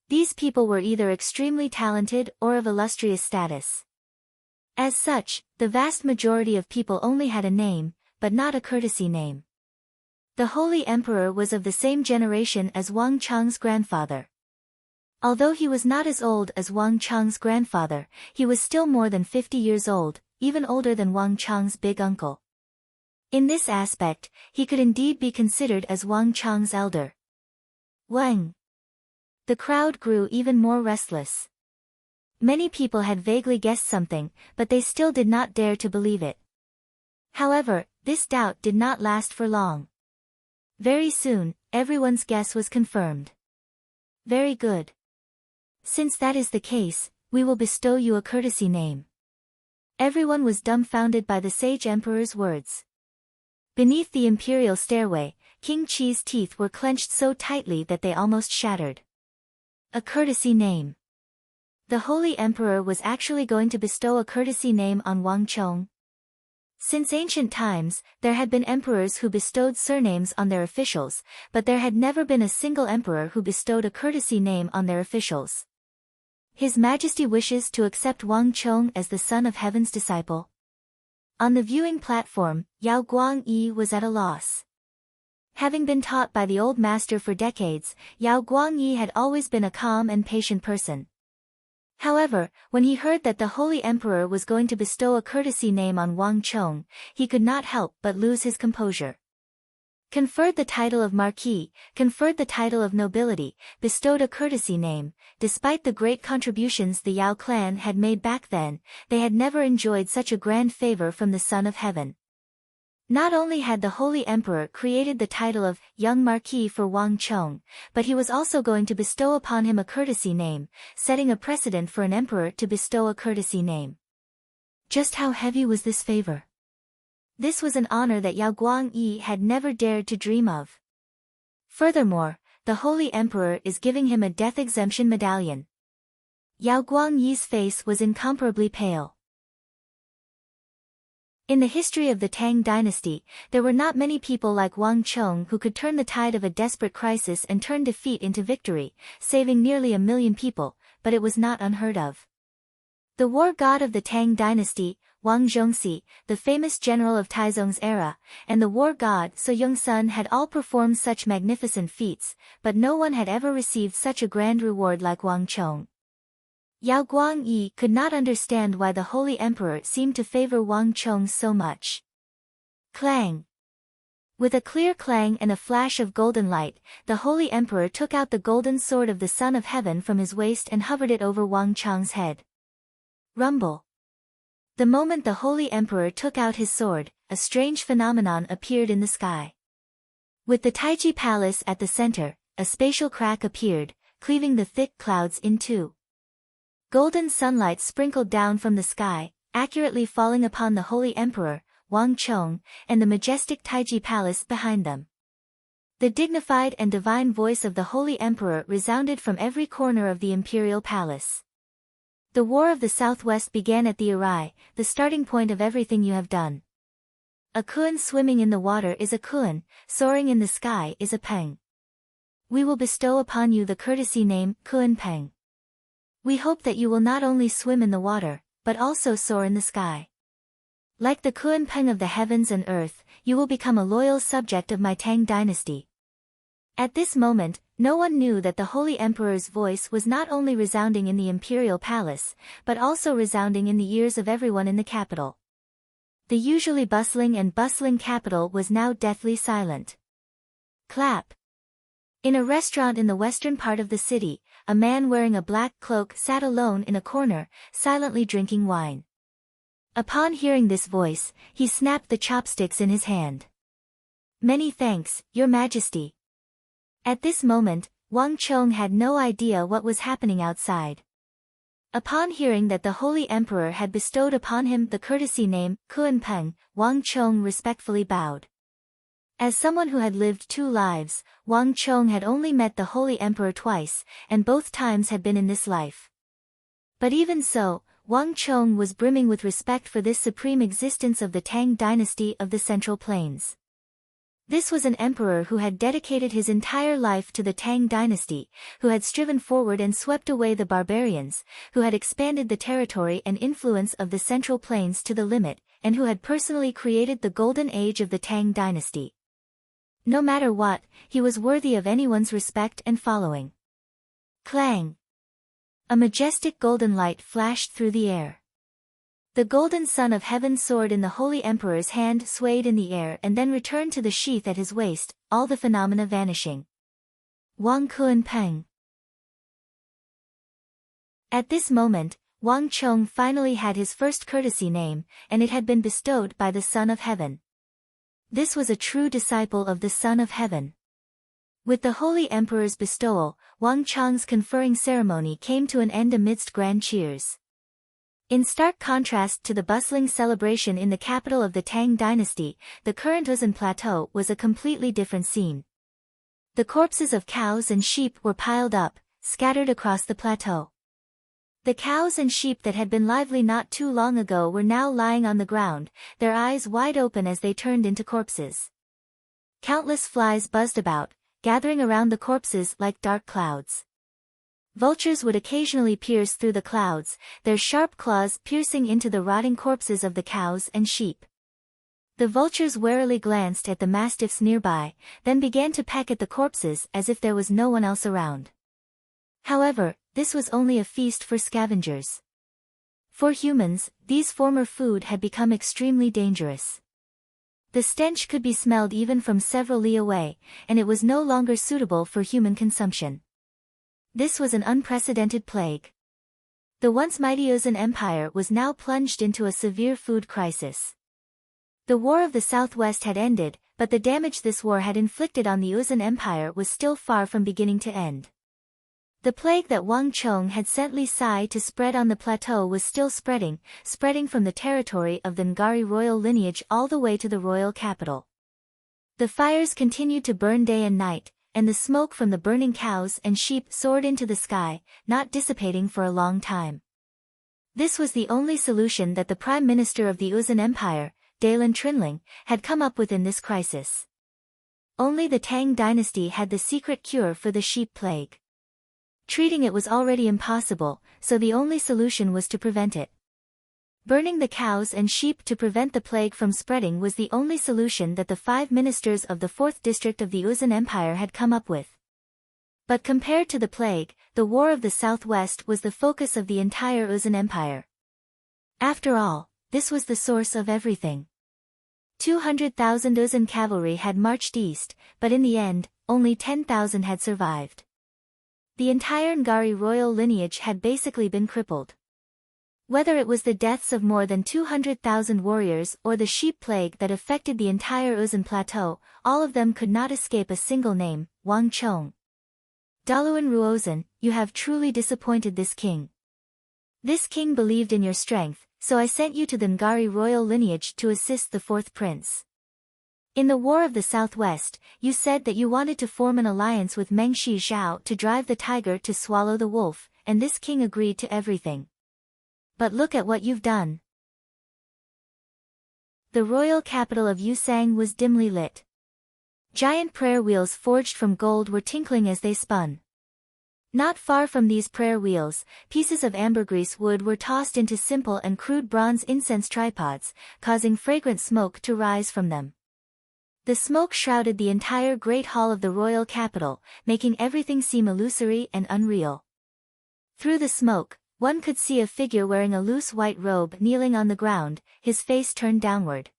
These people were either extremely talented or of illustrious status. As such, the vast majority of people only had a name, but not a courtesy name. The Holy Emperor was of the same generation as Wang Chang's grandfather. Although he was not as old as Wang Chang's grandfather, he was still more than 50 years old, even older than Wang Chang's big uncle. In this aspect, he could indeed be considered as Wang Chang's elder. Wang. The crowd grew even more restless. Many people had vaguely guessed something, but they still did not dare to believe it. However, this doubt did not last for long. Very soon, everyone's guess was confirmed. Very good. Since that is the case, we will bestow you a courtesy name. Everyone was dumbfounded by the sage emperor's words. Beneath the imperial stairway, King Qi's teeth were clenched so tightly that they almost shattered. A courtesy name. The Holy Emperor was actually going to bestow a courtesy name on Wang Chong. Since ancient times, there had been emperors who bestowed surnames on their officials, but there had never been a single emperor who bestowed a courtesy name on their officials. His Majesty wishes to accept Wang Chong as the son of heaven's disciple. On the viewing platform, Yao Guangyi was at a loss. Having been taught by the old master for decades, Yao Guangyi had always been a calm and patient person. However, when he heard that the Holy Emperor was going to bestow a courtesy name on Wang Chong, he could not help but lose his composure. Conferred the title of Marquis, conferred the title of nobility, bestowed a courtesy name. Despite the great contributions the Yao clan had made back then, they had never enjoyed such a grand favor from the Son of Heaven. Not only had the Holy Emperor created the title of Young Marquis for Wang Chong, but he was also going to bestow upon him a courtesy name, setting a precedent for an emperor to bestow a courtesy name. Just how heavy was this favor? This was an honor that Yao Guangyi had never dared to dream of. Furthermore, the Holy Emperor is giving him a death exemption medallion. Yao Guangyi's face was incomparably pale. In the history of the Tang dynasty, there were not many people like Wang Chong who could turn the tide of a desperate crisis and turn defeat into victory, saving nearly 1 million people, but it was not unheard of. The war god of the Tang dynasty, Wang Zhongxi, the famous general of Taizong's era, and the war god So Yong-sun had all performed such magnificent feats, but no one had ever received such a grand reward like Wang Chong. Yao Guangyi could not understand why the Holy Emperor seemed to favor Wang Chong so much. Clang! With a clear clang and a flash of golden light, the Holy Emperor took out the golden sword of the Son of Heaven from his waist and hovered it over Wang Chong's head. Rumble! The moment the Holy Emperor took out his sword, a strange phenomenon appeared in the sky. With the Taiji Palace at the center, a spatial crack appeared, cleaving the thick clouds in two. Golden sunlight sprinkled down from the sky, accurately falling upon the Holy Emperor, Wang Chong, and the majestic Taiji Palace behind them. The dignified and divine voice of the Holy Emperor resounded from every corner of the imperial palace. The War of the Southwest began at the Arai, the starting point of everything you have done. A Kuan swimming in the water is a Kuan, soaring in the sky is a Peng. We will bestow upon you the courtesy name, Kuan Peng. We hope that you will not only swim in the water, but also soar in the sky. Like the Kuan Peng of the heavens and earth, you will become a loyal subject of my Tang dynasty. At this moment, no one knew that the Holy Emperor's voice was not only resounding in the imperial palace, but also resounding in the ears of everyone in the capital. The usually bustling capital was now deathly silent. Clap! In a restaurant in the western part of the city, a man wearing a black cloak sat alone in a corner, silently drinking wine. Upon hearing this voice, he snapped the chopsticks in his hand. "Many thanks, Your Majesty." At this moment, Wang Chong had no idea what was happening outside. Upon hearing that the Holy Emperor had bestowed upon him the courtesy name, Kuan-peng, Wang Chong respectfully bowed. As someone who had lived 2 lives, Wang Chong had only met the Holy Emperor twice, and both times had been in this life. But even so, Wang Chong was brimming with respect for this supreme existence of the Tang dynasty of the Central Plains. This was an emperor who had dedicated his entire life to the Tang dynasty, who had striven forward and swept away the barbarians, who had expanded the territory and influence of the Central Plains to the limit, and who had personally created the golden age of the Tang dynasty. No matter what, he was worthy of anyone's respect and following. Clang! A majestic golden light flashed through the air. The golden sun of heaven soared in the Holy Emperor's hand, swayed in the air and then returned to the sheath at his waist, all the phenomena vanishing. Wang Kuan-peng. At this moment, Wang Chong finally had his first courtesy name, and it had been bestowed by the Son of Heaven. This was a true disciple of the Son of Heaven. With the Holy Emperor's bestowal, Wang Chong's conferring ceremony came to an end amidst grand cheers. In stark contrast to the bustling celebration in the capital of the Tang dynasty, the current Uzan Plateau was a completely different scene. The corpses of cows and sheep were piled up, scattered across the plateau. The cows and sheep that had been lively not too long ago were now lying on the ground, their eyes wide open as they turned into corpses. Countless flies buzzed about, gathering around the corpses like dark clouds. Vultures would occasionally pierce through the clouds, their sharp claws piercing into the rotting corpses of the cows and sheep. The vultures warily glanced at the mastiffs nearby, then began to peck at the corpses as if there was no one else around. However, this was only a feast for scavengers. For humans, these former food had become extremely dangerous. The stench could be smelled even from several li away, and it was no longer suitable for human consumption. This was an unprecedented plague. The once mighty Uzan Empire was now plunged into a severe food crisis. The War of the Southwest had ended, but the damage this war had inflicted on the Uzan Empire was still far from beginning to end. The plague that Wang Chong had sent Li Sai to spread on the plateau was still spreading from the territory of the Ngari royal lineage all the way to the royal capital. The fires continued to burn day and night, and the smoke from the burning cows and sheep soared into the sky, not dissipating for a long time. This was the only solution that the Prime Minister of the Uzan Empire, Dalan Trinling, had come up with in this crisis. Only the Tang dynasty had the secret cure for the sheep plague. Treating it was already impossible, so the only solution was to prevent it. Burning the cows and sheep to prevent the plague from spreading was the only solution that the 5 ministers of the 4th district of the Uzan Empire had come up with. But compared to the plague, the War of the Southwest was the focus of the entire Uzan Empire. After all, this was the source of everything. 200,000 Uzan cavalry had marched east, but in the end, only 10,000 had survived. The entire Ngari royal lineage had basically been crippled. Whether it was the deaths of more than 200,000 warriors or the sheep plague that affected the entire Uzan plateau, all of them could not escape a single name, Wang Chong. Daluan Ruozan, you have truly disappointed this king. This king believed in your strength, so I sent you to the Ngari royal lineage to assist the 4th prince. In the War of the Southwest, you said that you wanted to form an alliance with Meng Shi Zhao to drive the tiger to swallow the wolf, and this king agreed to everything. But look at what you've done. The royal capital of Yusang was dimly lit. Giant prayer wheels forged from gold were tinkling as they spun. Not far from these prayer wheels, pieces of ambergris wood were tossed into simple and crude bronze incense tripods, causing fragrant smoke to rise from them. The smoke shrouded the entire great hall of the royal capital, making everything seem illusory and unreal. Through the smoke, one could see a figure wearing a loose white robe kneeling on the ground, his face turned downward.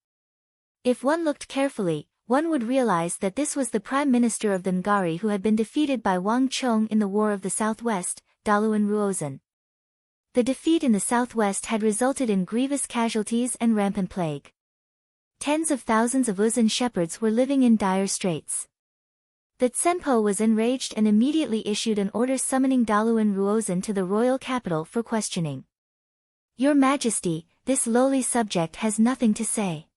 If one looked carefully, one would realize that this was the Prime Minister of the Ngari who had been defeated by Wang Chong in the War of the Southwest, Daluan Ruozan. The defeat in the southwest had resulted in grievous casualties and rampant plague. Tens of thousands of Uzan shepherds were living in dire straits. The Tsempo was enraged and immediately issued an order summoning Daluan Ruozan to the royal capital for questioning. "Your Majesty, this lowly subject has nothing to say."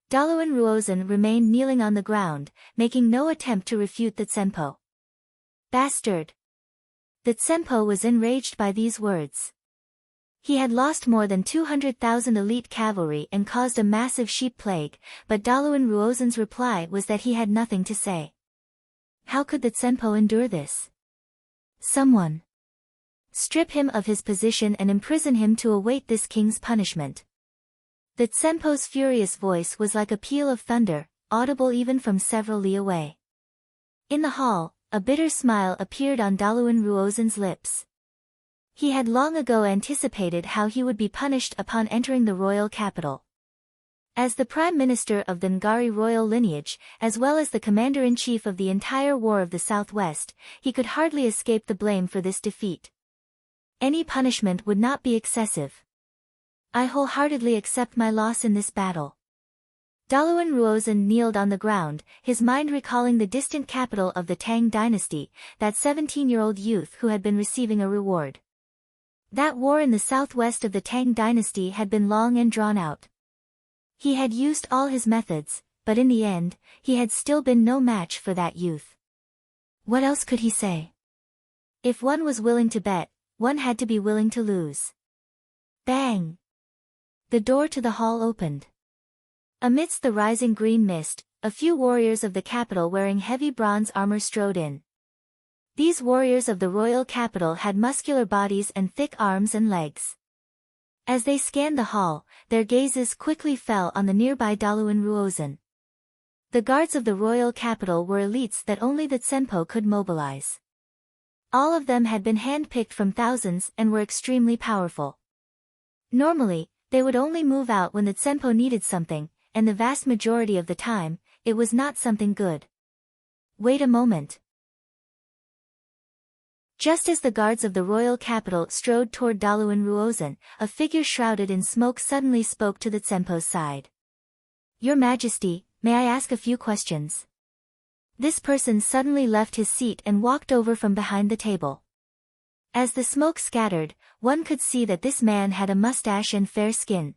Daluan Ruozan remained kneeling on the ground, making no attempt to refute the Tsempo. "Bastard!" The Tsempo was enraged by these words. He had lost more than 200,000 elite cavalry and caused a massive sheep plague, but Daluan Ruozan's reply was that he had nothing to say. How could the Tsempo endure this? Someone strip him of his position and imprison him to await this king's punishment. The Tsempo's furious voice was like a peal of thunder, audible even from several li away. In the hall, a bitter smile appeared on Daluan Ruozan's lips. He had long ago anticipated how he would be punished upon entering the royal capital. As the prime minister of the Ngari royal lineage, as well as the commander-in-chief of the entire War of the Southwest, he could hardly escape the blame for this defeat. Any punishment would not be excessive. I wholeheartedly accept my loss in this battle. Daluan Ruozan kneeled on the ground, his mind recalling the distant capital of the Tang dynasty, that 17-year-old youth who had been receiving a reward. That war in the southwest of the Tang dynasty had been long and drawn out. He had used all his methods, but in the end, he had still been no match for that youth. What else could he say? If one was willing to bet, one had to be willing to lose. Bang! The door to the hall opened. Amidst the rising green mist, a few warriors of the capital wearing heavy bronze armor strode in. These warriors of the royal capital had muscular bodies and thick arms and legs. As they scanned the hall, their gazes quickly fell on the nearby Daluan Ruozan. The guards of the royal capital were elites that only the Tsempo could mobilize. All of them had been handpicked from thousands and were extremely powerful. Normally, they would only move out when the Tsempo needed something, and the vast majority of the time, it was not something good. Wait a moment. Just as the guards of the royal capital strode toward Daluan Ruozan, a figure shrouded in smoke suddenly spoke to the Tsempo's side. "Your Majesty, may I ask a few questions?" This person suddenly left his seat and walked over from behind the table. As the smoke scattered, one could see that this man had a mustache and fair skin.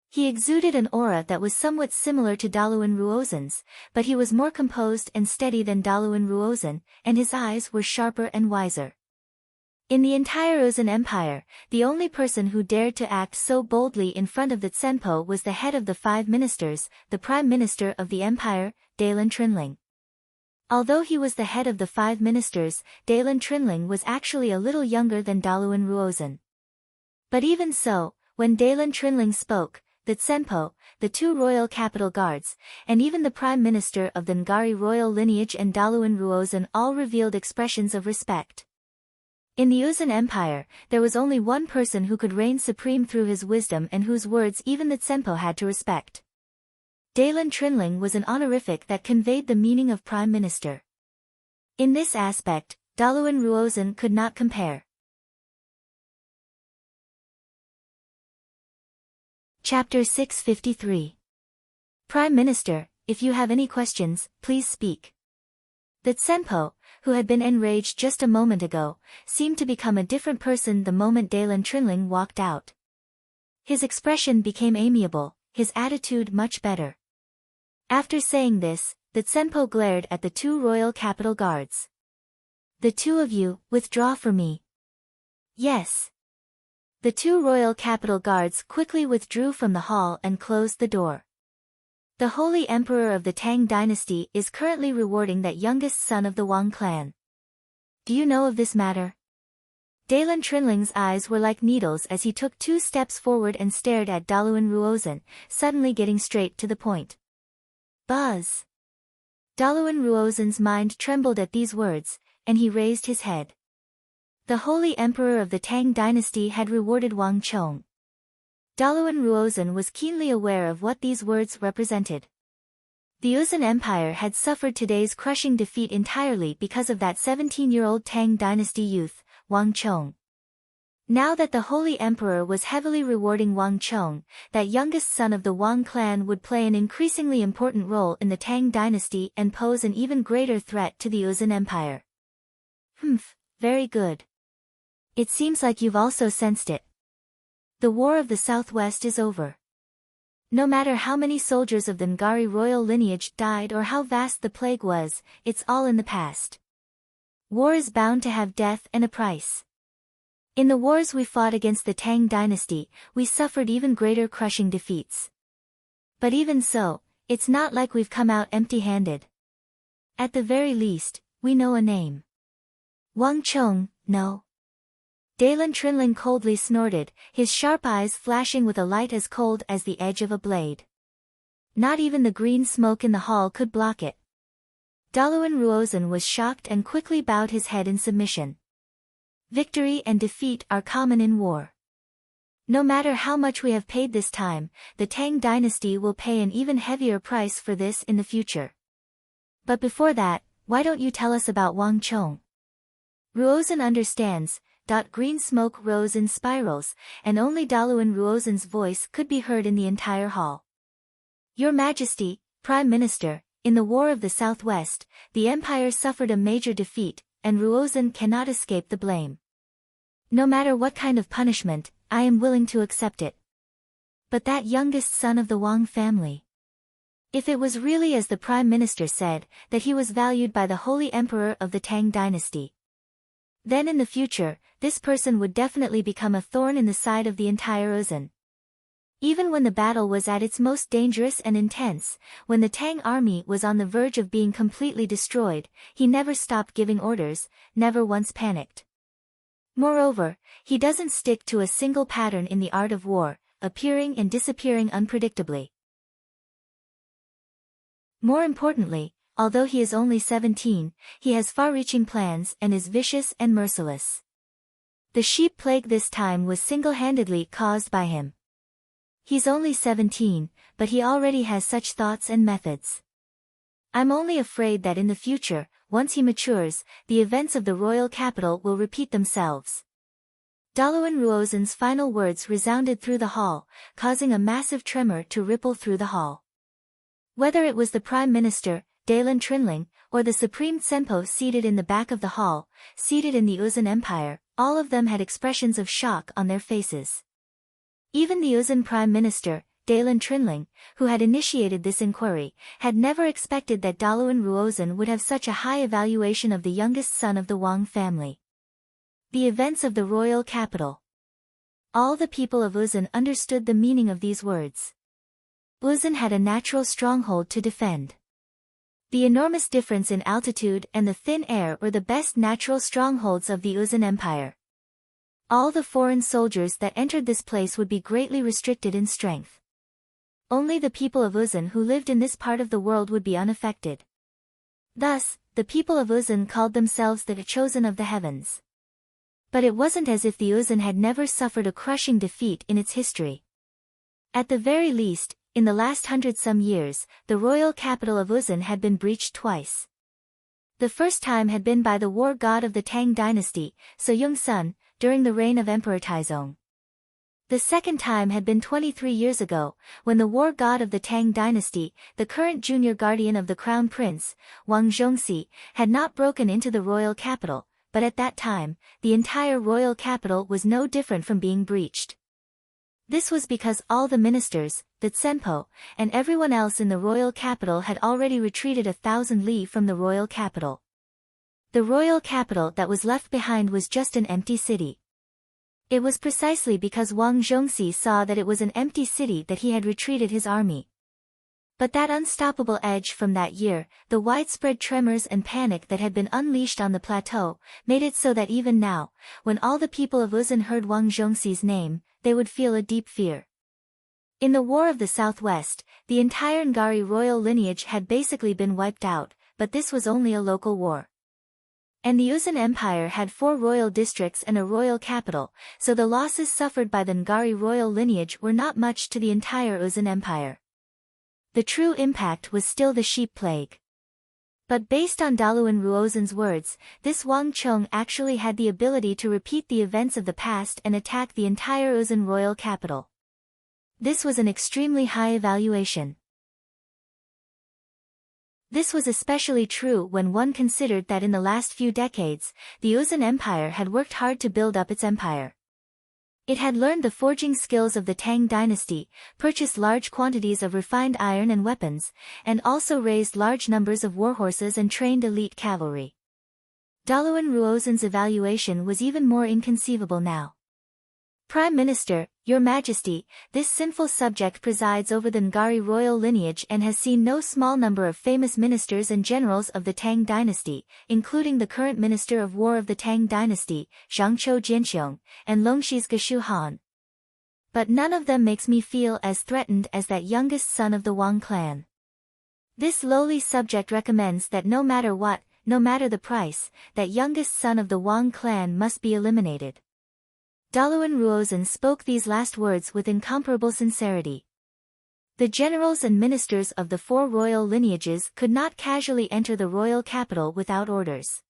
He exuded an aura that was somewhat similar to Daluan Ruozan's, but he was more composed and steady than Daluan Ruozan, and his eyes were sharper and wiser. In the entire Uzan Empire, the only person who dared to act so boldly in front of the Tsempo was the head of the 5 ministers, the prime minister of the empire, Dalan Trinling. Although he was the head of the 5 ministers, Dalan Trinling was actually a little younger than Daluan Ruozan. But even so, when Dalan Trinling spoke, the Tsempo, the 2 royal capital guards, and even the prime minister of the Ngari royal lineage and Daluan Ruozan all revealed expressions of respect. In the Uzan Empire, there was only one person who could reign supreme through his wisdom and whose words even the Tsempo had to respect. Dalan Trinling was an honorific that conveyed the meaning of prime minister. In this aspect, Daluan Ruozan could not compare. Chapter 653. Prime Minister, if you have any questions, please speak. The Tsempo, who had been enraged just a moment ago, seemed to become a different person the moment Dalan Trinling walked out. His expression became amiable, his attitude much better. After saying this, the Tsempo glared at the 2 royal capital guards. "The 2 of you, withdraw for me." "Yes." The 2 royal capital guards quickly withdrew from the hall and closed the door. The Holy Emperor of the Tang dynasty is currently rewarding that youngest son of the Wang clan. Do you know of this matter? Dalan Trinling's eyes were like needles as he took 2 steps forward and stared at Daluan Ruozan, suddenly getting straight to the point. Buzz! Daluan Ruozan's mind trembled at these words, and he raised his head. The Holy Emperor of the Tang dynasty had rewarded Wang Chong. Daluan Ruozan was keenly aware of what these words represented. The Uzan Empire had suffered today's crushing defeat entirely because of that 17-year-old Tang dynasty youth, Wang Chong. Now that the Holy Emperor was heavily rewarding Wang Chong, that youngest son of the Wang clan would play an increasingly important role in the Tang dynasty and pose an even greater threat to the Uzun Empire. Very good. It seems like you've also sensed it. The War of the Southwest is over. No matter how many soldiers of the Ngari royal lineage died or how vast the plague was, it's all in the past. War is bound to have death and a price. In the wars we fought against the Tang dynasty, we suffered even greater crushing defeats. But even so, it's not like we've come out empty-handed. At the very least, we know a name. Wang Chong, no? Dalen Trinling coldly snorted, his sharp eyes flashing with a light as cold as the edge of a blade. Not even the green smoke in the hall could block it. Daluan Ruozan was shocked and quickly bowed his head in submission. Victory and defeat are common in war. No matter how much we have paid this time, the Tang dynasty will pay an even heavier price for this in the future. But before that, why don't you tell us about Wang Chong? Ruozan understands. Green smoke rose in spirals, and only Daluan Ruozan's voice could be heard in the entire hall. Your Majesty, Prime Minister, in the War of the Southwest, the Empire suffered a major defeat, and Ruozan cannot escape the blame. No matter what kind of punishment, I am willing to accept it. But that youngest son of the Wang family. If it was really as the Prime Minister said, that he was valued by the Holy Emperor of the Tang dynasty, then in the future, this person would definitely become a thorn in the side of the entire Uzun. Even when the battle was at its most dangerous and intense, when the Tang army was on the verge of being completely destroyed, he never stopped giving orders, never once panicked. Moreover, he doesn't stick to a single pattern in the art of war, appearing and disappearing unpredictably. More importantly, although he is only 17, he has far-reaching plans and is vicious and merciless. The sheep plague this time was single-handedly caused by him. He's only 17, but he already has such thoughts and methods. I'm only afraid that in the future, once he matures, the events of the royal capital will repeat themselves. Daluan Ruozan's final words resounded through the hall, causing a massive tremor to ripple through the hall. Whether it was the Prime Minister, Dalen Trinling, or the Supreme Senpo seated in the back of the hall, seated in the Uzun Empire, all of them had expressions of shock on their faces. Even the Uzun Prime Minister, Dalen Trinling, who had initiated this inquiry, had never expected that Daluan Ruozan would have such a high evaluation of the youngest son of the Wang family. The events of the royal capital. All the people of Uzun understood the meaning of these words. Uzun had a natural stronghold to defend. The enormous difference in altitude and the thin air were the best natural strongholds of the Uzun Empire. All the foreign soldiers that entered this place would be greatly restricted in strength. Only the people of Uzun who lived in this part of the world would be unaffected. Thus, the people of Uzun called themselves the chosen of the heavens. But it wasn't as if the Uzun had never suffered a crushing defeat in its history. At the very least, in the last 100-some years, the royal capital of Uzun had been breached twice. The first time had been by the war god of the Tang dynasty, Soyung-sun, during the reign of Emperor Taizong. The second time had been 23 years ago, when the war god of the Tang dynasty, the current junior guardian of the crown prince, Wang Zhongxi, had not broken into the royal capital, but at that time, the entire royal capital was no different from being breached. This was because all the ministers, the Tsenpo, and everyone else in the royal capital had already retreated 1,000 li from the royal capital. The royal capital that was left behind was just an empty city. It was precisely because Wang Zhongxi saw that it was an empty city that he had retreated his army. But that unstoppable edge from that year, the widespread tremors and panic that had been unleashed on the plateau, made it so that even now, when all the people of Uzun heard Wang Zhongxi's name, they would feel a deep fear. In the War of the Southwest, the entire Ngari royal lineage had basically been wiped out, but this was only a local war. And the Uzun Empire had 4 royal districts and a royal capital, so the losses suffered by the Ngari royal lineage were not much to the entire Uzun Empire. The true impact was still the sheep plague. But based on Daluan Ruozen's words, this Wang Chong actually had the ability to repeat the events of the past and attack the entire Uzan royal capital. This was an extremely high evaluation. This was especially true when one considered that in the last few decades, the Uzan Empire had worked hard to build up its empire. It had learned the forging skills of the Tang dynasty, purchased large quantities of refined iron and weapons, and also raised large numbers of warhorses and trained elite cavalry. Daluan Ruozen's evaluation was even more inconceivable now. Prime Minister, Your Majesty, this sinful subject presides over the Ngari royal lineage and has seen no small number of famous ministers and generals of the Tang dynasty, including the current Minister of War of the Tang dynasty, Zhangqiu Jianxiong, and Longshi's Geshu Han. But none of them makes me feel as threatened as that youngest son of the Wang clan. This lowly subject recommends that no matter what, no matter the price, that youngest son of the Wang clan must be eliminated. Daluan Ruozen spoke these last words with incomparable sincerity. The generals and ministers of the four royal lineages could not casually enter the royal capital without orders.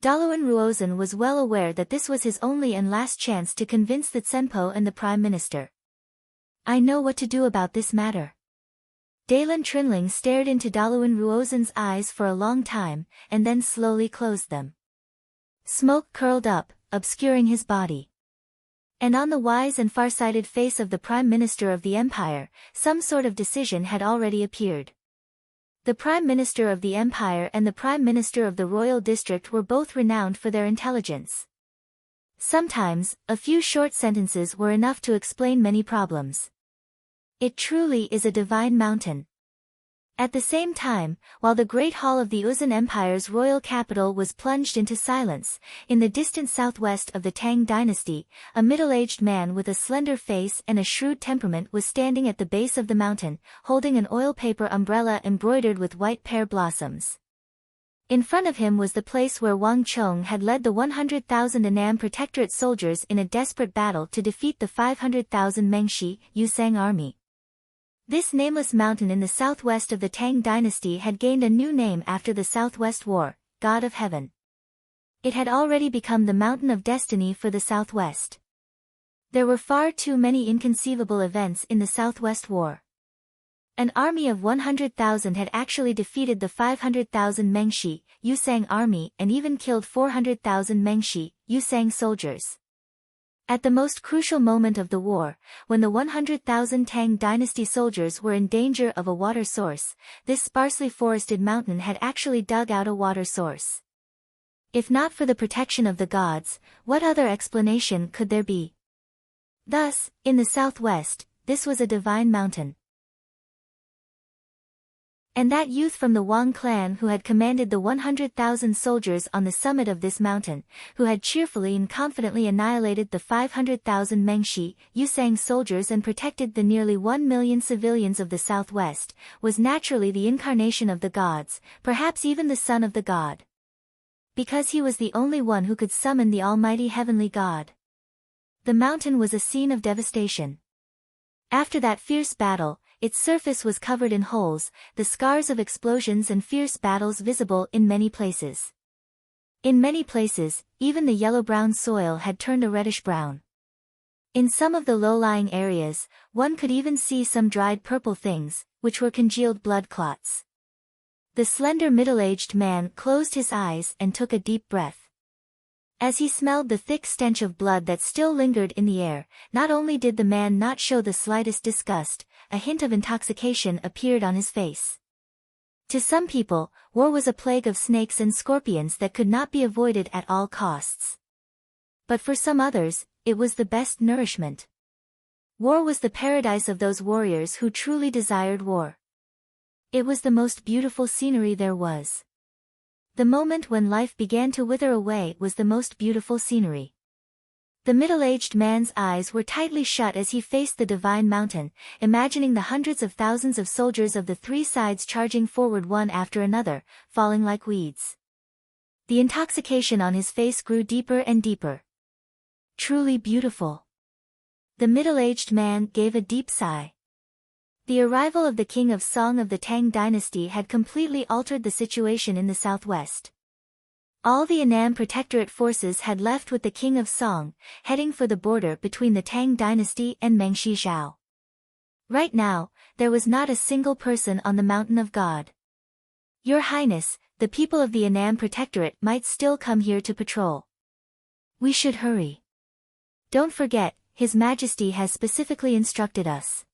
Daluan Ruozen was well aware that this was his only and last chance to convince the Tsenpo and the Prime Minister. I know what to do about this matter. Dalan Trinling stared into Daluan Ruozen's eyes for a long time, and then slowly closed them. Smoke curled up, obscuring his body. And on the wise and far-sighted face of the Prime Minister of the Empire, some sort of decision had already appeared. The Prime Minister of the Empire and the Prime Minister of the Royal District were both renowned for their intelligence. Sometimes, a few short sentences were enough to explain many problems. It truly is a divine mountain. At the same time, while the Great Hall of the Uzan Empire's royal capital was plunged into silence, in the distant southwest of the Tang dynasty, a middle-aged man with a slender face and a shrewd temperament was standing at the base of the mountain, holding an oil paper umbrella embroidered with white pear blossoms. In front of him was the place where Wang Chong had led the 100,000 Annam Protectorate soldiers in a desperate battle to defeat the 500,000 Mengshi, Yusang army. This nameless mountain in the southwest of the Tang dynasty had gained a new name after the Southwest War, God of Heaven. It had already become the Mountain of Destiny for the Southwest. There were far too many inconceivable events in the Southwest War. An army of 100,000 had actually defeated the 500,000 Mengshi, Yusang army and even killed 400,000 Mengshi, Yusang soldiers. At the most crucial moment of the war, when the 100,000 Tang dynasty soldiers were in danger of a water source, this sparsely forested mountain had actually dug out a water source. If not for the protection of the gods, what other explanation could there be? Thus, in the southwest, this was a divine mountain. And that youth from the Wang clan who had commanded the 100,000 soldiers on the summit of this mountain, who had cheerfully and confidently annihilated the 500,000 Mengshi, Yusang soldiers and protected the nearly 1 million civilians of the southwest, was naturally the incarnation of the gods, perhaps even the son of the god. Because he was the only one who could summon the almighty heavenly god. The mountain was a scene of devastation. After that fierce battle, its surface was covered in holes, the scars of explosions and fierce battles visible in many places. In many places, even the yellow-brown soil had turned a reddish-brown. In some of the low-lying areas, one could even see some dried purple things, which were congealed blood clots. The slender middle-aged man closed his eyes and took a deep breath. As he smelled the thick stench of blood that still lingered in the air, not only did the man not show the slightest disgust, a hint of intoxication appeared on his face. To some people, war was a plague of snakes and scorpions that could not be avoided at all costs. But for some others, it was the best nourishment. War was the paradise of those warriors who truly desired war. It was the most beautiful scenery there was. The moment when life began to wither away was the most beautiful scenery. The middle-aged man's eyes were tightly shut as he faced the divine mountain, imagining the hundreds of thousands of soldiers of the three sides charging forward one after another, falling like weeds. The intoxication on his face grew deeper and deeper. Truly beautiful. The middle-aged man gave a deep sigh. The arrival of the king of Song of the Tang dynasty had completely altered the situation in the southwest. All the Annam Protectorate forces had left with the king of Song, heading for the border between the Tang dynasty and Mengshi Zhao. Right now, there was not a single person on the Mountain of God. Your Highness, the people of the Annam Protectorate might still come here to patrol. We should hurry. Don't forget, His Majesty has specifically instructed us.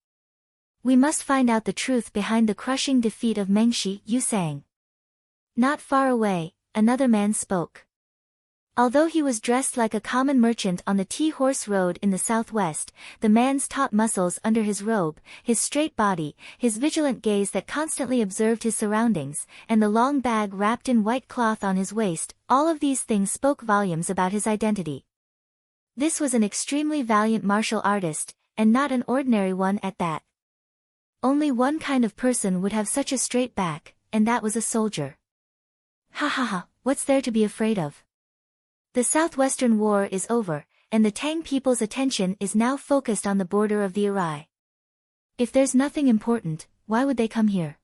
We must find out the truth behind the crushing defeat of Mengshi Yusang. Not far away, another man spoke. Although he was dressed like a common merchant on the Tea-Horse Road in the southwest, the man's taut muscles under his robe, his straight body, his vigilant gaze that constantly observed his surroundings, and the long bag wrapped in white cloth on his waist, all of these things spoke volumes about his identity. This was an extremely valiant martial artist, and not an ordinary one at that. Only one kind of person would have such a straight back, and that was a soldier. Ha ha ha, what's there to be afraid of? The Southwestern War is over, and the Tang people's attention is now focused on the border of the Arai. If there's nothing important, why would they come here?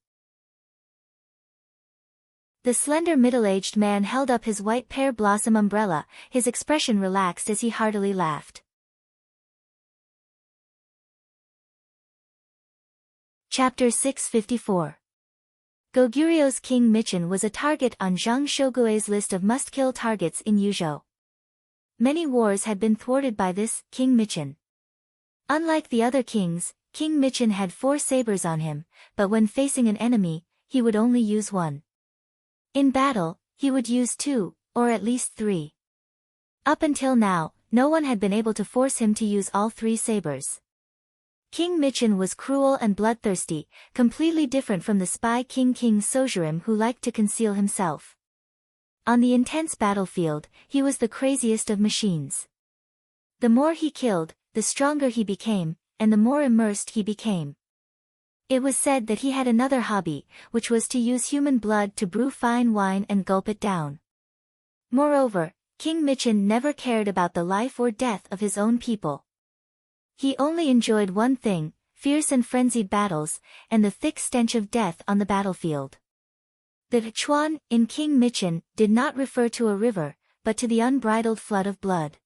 The slender middle-aged man held up his white pear blossom umbrella, his expression relaxed as he heartily laughed. Chapter 654. Goguryu's King Michin was a target on Zhang Shogui's list of must-kill targets in Yuzhou. Many wars had been thwarted by this King Michin. Unlike the other kings, King Michin had 4 sabers on him, but when facing an enemy, he would only use one. In battle, he would use 2, or at least 3. Up until now, no one had been able to force him to use all 3 sabers. King Michin was cruel and bloodthirsty, completely different from the spy King Sojurim who liked to conceal himself. On the intense battlefield, he was the craziest of machines. The more he killed, the stronger he became, and the more immersed he became. It was said that he had another hobby, which was to use human blood to brew fine wine and gulp it down. Moreover, King Michin never cared about the life or death of his own people. He only enjoyed one thing, fierce and frenzied battles, and the thick stench of death on the battlefield. The Chuan, in King Michin, did not refer to a river, but to the unbridled flood of blood.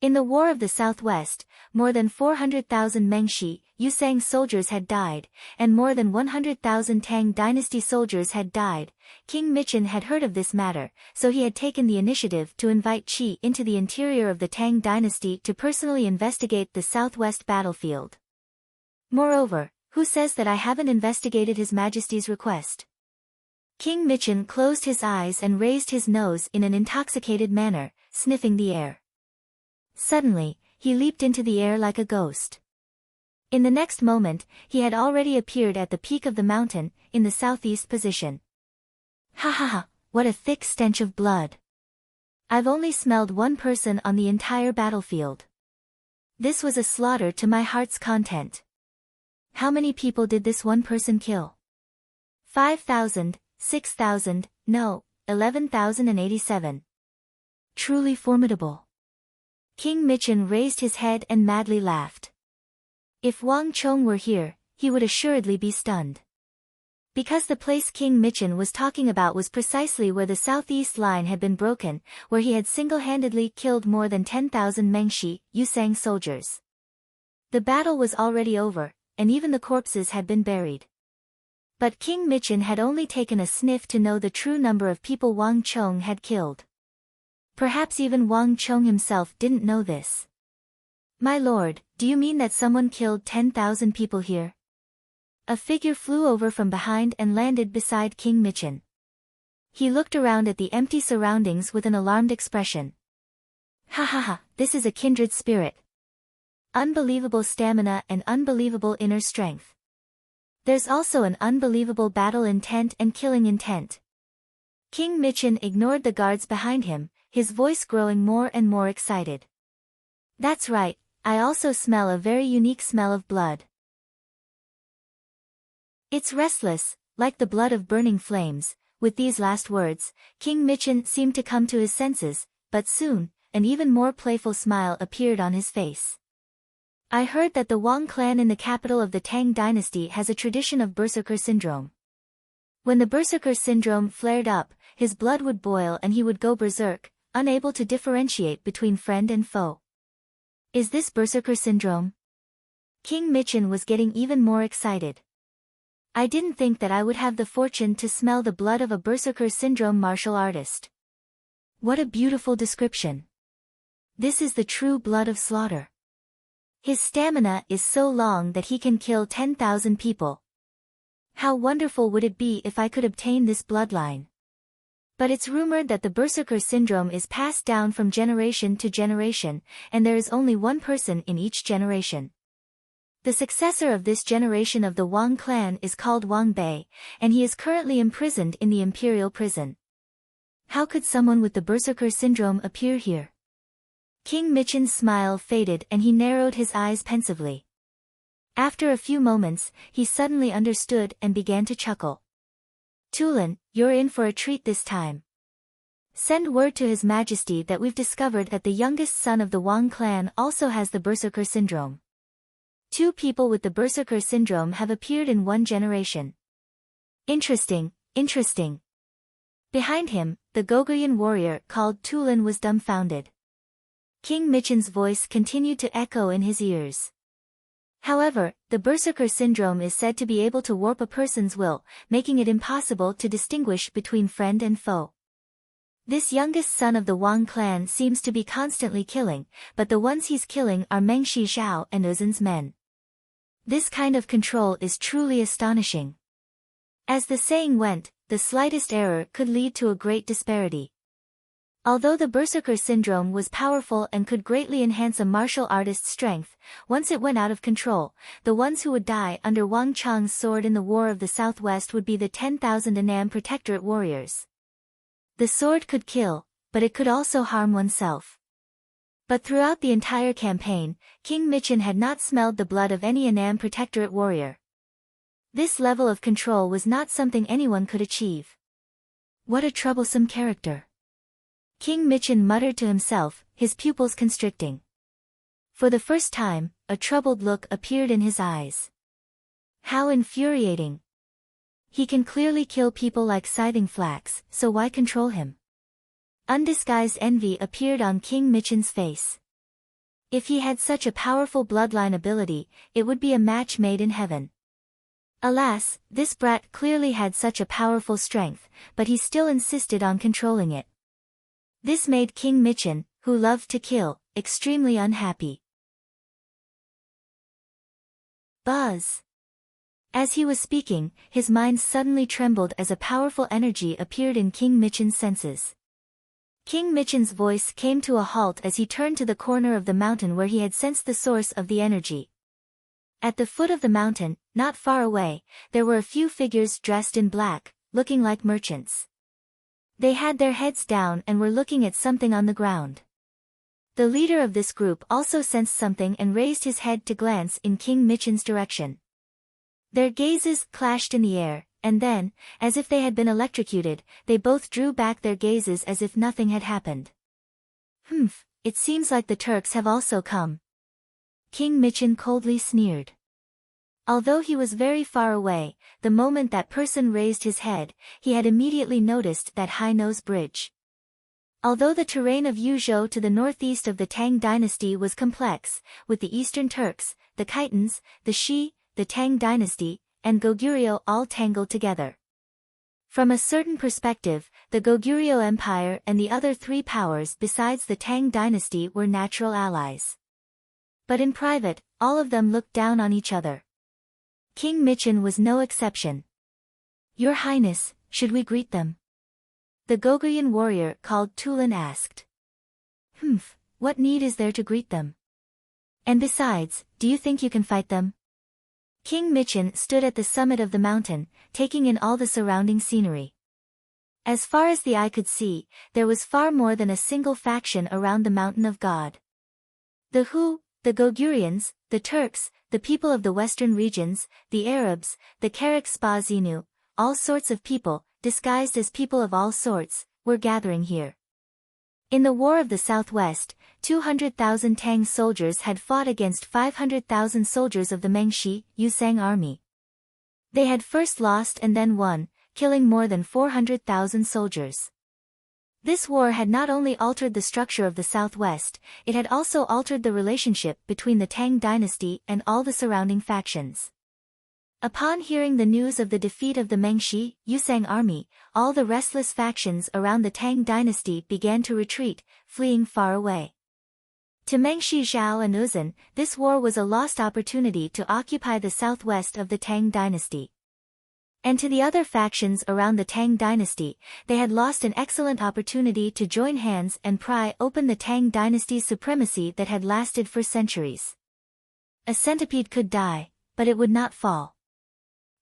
In the War of the Southwest, more than 400,000 Mengshi Yusang soldiers had died, and more than 100,000 Tang dynasty soldiers had died. King Michin had heard of this matter, so he had taken the initiative to invite Qi into the interior of the Tang dynasty to personally investigate the southwest battlefield. Moreover, who says that I haven't investigated His Majesty's request? King Michin closed his eyes and raised his nose in an intoxicated manner, sniffing the air. Suddenly, he leaped into the air like a ghost. In the next moment, he had already appeared at the peak of the mountain, in the southeast position. Ha ha ha, what a thick stench of blood. I've only smelled one person on the entire battlefield. This was a slaughter to my heart's content. How many people did this one person kill? 5,000, 6,000, no, 11,087. Truly formidable. King Michin raised his head and madly laughed. If Wang Chong were here, he would assuredly be stunned. Because the place King Michin was talking about was precisely where the southeast line had been broken, where he had single-handedly killed more than 10,000 Mengshi Yusang soldiers. The battle was already over, and even the corpses had been buried. But King Michin had only taken a sniff to know the true number of people Wang Chong had killed. Perhaps even Wang Chong himself didn't know this. My lord, do you mean that someone killed 10,000 people here? A figure flew over from behind and landed beside King Michin. He looked around at the empty surroundings with an alarmed expression. Ha ha ha, this is a kindred spirit. Unbelievable stamina and unbelievable inner strength. There's also an unbelievable battle intent and killing intent. King Michin ignored the guards behind him, his voice growing more and more excited. That's right, I also smell a very unique smell of blood. It's restless, like the blood of burning flames. With these last words, King Michin seemed to come to his senses, but soon, an even more playful smile appeared on his face. I heard that the Wang clan in the capital of the Tang dynasty has a tradition of berserker syndrome. When the berserker syndrome flared up, his blood would boil and he would go berserk, unable to differentiate between friend and foe. Is this berserker syndrome? King Michin was getting even more excited. I didn't think that I would have the fortune to smell the blood of a berserker syndrome martial artist. What a beautiful description. This is the true blood of slaughter. His stamina is so long that he can kill 10,000 people. How wonderful would it be if I could obtain this bloodline? But it's rumored that the berserker syndrome is passed down from generation to generation, and there is only one person in each generation. The successor of this generation of the Wang clan is called Wang Bei, and he is currently imprisoned in the imperial prison. How could someone with the berserker syndrome appear here? King Michin's smile faded and he narrowed his eyes pensively. After a few moments, he suddenly understood and began to chuckle. Tulin, you're in for a treat this time. Send word to His Majesty that we've discovered that the youngest son of the Wang clan also has the berserker syndrome. 2 people with the berserker syndrome have appeared in one generation. Interesting, interesting. Behind him, the Goguryeo warrior called Tulin was dumbfounded. King Michin's voice continued to echo in his ears. However, the berserker syndrome is said to be able to warp a person's will, making it impossible to distinguish between friend and foe. This youngest son of the Wang clan seems to be constantly killing, but the ones he's killing are Meng Shizhao and Uzin's men. This kind of control is truly astonishing. As the saying went, the slightest error could lead to a great disparity. Although the berserker syndrome was powerful and could greatly enhance a martial artist's strength, once it went out of control, the ones who would die under Wang Chang's sword in the War of the Southwest would be the 10,000 Annam Protectorate warriors. The sword could kill, but it could also harm oneself. But throughout the entire campaign, King Michin had not smelled the blood of any Annam Protectorate warrior. This level of control was not something anyone could achieve. What a troublesome character. King Michin muttered to himself, his pupils constricting. For the first time, a troubled look appeared in his eyes. How infuriating. He can clearly kill people like scything flax, so why control him? Undisguised envy appeared on King Michin's face. If he had such a powerful bloodline ability, it would be a match made in heaven. Alas, this brat clearly had such a powerful strength, but he still insisted on controlling it. This made King Michin, who loved to kill, extremely unhappy. Buzz. As he was speaking, his mind suddenly trembled as a powerful energy appeared in King Michin's senses. King Michin's voice came to a halt as he turned to the corner of the mountain where he had sensed the source of the energy. At the foot of the mountain, not far away, there were a few figures dressed in black, looking like merchants. They had their heads down and were looking at something on the ground. The leader of this group also sensed something and raised his head to glance in King Michin's direction. Their gazes clashed in the air, and then, as if they had been electrocuted, they both drew back their gazes as if nothing had happened. It seems like the Turks have also come. King Michin coldly sneered. Although he was very far away, the moment that person raised his head, he had immediately noticed that high-nose bridge. Although the terrain of Yuzhou to the northeast of the Tang dynasty was complex, with the Eastern Turks, the Khitans, the Shi, the Tang dynasty, and Goguryeo all tangled together. From a certain perspective, the Goguryeo Empire and the other 3 powers besides the Tang dynasty were natural allies. But in private, all of them looked down on each other. King Michin was no exception. Your Highness, should we greet them? The Goguryeo warrior called Tulin asked. What need is there to greet them? And besides, do you think you can fight them? King Michin stood at the summit of the mountain, taking in all the surrounding scenery. As far as the eye could see, there was far more than a single faction around the Mountain of God. The Hu, the Goguryans, the Turks, the people of the western regions, the Arabs, the Karak Spa Xenu, all sorts of people, disguised as people of all sorts, were gathering here. In the War of the Southwest, 200,000 Tang soldiers had fought against 500,000 soldiers of the Mengshi, Yusang army. They had first lost and then won, killing more than 400,000 soldiers. This war had not only altered the structure of the Southwest, it had also altered the relationship between the Tang dynasty and all the surrounding factions. Upon hearing the news of the defeat of the Mengshi, Yusang army, all the restless factions around the Tang dynasty began to retreat, fleeing far away. To Mengshi Zhao and Uzun, this war was a lost opportunity to occupy the southwest of the Tang dynasty. And to the other factions around the Tang dynasty, they had lost an excellent opportunity to join hands and pry open the Tang dynasty's supremacy that had lasted for centuries. A centipede could die, but it would not fall.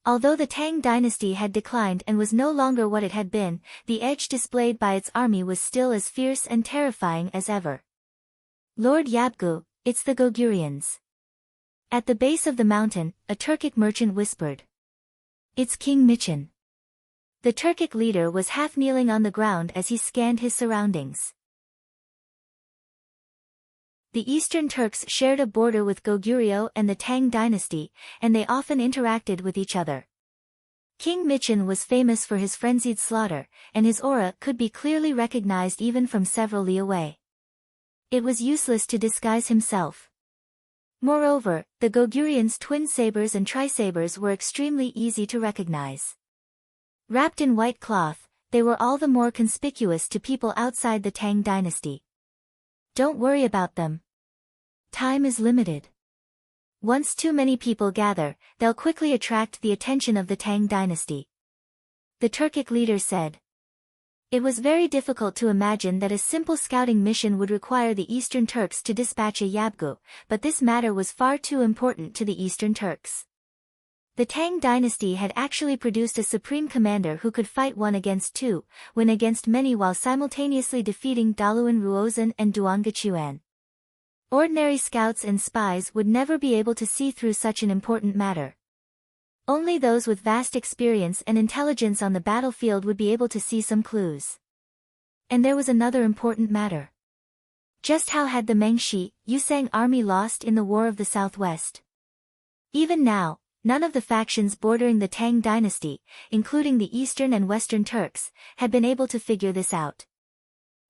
Although the Tang dynasty had declined and was no longer what it had been, the edge displayed by its army was still as fierce and terrifying as ever. Lord Yabgu, it's the Goguryans. At the base of the mountain, a Turkic merchant whispered. It's King Michin. The Turkic leader was half kneeling on the ground as he scanned his surroundings. The Eastern Turks shared a border with Goguryeo and the Tang dynasty, and they often interacted with each other. King Michin was famous for his frenzied slaughter, and his aura could be clearly recognized even from several li away. It was useless to disguise himself. Moreover, the Goguryans' twin sabers and trisabers were extremely easy to recognize. Wrapped in white cloth, they were all the more conspicuous to people outside the Tang dynasty. Don't worry about them. Time is limited. Once too many people gather, they'll quickly attract the attention of the Tang dynasty. The Turkic leader said. It was very difficult to imagine that a simple scouting mission would require the Eastern Turks to dispatch a Yabgu, but this matter was far too important to the Eastern Turks. The Tang dynasty had actually produced a supreme commander who could fight one against two, win against many while simultaneously defeating Daluan Ruozan and Duangachuan. Ordinary scouts and spies would never be able to see through such an important matter. Only those with vast experience and intelligence on the battlefield would be able to see some clues. And there was another important matter. Just how had the Mengshi, Yusang army lost in the War of the Southwest? Even now, none of the factions bordering the Tang dynasty, including the Eastern and Western Turks, had been able to figure this out.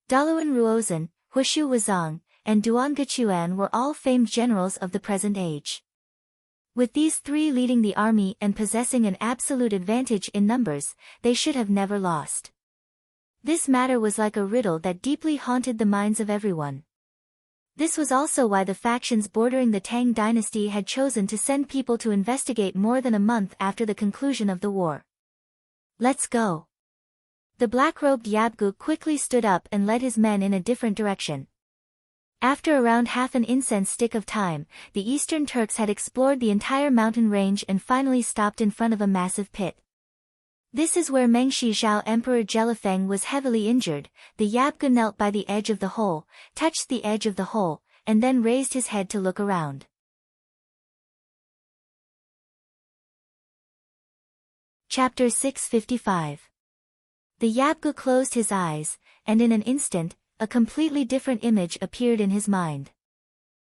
Daluan Ruozan, Huishu Wuzong, and Duangachuan were all famed generals of the present age. With these three leading the army and possessing an absolute advantage in numbers, they should have never lost. This matter was like a riddle that deeply haunted the minds of everyone. This was also why the factions bordering the Tang dynasty had chosen to send people to investigate more than a month after the conclusion of the war. Let's go. The black-robed Yabgu quickly stood up and led his men in a different direction. After around half an incense stick of time, the Eastern Turks had explored the entire mountain range and finally stopped in front of a massive pit. This is where Mengshi Zhao Emperor Jelifeng was heavily injured. The Yabgu knelt by the edge of the hole, touched the edge of the hole, and then raised his head to look around. Chapter 655. The Yabgu closed his eyes, and in an instant, a completely different image appeared in his mind.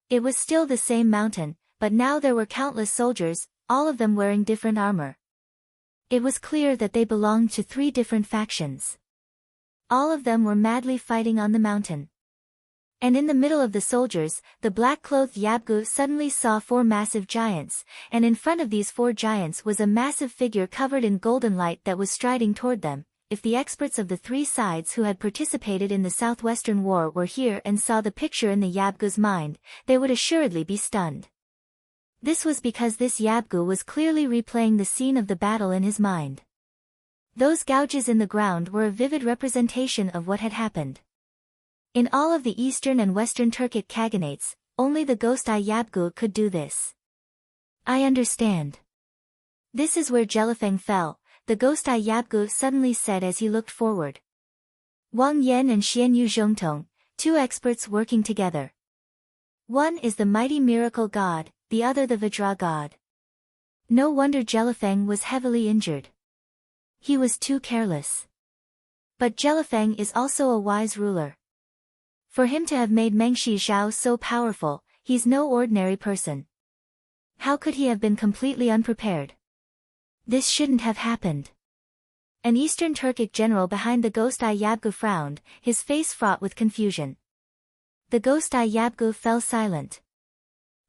It was still the same mountain, but now there were countless soldiers, all of them wearing different armor. It was clear that they belonged to three different factions. All of them were madly fighting on the mountain. And in the middle of the soldiers, the black-clothed Yabgu suddenly saw four massive giants, and in front of these four giants was a massive figure covered in golden light that was striding toward them. If the experts of the three sides who had participated in the Southwestern War were here and saw the picture in the Yabgu's mind, they would assuredly be stunned. This was because this Yabgu was clearly replaying the scene of the battle in his mind. Those gouges in the ground were a vivid representation of what had happened. In all of the Eastern and Western Turkic Khaganates, only the Ghost Eye Yabgu could do this. I understand. This is where Jelifeng fell, the Ghost Eye Yabgu suddenly said as he looked forward. Wang Yan and Xianyu Zhongtong, two experts working together. One is the mighty miracle god, the other the Vajra god. No wonder Jelifeng was heavily injured. He was too careless. But Jelifeng is also a wise ruler. For him to have made Mengshi Zhao so powerful, he's no ordinary person. How could he have been completely unprepared? This shouldn't have happened. An Eastern Turkic general behind the ghost eye Yabgu frowned, his face fraught with confusion. The ghost eye Yabgu fell silent.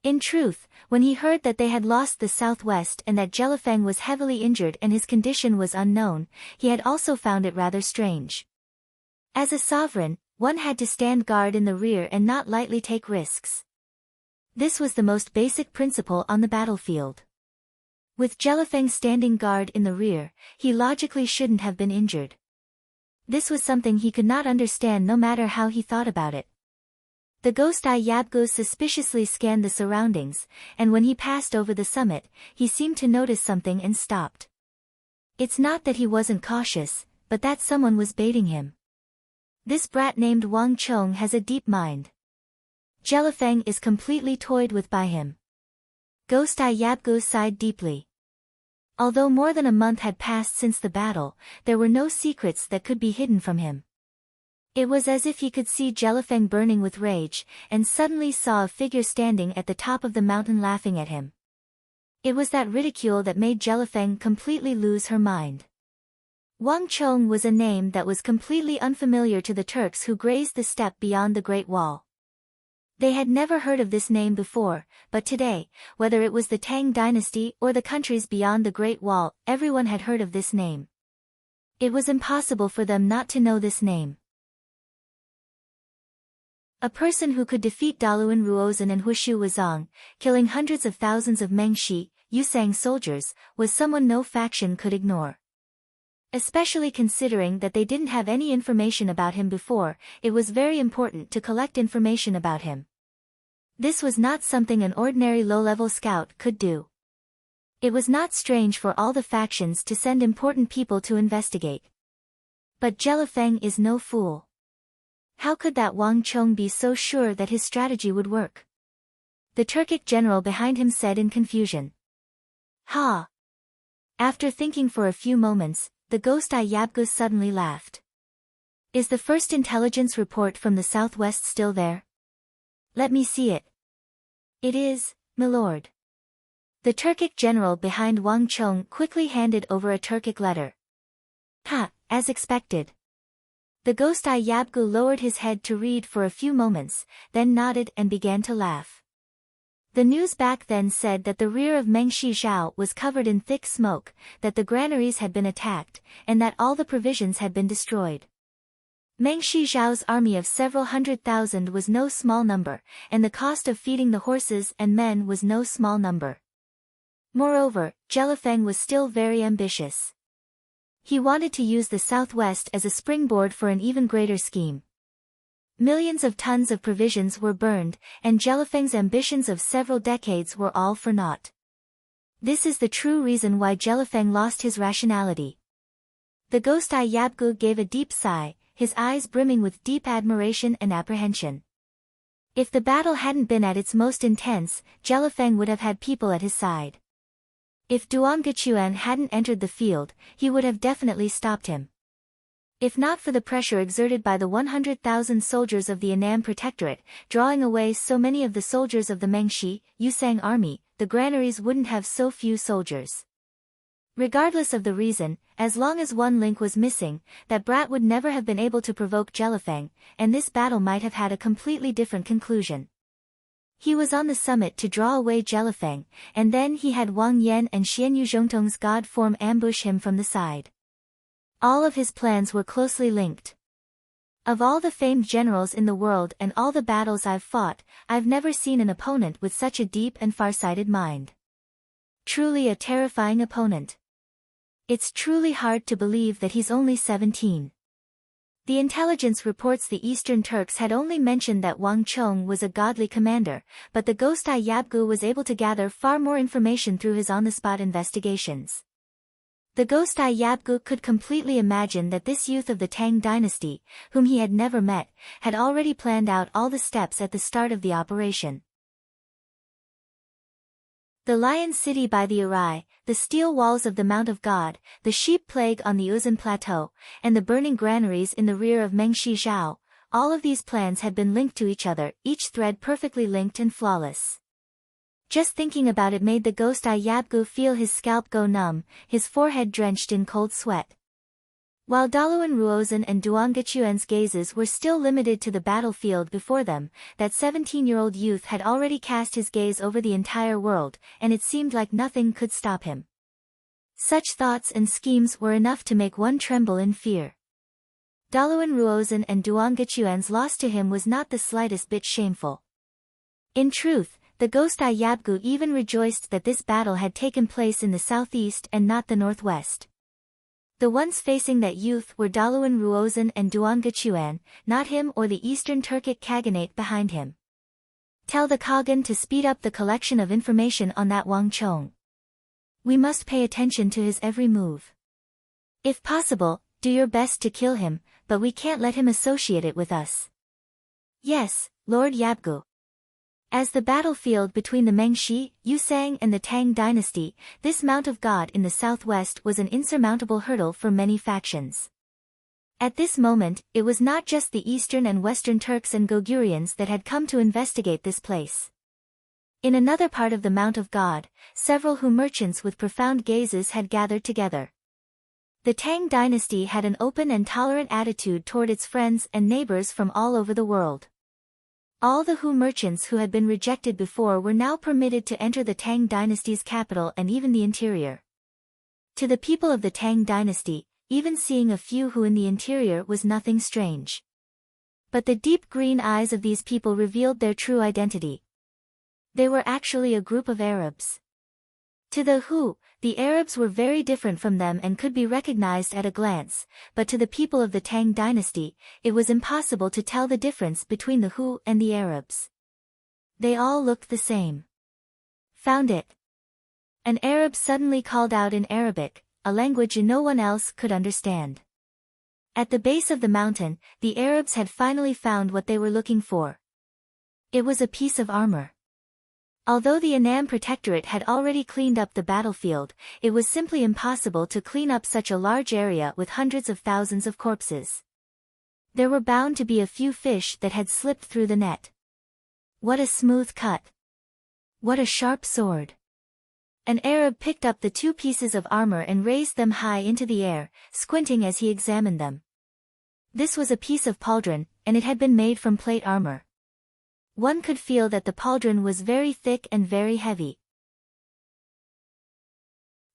In truth, when he heard that they had lost the southwest and that Jelifeng was heavily injured and his condition was unknown, he had also found it rather strange. As a sovereign, one had to stand guard in the rear and not lightly take risks. This was the most basic principle on the battlefield. With Jelifeng standing guard in the rear, he logically shouldn't have been injured. This was something he could not understand no matter how he thought about it. The ghost eye Yabgu suspiciously scanned the surroundings, and when he passed over the summit, he seemed to notice something and stopped. It's not that he wasn't cautious, but that someone was baiting him. This brat named Wang Chong has a deep mind. Jelifeng is completely toyed with by him. Ghost eye Yabgu sighed deeply. Although more than a month had passed since the battle, there were no secrets that could be hidden from him. It was as if he could see Jelifeng burning with rage, and suddenly saw a figure standing at the top of the mountain laughing at him. It was that ridicule that made Jelifeng completely lose her mind. Wang Chong was a name that was completely unfamiliar to the Turks who grazed the steppe beyond the Great Wall. They had never heard of this name before, but today, whether it was the Tang dynasty or the countries beyond the Great Wall, everyone had heard of this name. It was impossible for them not to know this name. A person who could defeat Daluan Ruozan and Huishu Wuzong, killing hundreds of thousands of Mengshi, Yusang soldiers, was someone no faction could ignore. Especially considering that they didn't have any information about him before, it was very important to collect information about him. This was not something an ordinary low-level scout could do. It was not strange for all the factions to send important people to investigate. But Jelifeng is no fool. How could that Wang Chong be so sure that his strategy would work? The Turkic general behind him said in confusion. Ha! After thinking for a few moments, the ghost eye Yabgu suddenly laughed. Is the first intelligence report from the southwest still there? Let me see it. It is, milord. The Turkic general behind Wang Chong quickly handed over a Turkic letter. Ha, as expected. The ghost eye Yabgu lowered his head to read for a few moments, then nodded and began to laugh. The news back then said that the rear of Mengshi Zhao was covered in thick smoke, that the granaries had been attacked, and that all the provisions had been destroyed. Mengshi Zhao's army of several 100,000 was no small number, and the cost of feeding the horses and men was no small number. Moreover, Jelifeng was still very ambitious. He wanted to use the southwest as a springboard for an even greater scheme. Millions of tons of provisions were burned, and Jelifeng's ambitions of several decades were all for naught. This is the true reason why Jelifeng lost his rationality. The ghost eye Yabgu gave a deep sigh, his eyes brimming with deep admiration and apprehension. If the battle hadn't been at its most intense, Jelifeng would have had people at his side. If Duangachuan hadn't entered the field, he would have definitely stopped him. If not for the pressure exerted by the 100,000 soldiers of the Annam Protectorate, drawing away so many of the soldiers of the Mengshi, Yusang army, the granaries wouldn't have so few soldiers. Regardless of the reason, as long as one link was missing, that brat would never have been able to provoke Jelifeng, and this battle might have had a completely different conclusion. He was on the summit to draw away Jelifeng, and then he had Wang Yan and Xianyu Zhongtong's god form ambush him from the side. All of his plans were closely linked. Of all the famed generals in the world and all the battles I've fought, I've never seen an opponent with such a deep and far-sighted mind. Truly a terrifying opponent. It's truly hard to believe that he's only 17. The intelligence reports the Eastern Turks had only mentioned that Wang Chong was a godly commander, but the ghost eye Yabgu was able to gather far more information through his on-the-spot investigations. The ghost eye Yabgu could completely imagine that this youth of the Tang dynasty, whom he had never met, had already planned out all the steps at the start of the operation. The Lion City by the Arai, the steel walls of the Mount of God, the sheep plague on the Uzan Plateau, and the burning granaries in the rear of Mengshi Zhao, all of these plans had been linked to each other, each thread perfectly linked and flawless. Just thinking about it made the ghost eye Yabgu feel his scalp go numb, his forehead drenched in cold sweat. While Daluan Ruozan and Duangachuan's gazes were still limited to the battlefield before them, that 17-year-old youth had already cast his gaze over the entire world, and it seemed like nothing could stop him. Such thoughts and schemes were enough to make one tremble in fear. Daluan Ruozan and Duangachuan's loss to him was not the slightest bit shameful. In truth, the ghost eye Yabgu even rejoiced that this battle had taken place in the southeast and not the northwest. The ones facing that youth were Daluan Ruozan and Duangachuan, not him or the Eastern Turkic Khaganate behind him. Tell the Khagan to speed up the collection of information on that Wang Chong. We must pay attention to his every move. If possible, do your best to kill him, but we can't let him associate it with us. Yes, Lord Yabgu. As the battlefield between the Mengshi, Yusang and the Tang dynasty, this Mount of God in the southwest was an insurmountable hurdle for many factions. At this moment, it was not just the Eastern and Western Turks and Gogurians that had come to investigate this place. In another part of the Mount of God, several Hu merchants with profound gazes had gathered together. The Tang dynasty had an open and tolerant attitude toward its friends and neighbors from all over the world. All the Hu merchants who had been rejected before were now permitted to enter the Tang dynasty's capital and even the interior. To the people of the Tang dynasty, even seeing a few Hu in the interior was nothing strange. But the deep green eyes of these people revealed their true identity. They were actually a group of Arabs. To the Hu, the Arabs were very different from them and could be recognized at a glance, but to the people of the Tang dynasty, it was impossible to tell the difference between the Hu and the Arabs. They all looked the same. Found it. An Arab suddenly called out in Arabic, a language no one else could understand. At the base of the mountain, the Arabs had finally found what they were looking for. It was a piece of armor. Although the Annam Protectorate had already cleaned up the battlefield, it was simply impossible to clean up such a large area with hundreds of thousands of corpses. There were bound to be a few fish that had slipped through the net. What a smooth cut! What a sharp sword! An Arab picked up the two pieces of armor and raised them high into the air, squinting as he examined them. This was a piece of pauldron, and it had been made from plate armor. One could feel that the pauldron was very thick and very heavy.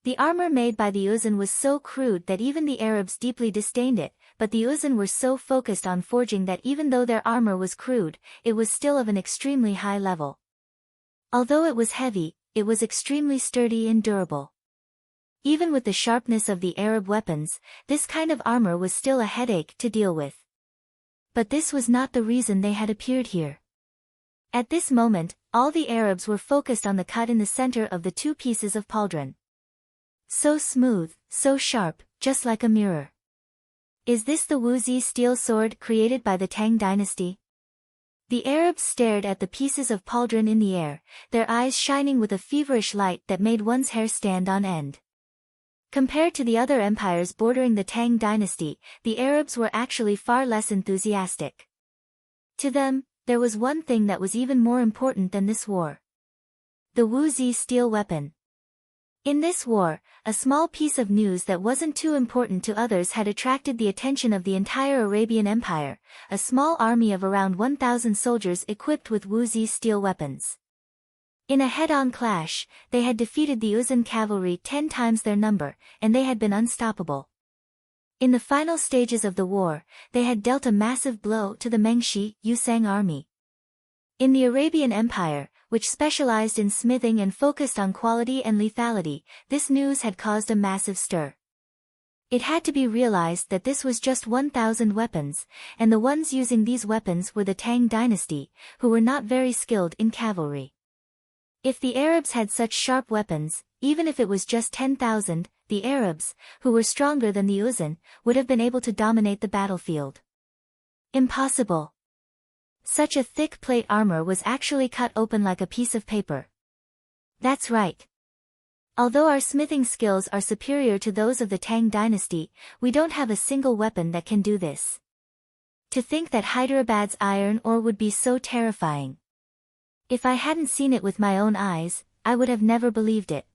The armor made by the Uzan was so crude that even the Arabs deeply disdained it, but the Uzan were so focused on forging that even though their armor was crude, it was still of an extremely high level. Although it was heavy, it was extremely sturdy and durable. Even with the sharpness of the Arab weapons, this kind of armor was still a headache to deal with. But this was not the reason they had appeared here. At this moment, all the Arabs were focused on the cut in the center of the two pieces of pauldron. So smooth, so sharp, just like a mirror. Is this the Wuzi steel sword created by the Tang dynasty? The Arabs stared at the pieces of pauldron in the air, their eyes shining with a feverish light that made one's hair stand on end. Compared to the other empires bordering the Tang dynasty, the Arabs were actually far less enthusiastic. To them, there was one thing that was even more important than this war. The Wuzi steel weapon. In this war, a small piece of news that wasn't too important to others had attracted the attention of the entire Arabian Empire, a small army of around 1,000 soldiers equipped with Wuzi steel weapons. In a head-on clash, they had defeated the Uzan cavalry 10 times their number, and they had been unstoppable. In the final stages of the war, they had dealt a massive blow to the Mengshi, Yusang army. In the Arabian Empire, which specialized in smithing and focused on quality and lethality, this news had caused a massive stir. It had to be realized that this was just 1,000 weapons, and the ones using these weapons were the Tang dynasty, who were not very skilled in cavalry. If the Arabs had such sharp weapons, even if it was just 10,000, the Arabs, who were stronger than the Uzan, would have been able to dominate the battlefield. Impossible. Such a thick plate armor was actually cut open like a piece of paper. That's right. Although our smithing skills are superior to those of the Tang dynasty, we don't have a single weapon that can do this. To think that Hyderabad's iron ore would be so terrifying. If I hadn't seen it with my own eyes, I would have never believed it.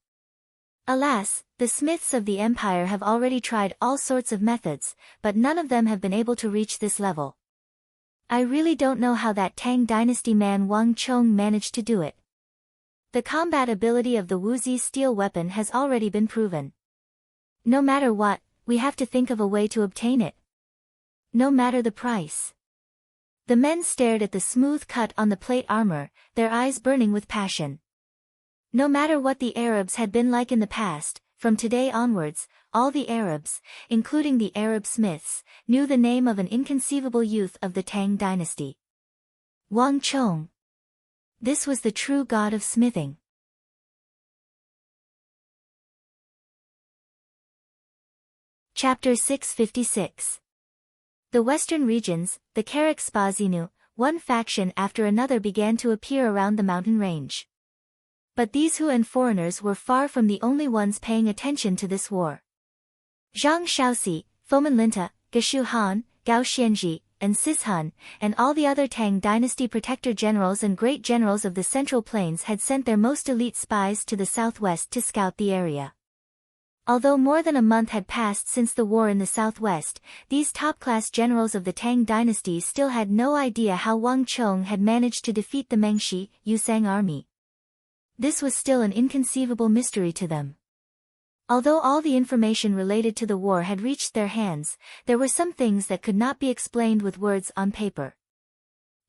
Alas, the smiths of the empire have already tried all sorts of methods, but none of them have been able to reach this level. I really don't know how that Tang dynasty man Wang Chong managed to do it. The combat ability of the Wuzi steel weapon has already been proven. No matter what, we have to think of a way to obtain it. No matter the price. The men stared at the smooth cut on the plate armor, their eyes burning with passion. No matter what the Arabs had been like in the past, from today onwards, all the Arabs, including the Arab smiths, knew the name of an inconceivable youth of the Tang dynasty. Wang Chong. This was the true god of smithing. Chapter 656. The western regions, the Karak Spazinu, one faction after another began to appear around the mountain range. But these Hu and foreigners were far from the only ones paying attention to this war. Zhang Shaoxi, Foman Linta, Geshu Han, Gao Xianji, and Sishun, and all the other Tang dynasty protector generals and great generals of the Central Plains had sent their most elite spies to the southwest to scout the area. Although more than a month had passed since the war in the southwest, these top-class generals of the Tang dynasty still had no idea how Wang Chong had managed to defeat the Mengshi, Yusang army. This was still an inconceivable mystery to them. Although all the information related to the war had reached their hands, there were some things that could not be explained with words on paper.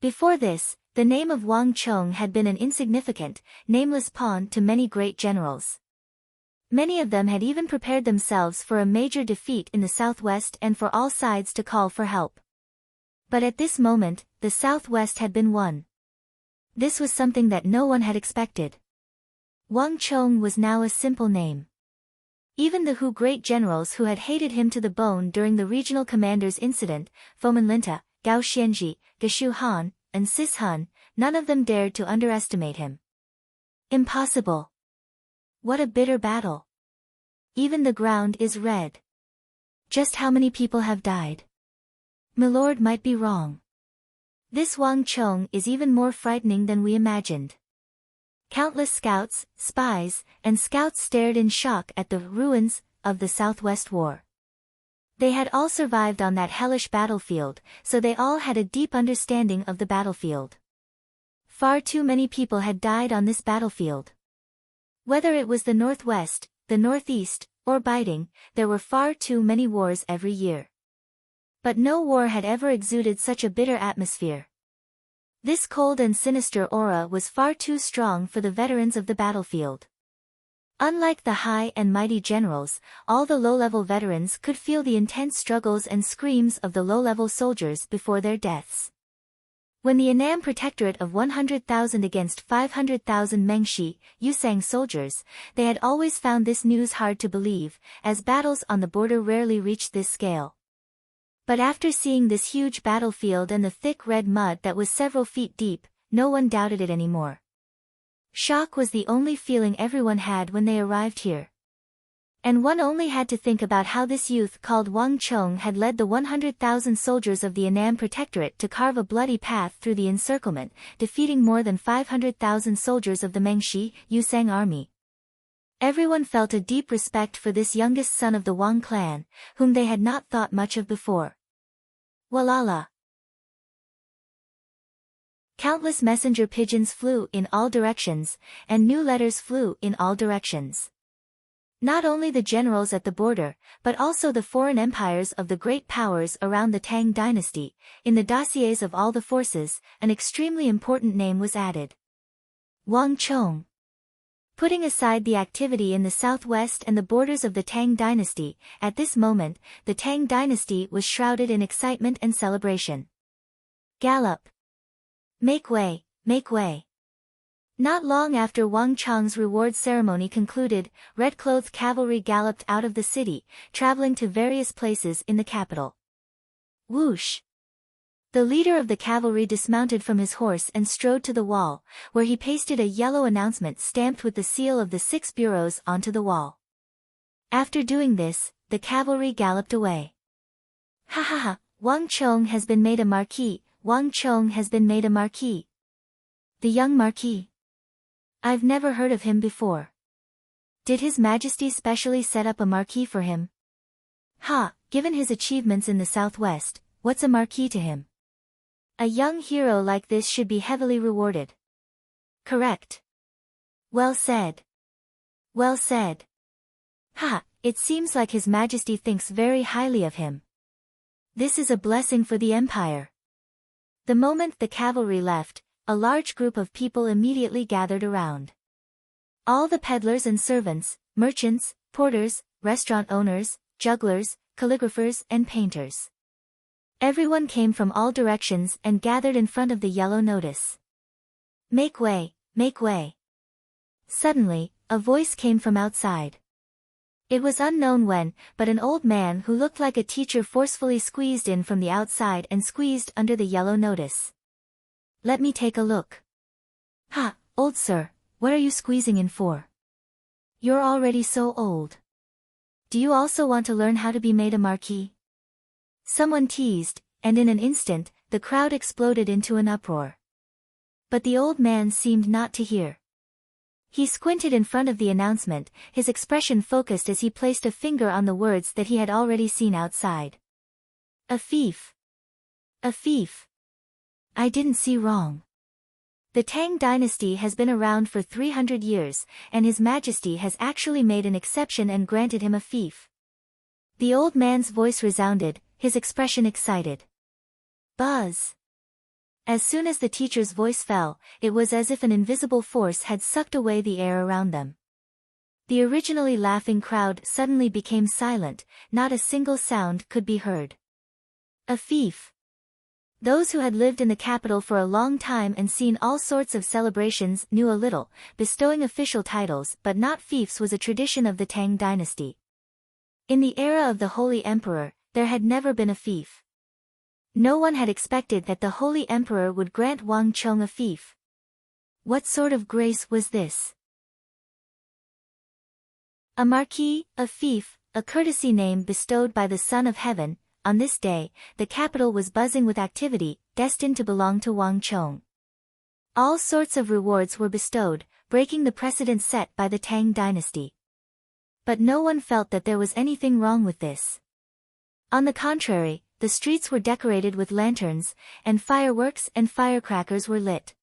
Before this, the name of Wang Chong had been an insignificant, nameless pawn to many great generals. Many of them had even prepared themselves for a major defeat in the southwest and for all sides to call for help. But at this moment, the southwest had been won. This was something that no one had expected. Wang Chong was now a simple name. Even the Hu great generals who had hated him to the bone during the regional commanders' incident, Foman Linta, Gao Xianji, Geshu Han, and Sishun, none of them dared to underestimate him. Impossible. What a bitter battle. Even the ground is red. Just how many people have died? Milord might be wrong. This Wang Chong is even more frightening than we imagined. Countless scouts, spies, and scouts stared in shock at the ruins of the Southwest War. They had all survived on that hellish battlefield, so they all had a deep understanding of the battlefield. Far too many people had died on this battlefield. Whether it was the Northwest, the Northeast, or Biding, there were far too many wars every year. But no war had ever exuded such a bitter atmosphere. This cold and sinister aura was far too strong for the veterans of the battlefield. Unlike the high and mighty generals, all the low-level veterans could feel the intense struggles and screams of the low-level soldiers before their deaths. When the Annam Protectorate of 100,000 against 500,000 Mengshi, Yusang soldiers, they had always found this news hard to believe, as battles on the border rarely reached this scale. But after seeing this huge battlefield and the thick red mud that was several feet deep, no one doubted it anymore. Shock was the only feeling everyone had when they arrived here. And one only had to think about how this youth called Wang Chong had led the 100,000 soldiers of the Annam Protectorate to carve a bloody path through the encirclement, defeating more than 500,000 soldiers of the Mengshi, Yusang army. Everyone felt a deep respect for this youngest son of the Wang clan, whom they had not thought much of before. Walala. Countless messenger pigeons flew in all directions, and new letters flew in all directions. Not only the generals at the border, but also the foreign empires of the great powers around the Tang dynasty. In the dossiers of all the forces, an extremely important name was added. Wang Chong. Putting aside the activity in the southwest and the borders of the Tang dynasty, at this moment, the Tang dynasty was shrouded in excitement and celebration. Gallop! Make way, make way! Not long after Wang Chong's reward ceremony concluded, red-clothed cavalry galloped out of the city, traveling to various places in the capital. Whoosh! The leader of the cavalry dismounted from his horse and strode to the wall, where he pasted a yellow announcement stamped with the seal of the 6 bureaus onto the wall. After doing this, the cavalry galloped away. Ha ha ha, Wang Chong has been made a marquis, Wang Chong has been made a marquis. The young marquis. I've never heard of him before. Did His Majesty specially set up a marquis for him? Ha, given his achievements in the Southwest, what's a marquis to him? A young hero like this should be heavily rewarded. Correct. Well said. Well said. Ha, it seems like His Majesty thinks very highly of him. This is a blessing for the Empire. The moment the cavalry left, a large group of people immediately gathered around. All the peddlers and servants, merchants, porters, restaurant owners, jugglers, calligraphers and painters. Everyone came from all directions and gathered in front of the yellow notice. Make way, make way. Suddenly, a voice came from outside. It was unknown when, but an old man who looked like a teacher forcefully squeezed in from the outside and squeezed under the yellow notice. Let me take a look. Ha, old sir, what are you squeezing in for? You're already so old. Do you also want to learn how to be made a marquis? Someone teased, and in an instant, the crowd exploded into an uproar. But the old man seemed not to hear. He squinted in front of the announcement, his expression focused as he placed a finger on the words that he had already seen outside. A fief. A fief. I didn't see wrong. The Tang dynasty has been around for 300 years, and His Majesty has actually made an exception and granted him a fief. The old man's voice resounded, his expression excited. Buzz. As soon as the teacher's voice fell, it was as if an invisible force had sucked away the air around them. The originally laughing crowd suddenly became silent, not a single sound could be heard. A fief. Those who had lived in the capital for a long time and seen all sorts of celebrations knew a little, bestowing official titles but not fiefs was a tradition of the Tang dynasty. In the era of the Holy Emperor, there had never been a fief. No one had expected that the Holy Emperor would grant Wang Chong a fief. What sort of grace was this? A marquis, a fief, a courtesy name bestowed by the Son of Heaven. On this day, the capital was buzzing with activity, destined to belong to Wang Chong. All sorts of rewards were bestowed, breaking the precedent set by the Tang dynasty. But no one felt that there was anything wrong with this. On the contrary, the streets were decorated with lanterns, and fireworks and firecrackers were lit.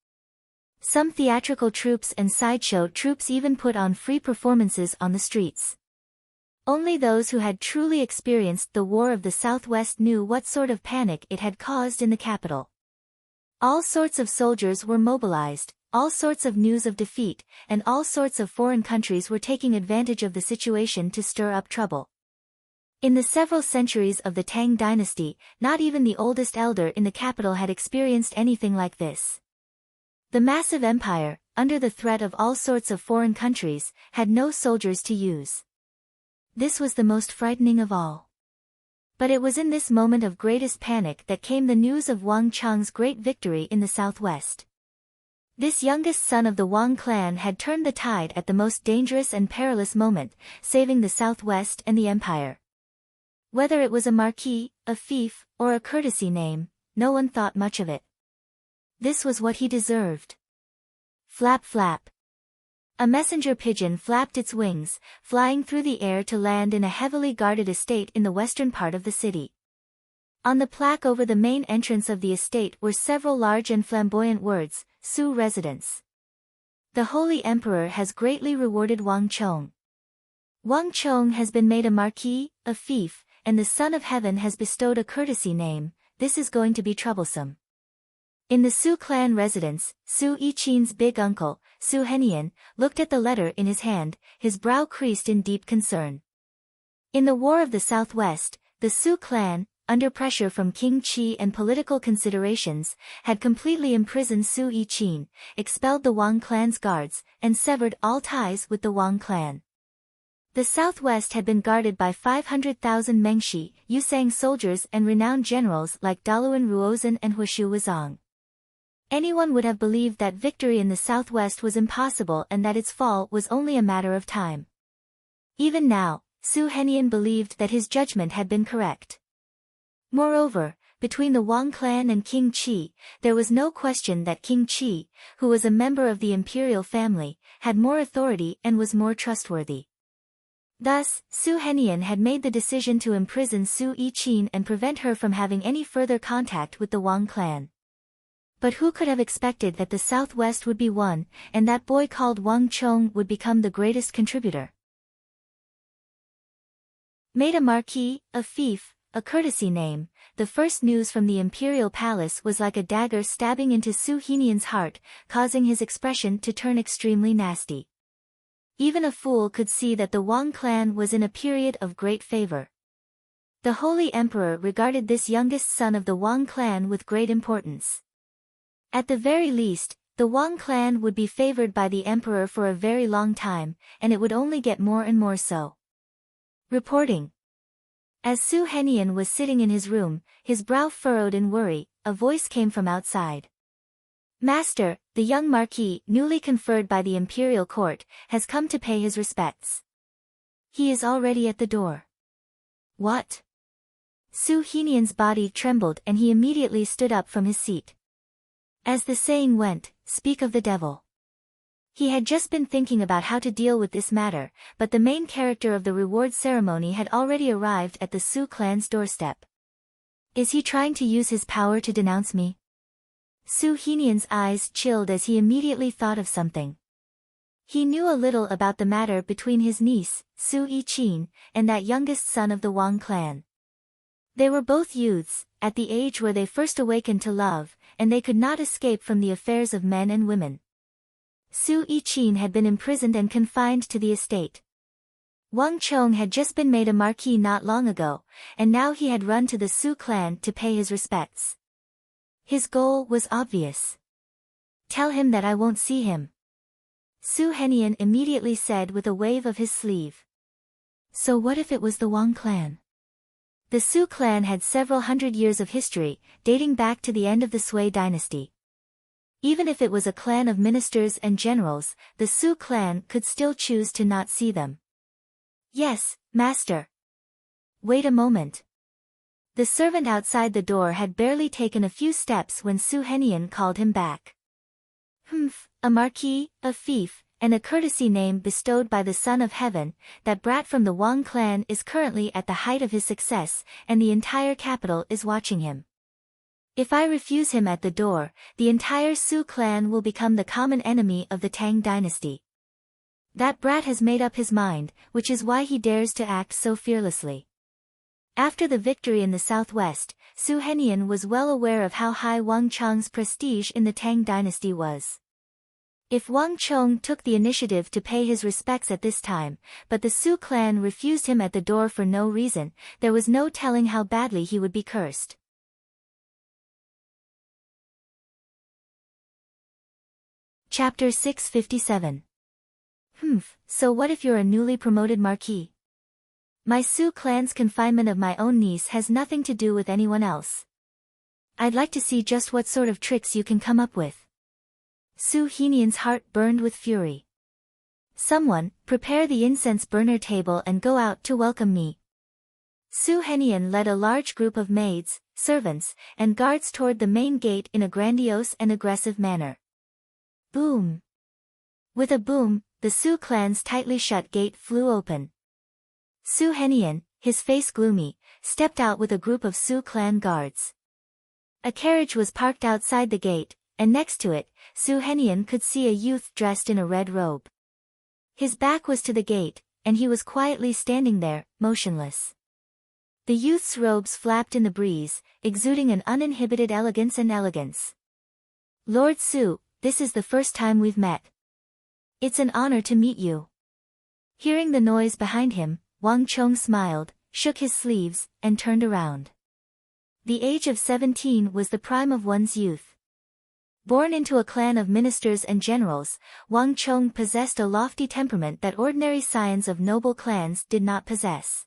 Some theatrical troupes and sideshow troupes even put on free performances on the streets. Only those who had truly experienced the War of the Southwest knew what sort of panic it had caused in the capital. All sorts of soldiers were mobilized, all sorts of news of defeat, and all sorts of foreign countries were taking advantage of the situation to stir up trouble. In the several centuries of the Tang dynasty, not even the oldest elder in the capital had experienced anything like this. The massive empire, under the threat of all sorts of foreign countries, had no soldiers to use. This was the most frightening of all. But it was in this moment of greatest panic that came the news of Wang Chong's great victory in the southwest. This youngest son of the Wang clan had turned the tide at the most dangerous and perilous moment, saving the southwest and the empire. Whether it was a marquis, a fief, or a courtesy name, no one thought much of it. This was what he deserved. Flap flap. A messenger pigeon flapped its wings, flying through the air to land in a heavily guarded estate in the western part of the city. On the plaque over the main entrance of the estate were several large and flamboyant words, Su Residence. The Holy Emperor has greatly rewarded Wang Chong. Wang Chong has been made a marquis, a fief, and the Son of Heaven has bestowed a courtesy name. This is going to be troublesome. In the Su clan residence, Su Yichin's big uncle, Su Henian, looked at the letter in his hand, his brow creased in deep concern. In the War of the Southwest, the Su clan, under pressure from King Qi and political considerations, had completely imprisoned Su Yichin, expelled the Wang clan's guards, and severed all ties with the Wang clan. The southwest had been guarded by 500,000 Mengshi, Yusang soldiers and renowned generals like Daluan Ruozan and Huishu Wuzong. Anyone would have believed that victory in the southwest was impossible and that its fall was only a matter of time. Even now, Su Henian believed that his judgment had been correct. Moreover, between the Wang clan and King Qi, there was no question that King Qi, who was a member of the imperial family, had more authority and was more trustworthy. Thus, Su Henian had made the decision to imprison Su Yiqin and prevent her from having any further contact with the Wang clan. But who could have expected that the Southwest would be won, and that boy called Wang Chong would become the greatest contributor? Made a marquis, a fief, a courtesy name, the first news from the imperial palace was like a dagger stabbing into Su Henian's heart, causing his expression to turn extremely nasty. Even a fool could see that the Wang clan was in a period of great favor. The Holy Emperor regarded this youngest son of the Wang clan with great importance. At the very least, the Wang clan would be favored by the emperor for a very long time, and it would only get more and more so. Reporting. As Su Henian was sitting in his room, his brow furrowed in worry, a voice came from outside. Master, the young marquis, newly conferred by the imperial court, has come to pay his respects. He is already at the door. What? Su Henian's body trembled and he immediately stood up from his seat. As the saying went, speak of the devil. He had just been thinking about how to deal with this matter, but the main character of the reward ceremony had already arrived at the Su clan's doorstep. Is he trying to use his power to denounce me? Su Henian's eyes chilled as he immediately thought of something. He knew a little about the matter between his niece, Su Yiqin, and that youngest son of the Wang clan. They were both youths, at the age where they first awakened to love, and they could not escape from the affairs of men and women. Su Yiqin had been imprisoned and confined to the estate. Wang Chong had just been made a marquis not long ago, and now he had run to the Su clan to pay his respects. His goal was obvious. Tell him that I won't see him. Su Henian immediately said with a wave of his sleeve. So what if it was the Wang clan? The Su clan had several hundred years of history, dating back to the end of the Sui dynasty. Even if it was a clan of ministers and generals, the Su clan could still choose to not see them. Yes, master. Wait a moment. The servant outside the door had barely taken a few steps when Su Henian called him back. A marquis, a fief, and a courtesy name bestowed by the Son of Heaven, that brat from the Wang clan is currently at the height of his success, and the entire capital is watching him. If I refuse him at the door, the entire Su clan will become the common enemy of the Tang dynasty. That brat has made up his mind, which is why he dares to act so fearlessly. After the victory in the southwest, Su Henian was well aware of how high Wang Chong's prestige in the Tang dynasty was. If Wang Chong took the initiative to pay his respects at this time, but the Su clan refused him at the door for no reason, there was no telling how badly he would be cursed. Chapter 657. So what if you're a newly promoted marquis? My Su clan's confinement of my own niece has nothing to do with anyone else. I'd like to see just what sort of tricks you can come up with. Su Henian's heart burned with fury. Someone, prepare the incense burner table and go out to welcome me. Su Henian led a large group of maids, servants, and guards toward the main gate in a grandiose and aggressive manner. Boom! With a boom, the Su clan's tightly shut gate flew open. Su Henian, his face gloomy, stepped out with a group of Su clan guards. A carriage was parked outside the gate, and next to it, Su Henian could see a youth dressed in a red robe. His back was to the gate, and he was quietly standing there, motionless. The youth's robes flapped in the breeze, exuding an uninhibited elegance. Lord Su, this is the first time we've met. It's an honor to meet you. Hearing the noise behind him, Wang Chong smiled, shook his sleeves, and turned around. The age of 17 was the prime of one's youth. Born into a clan of ministers and generals, Wang Chong possessed a lofty temperament that ordinary scions of noble clans did not possess.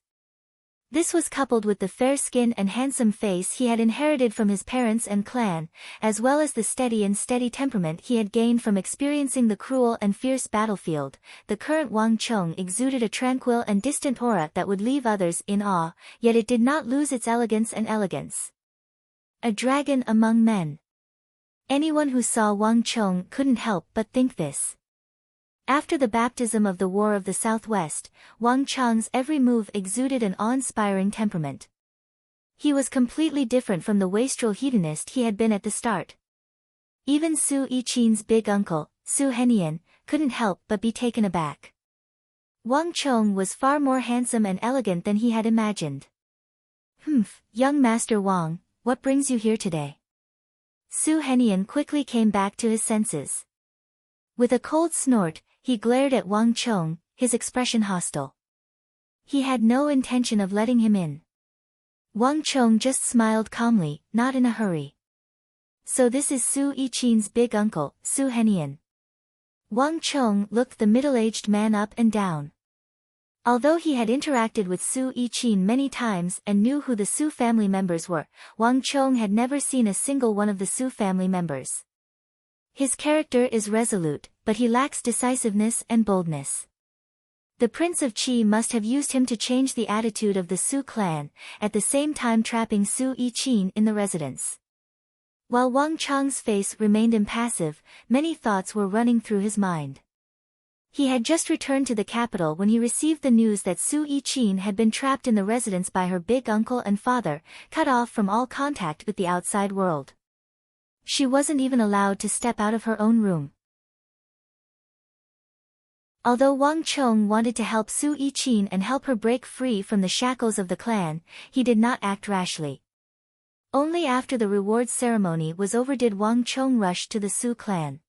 This was coupled with the fair skin and handsome face he had inherited from his parents and clan, as well as the steady temperament he had gained from experiencing the cruel and fierce battlefield. The current Wang Chong exuded a tranquil and distant aura that would leave others in awe, yet it did not lose its elegance. A dragon among men. Anyone who saw Wang Chong couldn't help but think this. After the baptism of the War of the Southwest, Wang Chong's every move exuded an awe-inspiring temperament. He was completely different from the wastrel hedonist he had been at the start. Even Su Yichin's big uncle, Su Henian, couldn't help but be taken aback. Wang Chong was far more handsome and elegant than he had imagined. Young Master Wang, what brings you here today? Su Henian quickly came back to his senses. With a cold snort, he glared at Wang Chong, his expression hostile. He had no intention of letting him in. Wang Chong just smiled calmly, not in a hurry. So this is Su Yichin's big uncle, Su Henian. Wang Chong looked the middle-aged man up and down. Although he had interacted with Su Yichin many times and knew who the Su family members were, Wang Chong had never seen a single one of the Su family members. His character is resolute, but he lacks decisiveness and boldness. The Prince of Qi must have used him to change the attitude of the Su clan, at the same time trapping Su Yichin in the residence. While Wang Chong's face remained impassive, many thoughts were running through his mind. He had just returned to the capital when he received the news that Su Yichin had been trapped in the residence by her big uncle and father, cut off from all contact with the outside world. She wasn't even allowed to step out of her own room. Although Wang Chong wanted to help Su Yichin and help her break free from the shackles of the clan, he did not act rashly. Only after the rewards ceremony was over did Wang Chong rush to the Su clan.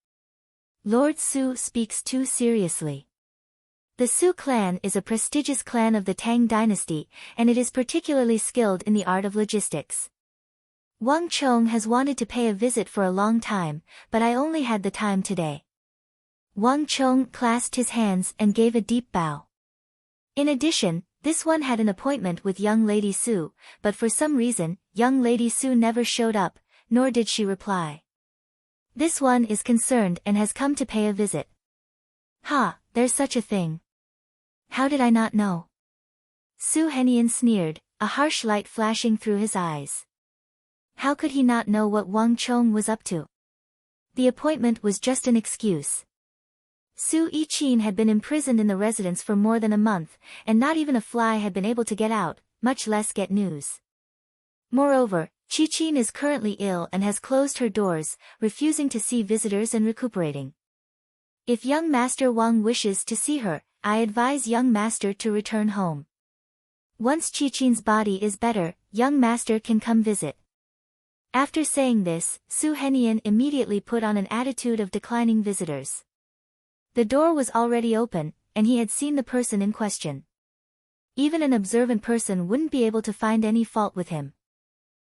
Lord Su speaks too seriously. The Su clan is a prestigious clan of the Tang dynasty, and it is particularly skilled in the art of logistics. Wang Chong has wanted to pay a visit for a long time, but I only had the time today. Wang Chong clasped his hands and gave a deep bow. In addition, this one had an appointment with young Lady Su, but for some reason, young Lady Su never showed up, nor did she reply. This one is concerned and has come to pay a visit. Ha, there's such a thing. How did I not know? Su Henian sneered, a harsh light flashing through his eyes. How could he not know what Wang Chong was up to? The appointment was just an excuse. Su Yichin had been imprisoned in the residence for more than a month, and not even a fly had been able to get out, much less get news. Moreover, Qichin is currently ill and has closed her doors, refusing to see visitors and recuperating. If young Master Wang wishes to see her, I advise young Master to return home. Once Qichin's body is better, young Master can come visit. After saying this, Su Henian immediately put on an attitude of declining visitors. The door was already open, and he had seen the person in question. Even an observant person wouldn't be able to find any fault with him.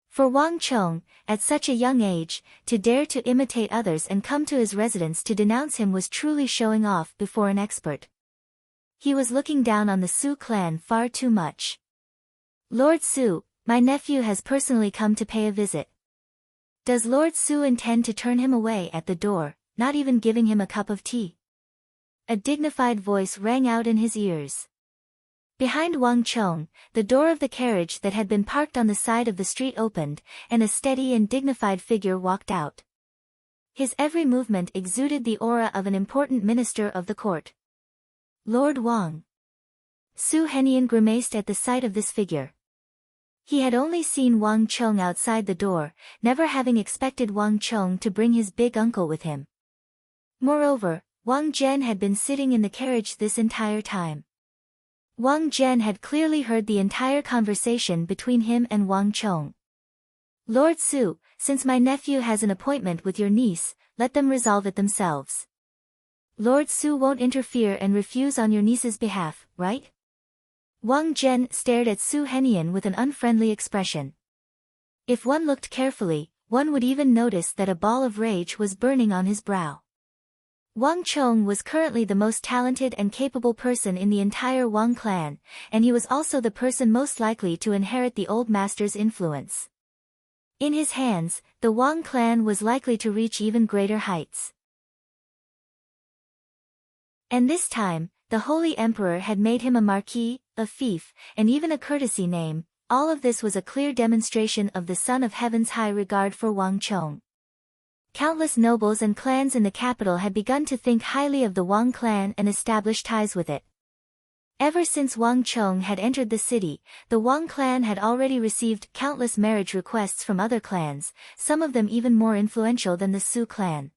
For Wang Chong, at such a young age, to dare to imitate others and come to his residence to denounce him was truly showing off before an expert. He was looking down on the Su clan far too much. Lord Su, my nephew has personally come to pay a visit. Does Lord Su intend to turn him away at the door, not even giving him a cup of tea? A dignified voice rang out in his ears. Behind Wang Chong, the door of the carriage that had been parked on the side of the street opened, and a steady and dignified figure walked out. His every movement exuded the aura of an important minister of the court. Lord Wang. Su Henian grimaced at the sight of this figure. He had only seen Wang Chong outside the door, never having expected Wang Chong to bring his big uncle with him. Moreover, Wang Zhen had been sitting in the carriage this entire time. Wang Zhen had clearly heard the entire conversation between him and Wang Chong. Lord Su, since my nephew has an appointment with your niece, let them resolve it themselves. Lord Su won't interfere and refuse on your niece's behalf, right? Wang Zhen stared at Su Henian with an unfriendly expression. If one looked carefully, one would even notice that a ball of rage was burning on his brow. Wang Chong was currently the most talented and capable person in the entire Wang clan, and he was also the person most likely to inherit the old master's influence. In his hands, the Wang clan was likely to reach even greater heights. And this time, the Holy Emperor had made him a marquis, a fief, and even a courtesy name, all of this was a clear demonstration of the Son of Heaven's high regard for Wang Chong. Countless nobles and clans in the capital had begun to think highly of the Wang clan and establish ties with it. Ever since Wang Chong had entered the city, the Wang clan had already received countless marriage requests from other clans, some of them even more influential than the Su clan.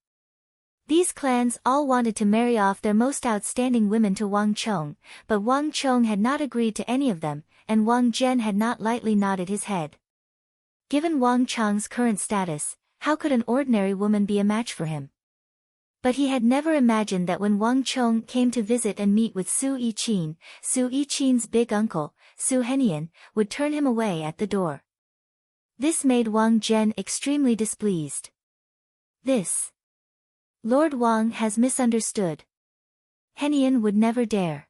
These clans all wanted to marry off their most outstanding women to Wang Chong, but Wang Chong had not agreed to any of them, and Wang Zhen had not lightly nodded his head. Given Wang Chong's current status, how could an ordinary woman be a match for him? But he had never imagined that when Wang Chong came to visit and meet with Su Yiqin's big uncle, Su Henian, would turn him away at the door. This made Wang Zhen extremely displeased. This Lord Wang has misunderstood. Henian would never dare.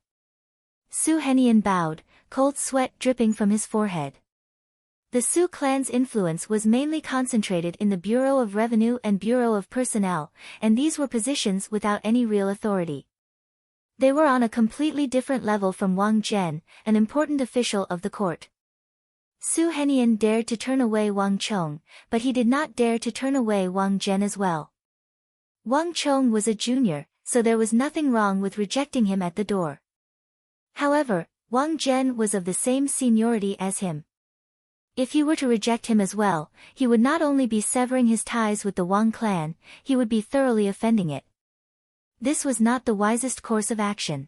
Su Henian bowed, cold sweat dripping from his forehead. The Su clan's influence was mainly concentrated in the Bureau of Revenue and Bureau of Personnel, and these were positions without any real authority. They were on a completely different level from Wang Zhen, an important official of the court. Su Henian dared to turn away Wang Chong, but he did not dare to turn away Wang Zhen as well. Wang Chong was a junior, so there was nothing wrong with rejecting him at the door. However, Wang Zhen was of the same seniority as him. If he were to reject him as well, he would not only be severing his ties with the Wang clan, he would be thoroughly offending it. This was not the wisest course of action.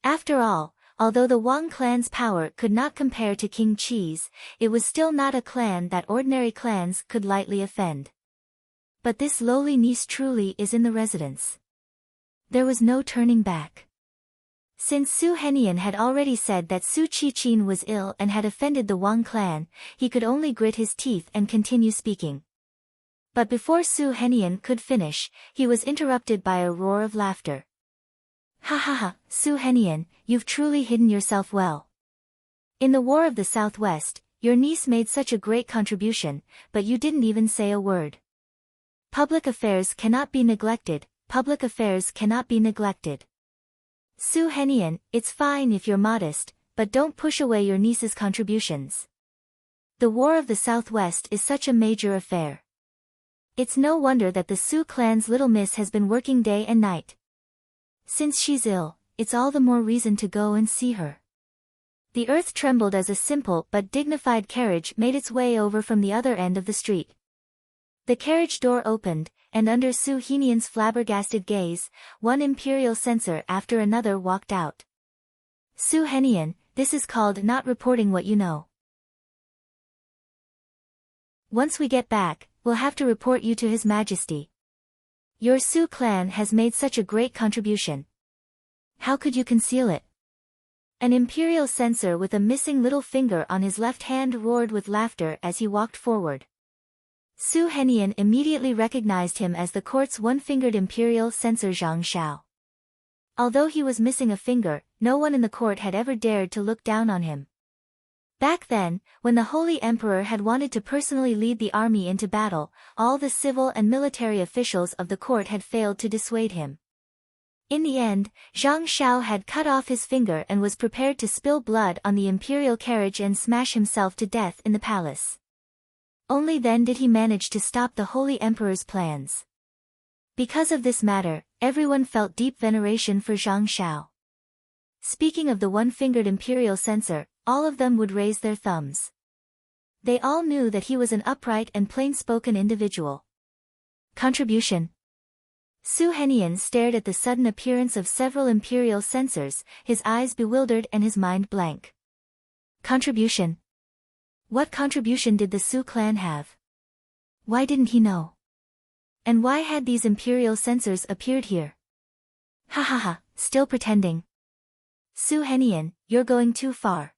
After all, although the Wang clan's power could not compare to King Qi's, it was still not a clan that ordinary clans could lightly offend. But this lowly niece truly is in the residence. There was no turning back. Since Su Henian had already said that Su Qiqin was ill and had offended the Wang clan, he could only grit his teeth and continue speaking. But before Su Henian could finish, he was interrupted by a roar of laughter. Ha ha ha, Su Henian, you've truly hidden yourself well. In the War of the Southwest, your niece made such a great contribution, but you didn't even say a word. Public affairs cannot be neglected, public affairs cannot be neglected. Su Henian, it's fine if you're modest, but don't push away your niece's contributions. The War of the Southwest is such a major affair. It's no wonder that the Su clan's little miss has been working day and night. Since she's ill, it's all the more reason to go and see her. The earth trembled as a simple but dignified carriage made its way over from the other end of the street. The carriage door opened, and under Su Henian's flabbergasted gaze, one imperial censor after another walked out. Su Henian, this is called not reporting what you know. Once we get back, we'll have to report you to His Majesty. Your Su clan has made such a great contribution. How could you conceal it? An imperial censor with a missing little finger on his left hand roared with laughter as he walked forward. Su Henian immediately recognized him as the court's one-fingered imperial censor Zhang Shao. Although he was missing a finger, no one in the court had ever dared to look down on him. Back then, when the Holy Emperor had wanted to personally lead the army into battle, all the civil and military officials of the court had failed to dissuade him. In the end, Zhang Shao had cut off his finger and was prepared to spill blood on the imperial carriage and smash himself to death in the palace. Only then did he manage to stop the Holy Emperor's plans. Because of this matter, everyone felt deep veneration for Zhang Shao. Speaking of the one-fingered imperial censor, all of them would raise their thumbs. They all knew that he was an upright and plain-spoken individual. Contribution. Su Henian stared at the sudden appearance of several imperial censors, his eyes bewildered and his mind blank. Contribution. What contribution did the Su clan have? Why didn't he know? And why had these imperial censors appeared here? Ha ha ha, still pretending. Su Henian, you're going too far.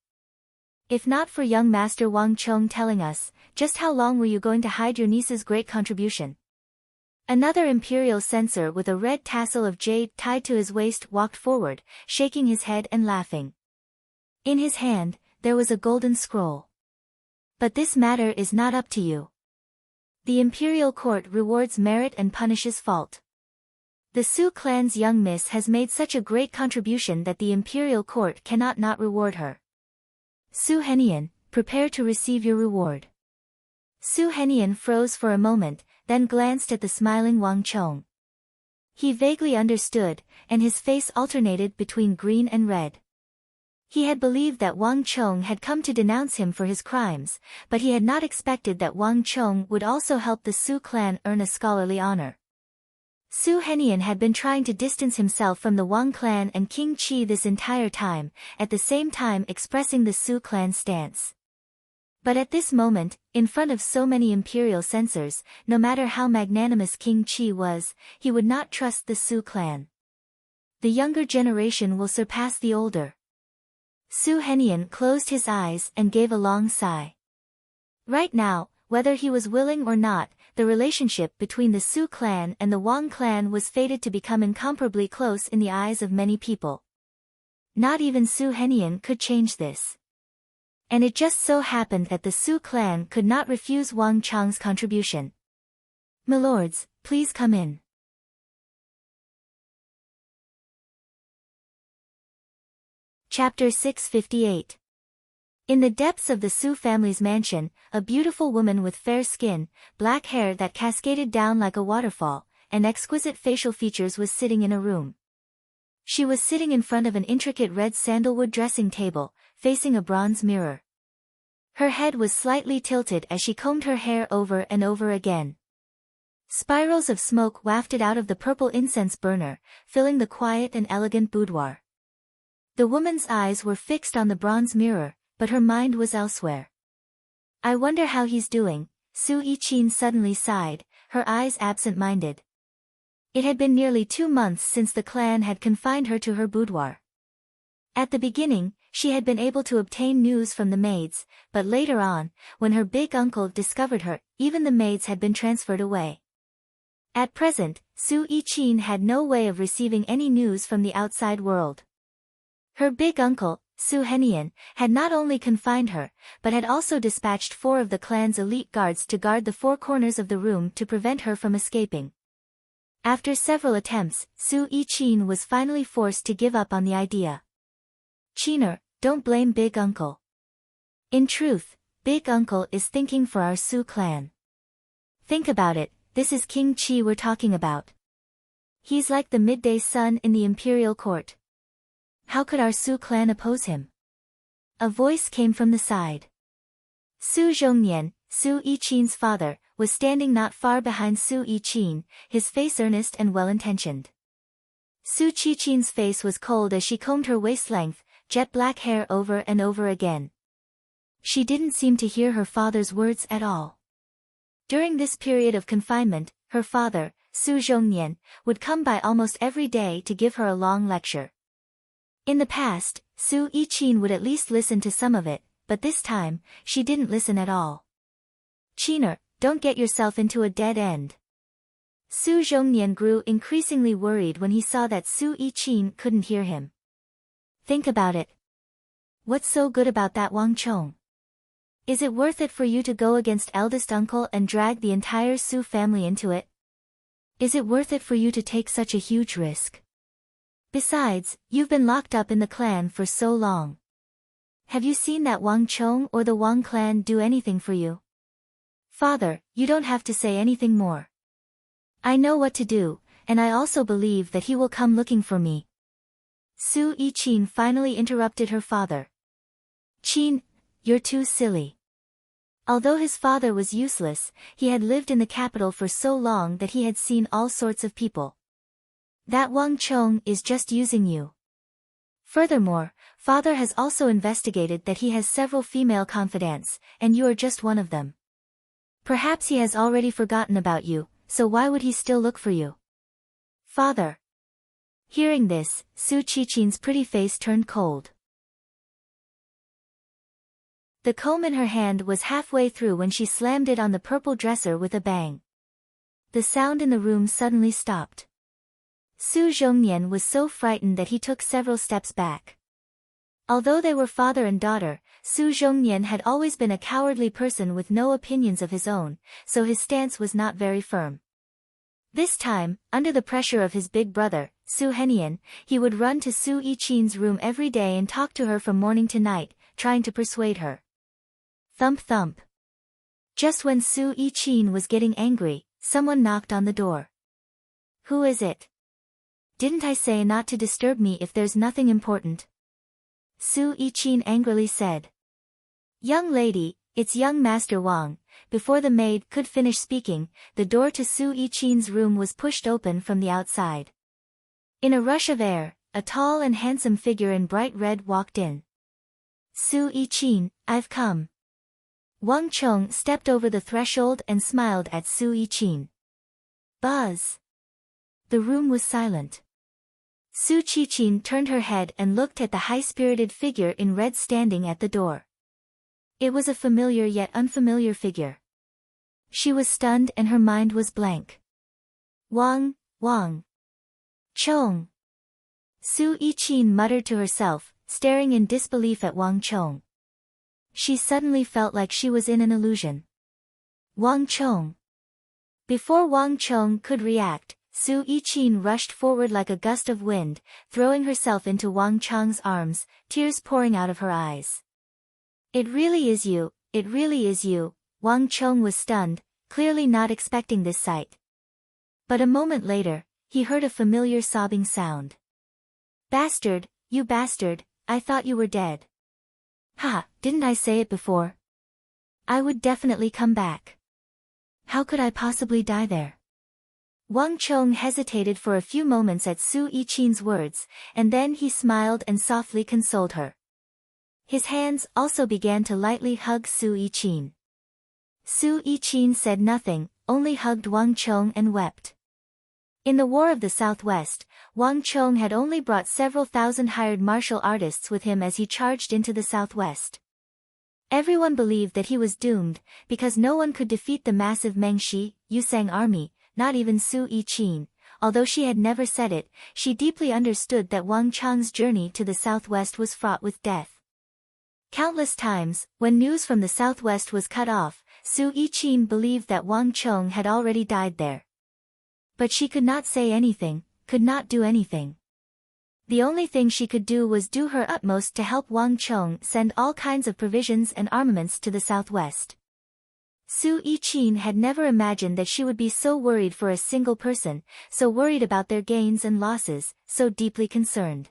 If not for young Master Wang Chong telling us, just how long were you going to hide your niece's great contribution? Another imperial censor with a red tassel of jade tied to his waist walked forward, shaking his head and laughing. In his hand, there was a golden scroll. But this matter is not up to you. The imperial court rewards merit and punishes fault. The Su clan's young miss has made such a great contribution that the imperial court cannot not reward her. Su Henian, prepare to receive your reward. Su Henian froze for a moment, then glanced at the smiling Wang Chong. He vaguely understood, and his face alternated between green and red. He had believed that Wang Chong had come to denounce him for his crimes, but he had not expected that Wang Chong would also help the Su clan earn a scholarly honor. Su Henian had been trying to distance himself from the Wang clan and King Qi this entire time, at the same time expressing the Su clan's stance. But at this moment, in front of so many imperial censors, no matter how magnanimous King Qi was, he would not trust the Su clan. The younger generation will surpass the older. Su Henian closed his eyes and gave a long sigh. Right now, whether he was willing or not, the relationship between the Su clan and the Wang clan was fated to become incomparably close in the eyes of many people. Not even Su Henian could change this. And it just so happened that the Su clan could not refuse Wang Chong's contribution. "Milords, please come in." Chapter 658. In the depths of the Su family's mansion, a beautiful woman with fair skin, black hair that cascaded down like a waterfall, and exquisite facial features was sitting in a room. She was sitting in front of an intricate red sandalwood dressing table, facing a bronze mirror. Her head was slightly tilted as she combed her hair over and over again. Spirals of smoke wafted out of the purple incense burner, filling the quiet and elegant boudoir. The woman's eyes were fixed on the bronze mirror, but her mind was elsewhere. "I wonder how he's doing," Su Yiqin suddenly sighed, her eyes absent-minded. It had been nearly 2 months since the clan had confined her to her boudoir. At the beginning, she had been able to obtain news from the maids, but later on, when her big uncle discovered her, even the maids had been transferred away. At present, Su Yiqin had no way of receiving any news from the outside world. Her big uncle, Su Henian, had not only confined her, but had also dispatched 4 of the clan's elite guards to guard the 4 corners of the room to prevent her from escaping. After several attempts, Su Yiqin was finally forced to give up on the idea. "Qiner, don't blame Big Uncle. In truth, Big Uncle is thinking for our Su clan. Think about it, this is King Qi we're talking about. He's like the midday sun in the imperial court. How could our Su clan oppose him?" A voice came from the side. Su Zhongnian, Su Yiqin's father, was standing not far behind Su Yiqin, his face earnest and well-intentioned. Su Qiqin's face was cold as she combed her waist-length, jet-black hair over and over again. She didn't seem to hear her father's words at all. During this period of confinement, her father, Su Zhongnian, would come by almost every day to give her a long lecture. In the past, Su Yiqin would at least listen to some of it, but this time, she didn't listen at all. "Qiner, don't get yourself into a dead end." Su Zhongnian grew increasingly worried when he saw that Su Yiqin couldn't hear him. "Think about it. What's so good about that Wang Chong? Is it worth it for you to go against eldest uncle and drag the entire Su family into it? Is it worth it for you to take such a huge risk? Besides, you've been locked up in the clan for so long. Have you seen that Wang Chong or the Wang clan do anything for you? Father, you don't have to say anything more. I know what to do, and I also believe that he will come looking for me." Su Yiqin finally interrupted her father. "Qin, you're too silly." Although his father was useless, he had lived in the capital for so long that he had seen all sorts of people. "That Wang Chong is just using you. Furthermore, father has also investigated that he has several female confidants, and you are just one of them. Perhaps he has already forgotten about you, so why would he still look for you?" "Father." Hearing this, Su Qiqin's pretty face turned cold. The comb in her hand was halfway through when she slammed it on the purple dresser with a bang. The sound in the room suddenly stopped. Su Zhongnian was so frightened that he took several steps back. Although they were father and daughter, Su Zhongnian had always been a cowardly person with no opinions of his own, so his stance was not very firm. This time, under the pressure of his big brother, Su Henian, he would run to Su Yiqin's room every day and talk to her from morning to night, trying to persuade her. Thump thump. Just when Su Yichin was getting angry, someone knocked on the door. Who is it? Didn't I say not to disturb me if there's nothing important? Su Yichin angrily said. Young lady, it's young Master Wang. Before the maid could finish speaking, the door to Su Yichin's room was pushed open from the outside. In a rush of air, a tall and handsome figure in bright red walked in. Su Yichin, I've come. Wang Chong stepped over the threshold and smiled at Su Yichin. Buzz. The room was silent. Su Yichin turned her head and looked at the high-spirited figure in red standing at the door. It was a familiar yet unfamiliar figure. She was stunned and her mind was blank. Wang Chong. Su Yichin muttered to herself, staring in disbelief at Wang Chong. She suddenly felt like she was in an illusion. Wang Chong. Before Wang Chong could react, Su Yichin rushed forward like a gust of wind, throwing herself into Wang Chong's arms, tears pouring out of her eyes. It really is you, it really is you. Wang Chong was stunned, clearly not expecting this sight. But a moment later, he heard a familiar sobbing sound. Bastard, you bastard, I thought you were dead. Ha, didn't I say it before? I would definitely come back. How could I possibly die there? Wang Chong hesitated for a few moments at Su Yichin's words, and then he smiled and softly consoled her. His hands also began to lightly hug Su Yichin. Su Yichin said nothing, only hugged Wang Chong and wept. In the War of the Southwest, Wang Chong had only brought several thousand hired martial artists with him as he charged into the Southwest. Everyone believed that he was doomed, because no one could defeat the massive Mengshi, Yusang army, not even Su Yichin. Although she had never said it, she deeply understood that Wang Chong's journey to the Southwest was fraught with death. Countless times, when news from the Southwest was cut off, Su Yichin believed that Wang Chong had already died there. But she could not say anything, could not do anything. The only thing she could do was do her utmost to help Wang Chong send all kinds of provisions and armaments to the Southwest. Su Yichin had never imagined that she would be so worried for a single person, so worried about their gains and losses, so deeply concerned.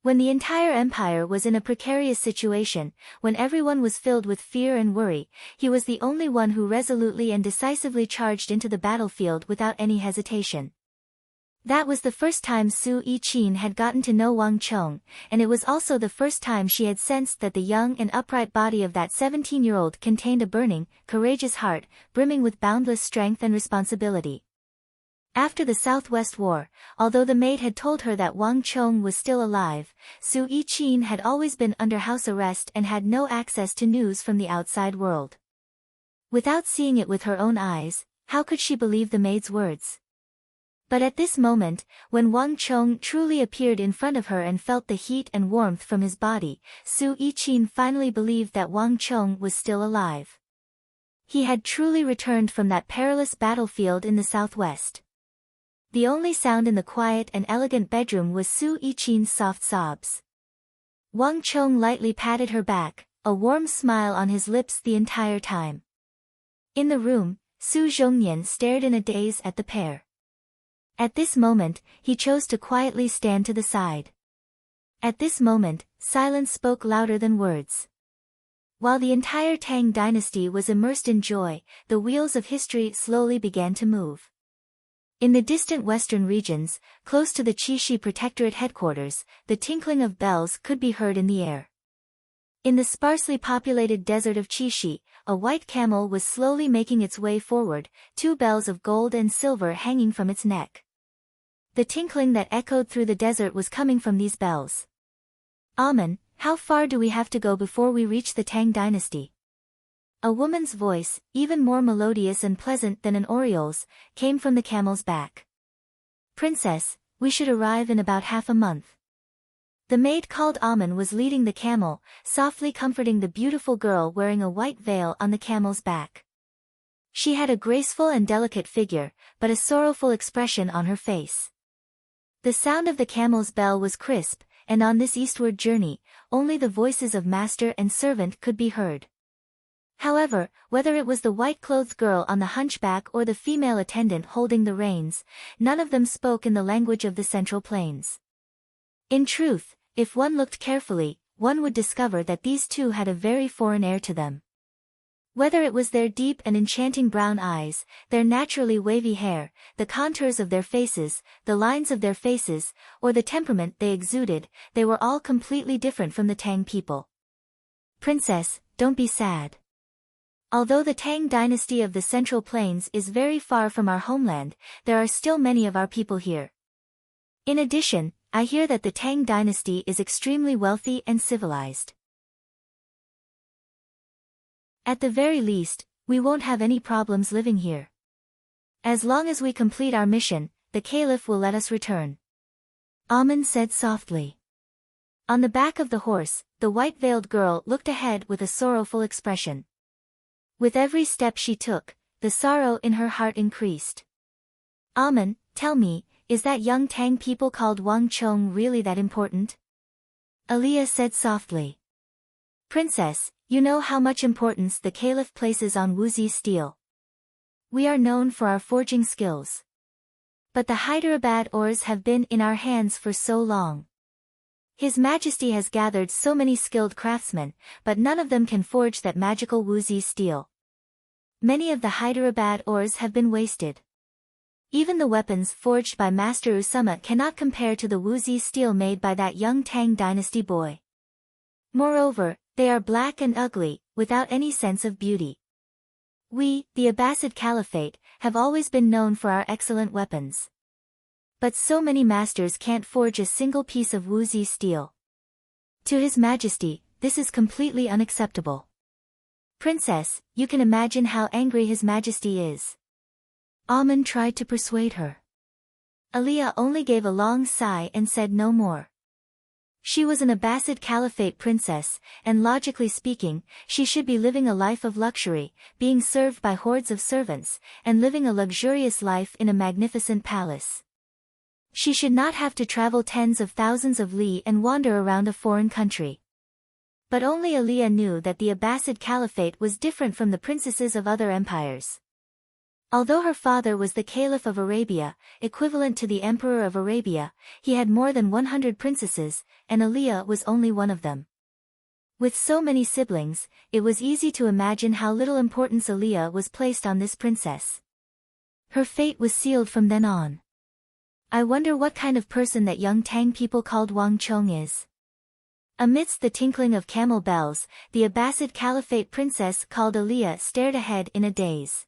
When the entire empire was in a precarious situation, when everyone was filled with fear and worry, he was the only one who resolutely and decisively charged into the battlefield without any hesitation. That was the first time Su Yichin had gotten to know Wang Chong, and it was also the first time she had sensed that the young and upright body of that 17-year-old contained a burning, courageous heart, brimming with boundless strength and responsibility. After the Southwest War, although the maid had told her that Wang Chong was still alive, Su Yichin had always been under house arrest and had no access to news from the outside world. Without seeing it with her own eyes, how could she believe the maid's words? But at this moment, when Wang Chong truly appeared in front of her and felt the heat and warmth from his body, Su Yichin finally believed that Wang Chong was still alive. He had truly returned from that perilous battlefield in the Southwest. The only sound in the quiet and elegant bedroom was Su Yichin's soft sobs. Wang Chong lightly patted her back, a warm smile on his lips the entire time. In the room, Su Zhongnian stared in a daze at the pair. At this moment, he chose to quietly stand to the side. At this moment, silence spoke louder than words. While the entire Tang dynasty was immersed in joy, the wheels of history slowly began to move. In the distant western regions, close to the Qixi Protectorate headquarters, the tinkling of bells could be heard in the air. In the sparsely populated desert of Qixi, a white camel was slowly making its way forward, 2 bells of gold and silver hanging from its neck. The tinkling that echoed through the desert was coming from these bells. Amen, how far do we have to go before we reach the Tang dynasty? A woman's voice, even more melodious and pleasant than an oriole's, came from the camel's back. Princess, we should arrive in about half a month. The maid called Amen was leading the camel, softly comforting the beautiful girl wearing a white veil on the camel's back. She had a graceful and delicate figure, but a sorrowful expression on her face. The sound of the camel's bell was crisp, and on this eastward journey, only the voices of master and servant could be heard. However, whether it was the white-clothed girl on the hunchback or the female attendant holding the reins, none of them spoke in the language of the Central Plains. In truth, if one looked carefully, one would discover that these two had a very foreign air to them. Whether it was their deep and enchanting brown eyes, their naturally wavy hair, the contours of their faces, the lines of their faces, or the temperament they exuded, they were all completely different from the Tang people. Princess, don't be sad. Although the Tang dynasty of the Central Plains is very far from our homeland, there are still many of our people here. In addition, I hear that the Tang dynasty is extremely wealthy and civilized. At the very least, we won't have any problems living here. As long as we complete our mission, the Caliph will let us return. Amun said softly. On the back of the horse, the white-veiled girl looked ahead with a sorrowful expression. With every step she took, the sorrow in her heart increased. Amun, tell me, is that young Tang people called Wang Chong really that important? Aliyah said softly. Princess, you know how much importance the Caliph places on Wuzi steel. We are known for our forging skills. But the Hyderabad ores have been in our hands for so long. His Majesty has gathered so many skilled craftsmen, but none of them can forge that magical Wuzi steel. Many of the Hyderabad ores have been wasted. Even the weapons forged by Master Usama cannot compare to the Wuzi steel made by that young Tang dynasty boy. Moreover, they are black and ugly, without any sense of beauty. We, the Abbasid Caliphate, have always been known for our excellent weapons. But so many masters can't forge a single piece of Wuzi steel. To His Majesty, this is completely unacceptable. Princess, you can imagine how angry His Majesty is. Amun tried to persuade her. Aliyah only gave a long sigh and said no more. She was an Abbasid Caliphate princess, and logically speaking, she should be living a life of luxury, being served by hordes of servants, and living a luxurious life in a magnificent palace. She should not have to travel tens of thousands of li and wander around a foreign country. But only Aliyah knew that the Abbasid Caliphate was different from the princesses of other empires. Although her father was the Caliph of Arabia, equivalent to the Emperor of Arabia, he had more than 100 princesses, and Aliyah was only one of them. With so many siblings, it was easy to imagine how little importance Aliyah was placed on this princess. Her fate was sealed from then on. I wonder what kind of person that young Tang people called Wang Chong is. Amidst the tinkling of camel bells, the Abbasid Caliphate princess called Aliyah stared ahead in a daze.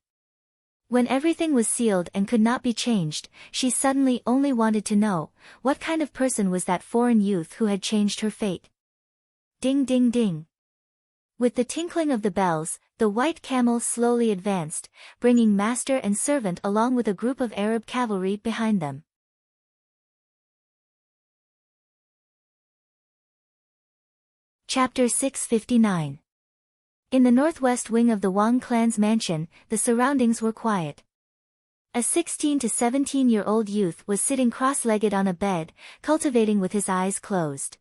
When everything was sealed and could not be changed, she suddenly only wanted to know, what kind of person was that foreign youth who had changed her fate? Ding ding ding. With the tinkling of the bells, the white camel slowly advanced, bringing master and servant along with a group of Arab cavalry behind them. Chapter 659. In the northwest wing of the Wang clan's mansion, the surroundings were quiet. A 16 to 17-year-old youth was sitting cross-legged on a bed, cultivating with his eyes closed.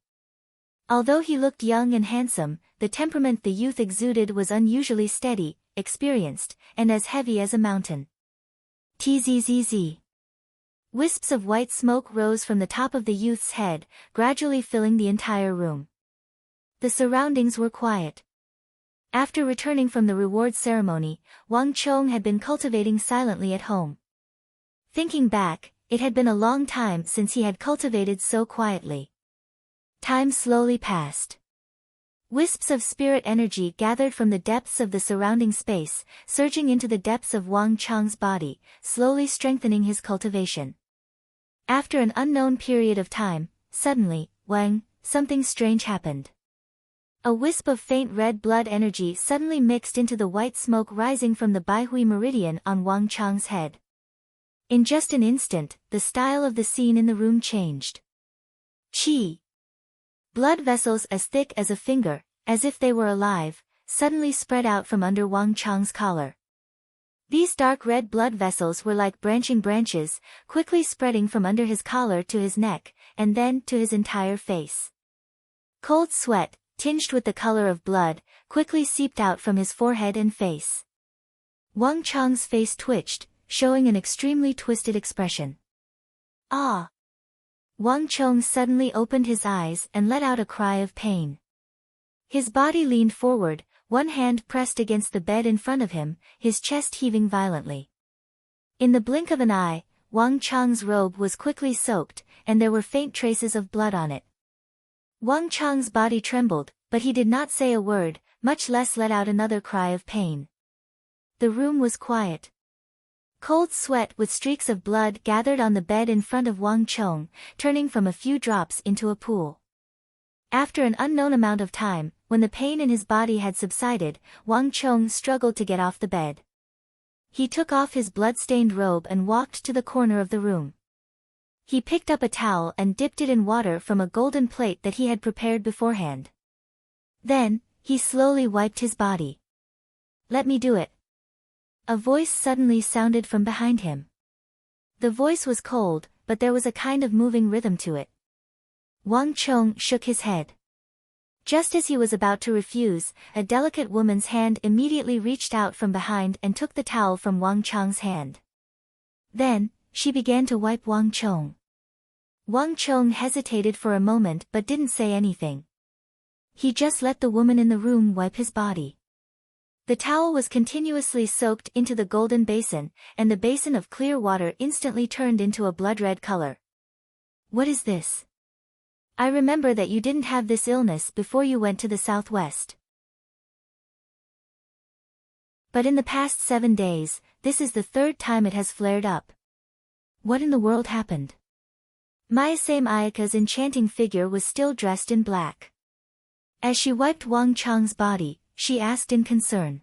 Although he looked young and handsome, the temperament the youth exuded was unusually steady, experienced, and as heavy as a mountain. Tzz. Wisps of white smoke rose from the top of the youth's head, gradually filling the entire room. The surroundings were quiet. After returning from the reward ceremony, Wang Chong had been cultivating silently at home. Thinking back, it had been a long time since he had cultivated so quietly. Time slowly passed. Wisps of spirit energy gathered from the depths of the surrounding space, surging into the depths of Wang Chong's body, slowly strengthening his cultivation. After an unknown period of time, suddenly, something strange happened. A wisp of faint red blood energy suddenly mixed into the white smoke rising from the Baihui meridian on Wang Chong's head. In just an instant, the style of the scene in the room changed. Qi. Blood vessels as thick as a finger, as if they were alive, suddenly spread out from under Wang Chong's collar. These dark red blood vessels were like branching branches, quickly spreading from under his collar to his neck, and then to his entire face. Cold sweat, tinged with the color of blood, quickly seeped out from his forehead and face. Wang Chang's face twitched, showing an extremely twisted expression. Ah! Wang Chong suddenly opened his eyes and let out a cry of pain. His body leaned forward, one hand pressed against the bed in front of him, his chest heaving violently. In the blink of an eye, Wang Chang's robe was quickly soaked, and there were faint traces of blood on it. Wang Chang's body trembled, but he did not say a word, much less let out another cry of pain. The room was quiet. Cold sweat with streaks of blood gathered on the bed in front of Wang Chong, turning from a few drops into a pool. After an unknown amount of time, when the pain in his body had subsided, Wang Chong struggled to get off the bed. He took off his blood-stained robe and walked to the corner of the room. He picked up a towel and dipped it in water from a golden plate that he had prepared beforehand. Then, he slowly wiped his body. "Let me do it." A voice suddenly sounded from behind him. The voice was cold, but there was a kind of moving rhythm to it. Wang Chong shook his head. Just as he was about to refuse, a delicate woman's hand immediately reached out from behind and took the towel from Wang Chong's hand. Then, she began to wipe Wang Chong. Wang Chong hesitated for a moment but didn't say anything. He just let the woman in the room wipe his body. The towel was continuously soaked into the golden basin, and the basin of clear water instantly turned into a blood-red color. "What is this? I remember that you didn't have this illness before you went to the southwest. But in the past 7 days, this is the third time it has flared up. What in the world happened?" Mayasame Ayaka's enchanting figure was still dressed in black. As she wiped Wang Chong's body, she asked in concern.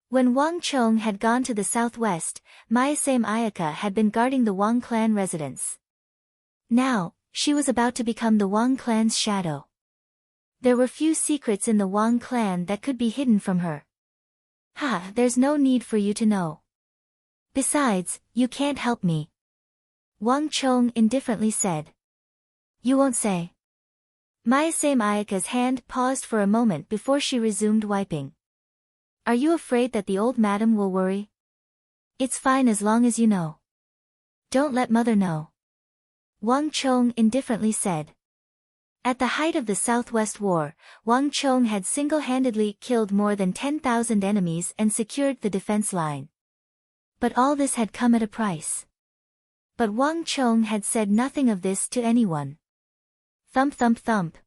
When Wang Chong had gone to the southwest, Mayasame Ayaka had been guarding the Wang clan residence. Now, she was about to become the Wang clan's shadow. There were few secrets in the Wang clan that could be hidden from her. There's no need for you to know. Besides, you can't help me. Wang Chong indifferently said. "You won't say?" Mayasame Ayaka's hand paused for a moment before she resumed wiping. "Are you afraid that the old madam will worry?" "It's fine as long as you know." "Don't let mother know." Wang Chong indifferently said. At the height of the Southwest War, Wang Chong had single-handedly killed more than 10,000 enemies and secured the defense line. But all this had come at a price. But Wang Chong had said nothing of this to anyone. Thump thump thump.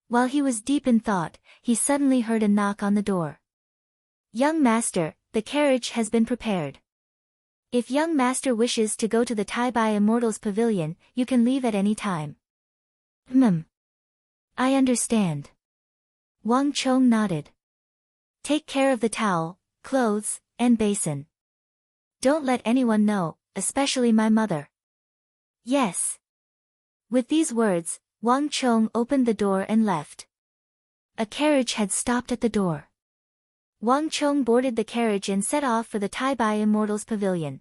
While he was deep in thought, he suddenly heard a knock on the door. "Young master, the carriage has been prepared. If young master wishes to go to the Taibai Immortals Pavilion, you can leave at any time." I understand." Wang Chong nodded. "Take care of the towel, clothes, and basin. Don't let anyone know, especially my mother." "Yes." With these words, Wang Chong opened the door and left. A carriage had stopped at the door. Wang Chong boarded the carriage and set off for the Taibai Immortals Pavilion.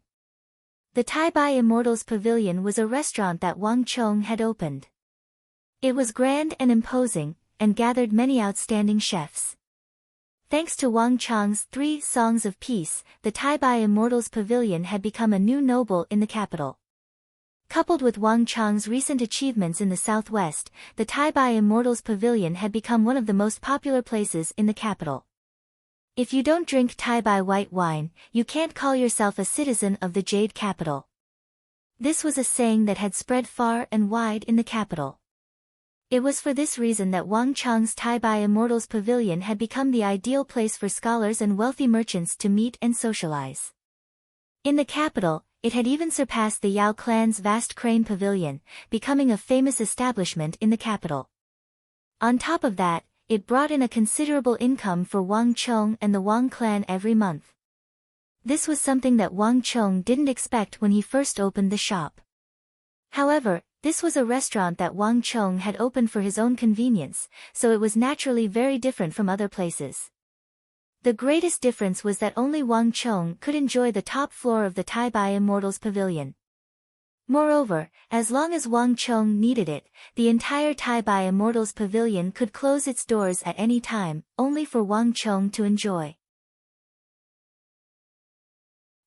The Taibai Immortals Pavilion was a restaurant that Wang Chong had opened. It was grand and imposing, and gathered many outstanding chefs. Thanks to Wang Chong's 3 songs of peace, the Taibai Immortals Pavilion had become a new noble in the capital. Coupled with Wang Chong's recent achievements in the southwest, the Taibai Immortals Pavilion had become one of the most popular places in the capital. If you don't drink Taibai white wine, you can't call yourself a citizen of the Jade Capital. This was a saying that had spread far and wide in the capital. It was for this reason that Wang Chong's Taibai Immortals Pavilion had become the ideal place for scholars and wealthy merchants to meet and socialize. In the capital, it had even surpassed the Yao clan's vast Crane Pavilion, becoming a famous establishment in the capital. On top of that, it brought in a considerable income for Wang Chong and the Wang clan every month. This was something that Wang Chong didn't expect when he first opened the shop. However, this was a restaurant that Wang Chong had opened for his own convenience, so it was naturally very different from other places. The greatest difference was that only Wang Chong could enjoy the top floor of the Taibai Immortals Pavilion. Moreover, as long as Wang Chong needed it, the entire Tai Bai Immortals Pavilion could close its doors at any time, only for Wang Chong to enjoy.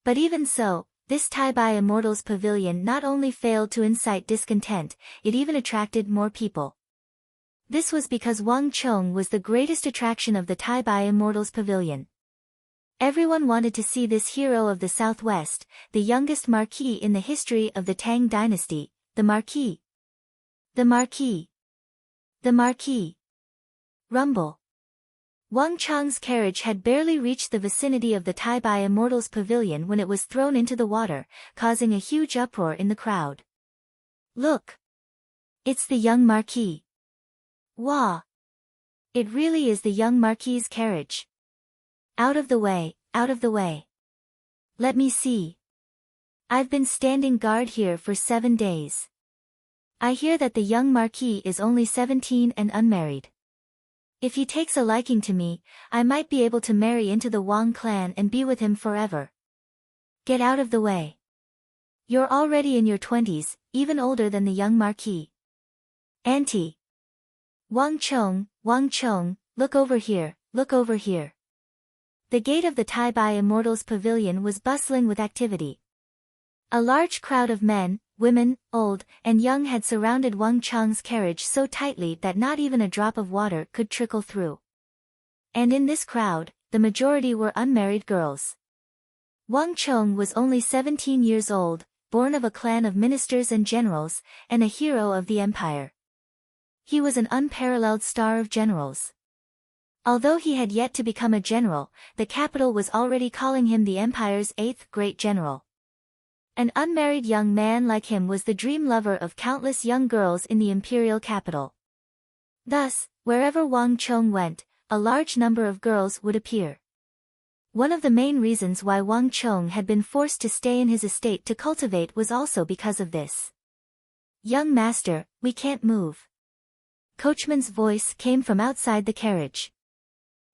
But even so, this Tai Bai Immortals Pavilion not only failed to incite discontent, it even attracted more people. This was because Wang Chong was the greatest attraction of the Tai Bai Immortals Pavilion. Everyone wanted to see this hero of the Southwest, the youngest marquis in the history of the Tang dynasty, the Marquis. The Marquis. The Marquis. Rumble. Wang Chong's carriage had barely reached the vicinity of the Tai Bai Immortals Pavilion when it was thrown into the water, causing a huge uproar in the crowd. Look! It's the young Marquis. Wah! It really is the young Marquis's carriage. Out of the way, out of the way. Let me see. I've been standing guard here for 7 days. I hear that the young Marquis is only 17 and unmarried. If he takes a liking to me, I might be able to marry into the Wang clan and be with him forever. Get out of the way. You're already in your 20s, even older than the young Marquis. Auntie. Wang Chong, look over here, look over here. The gate of the Tai Bai Immortals Pavilion was bustling with activity. A large crowd of men, women, old, and young had surrounded Wang Chong's carriage so tightly that not even a drop of water could trickle through. And in this crowd, the majority were unmarried girls. Wang Chong was only 17 years old, born of a clan of ministers and generals, and a hero of the empire. He was an unparalleled star of generals. Although he had yet to become a general, the capital was already calling him the empire's 8th great general. An unmarried young man like him was the dream lover of countless young girls in the imperial capital. Thus, wherever Wang Chong went, a large number of girls would appear. One of the main reasons why Wang Chong had been forced to stay in his estate to cultivate was also because of this. Young master, we can't move. Coachman's voice came from outside the carriage.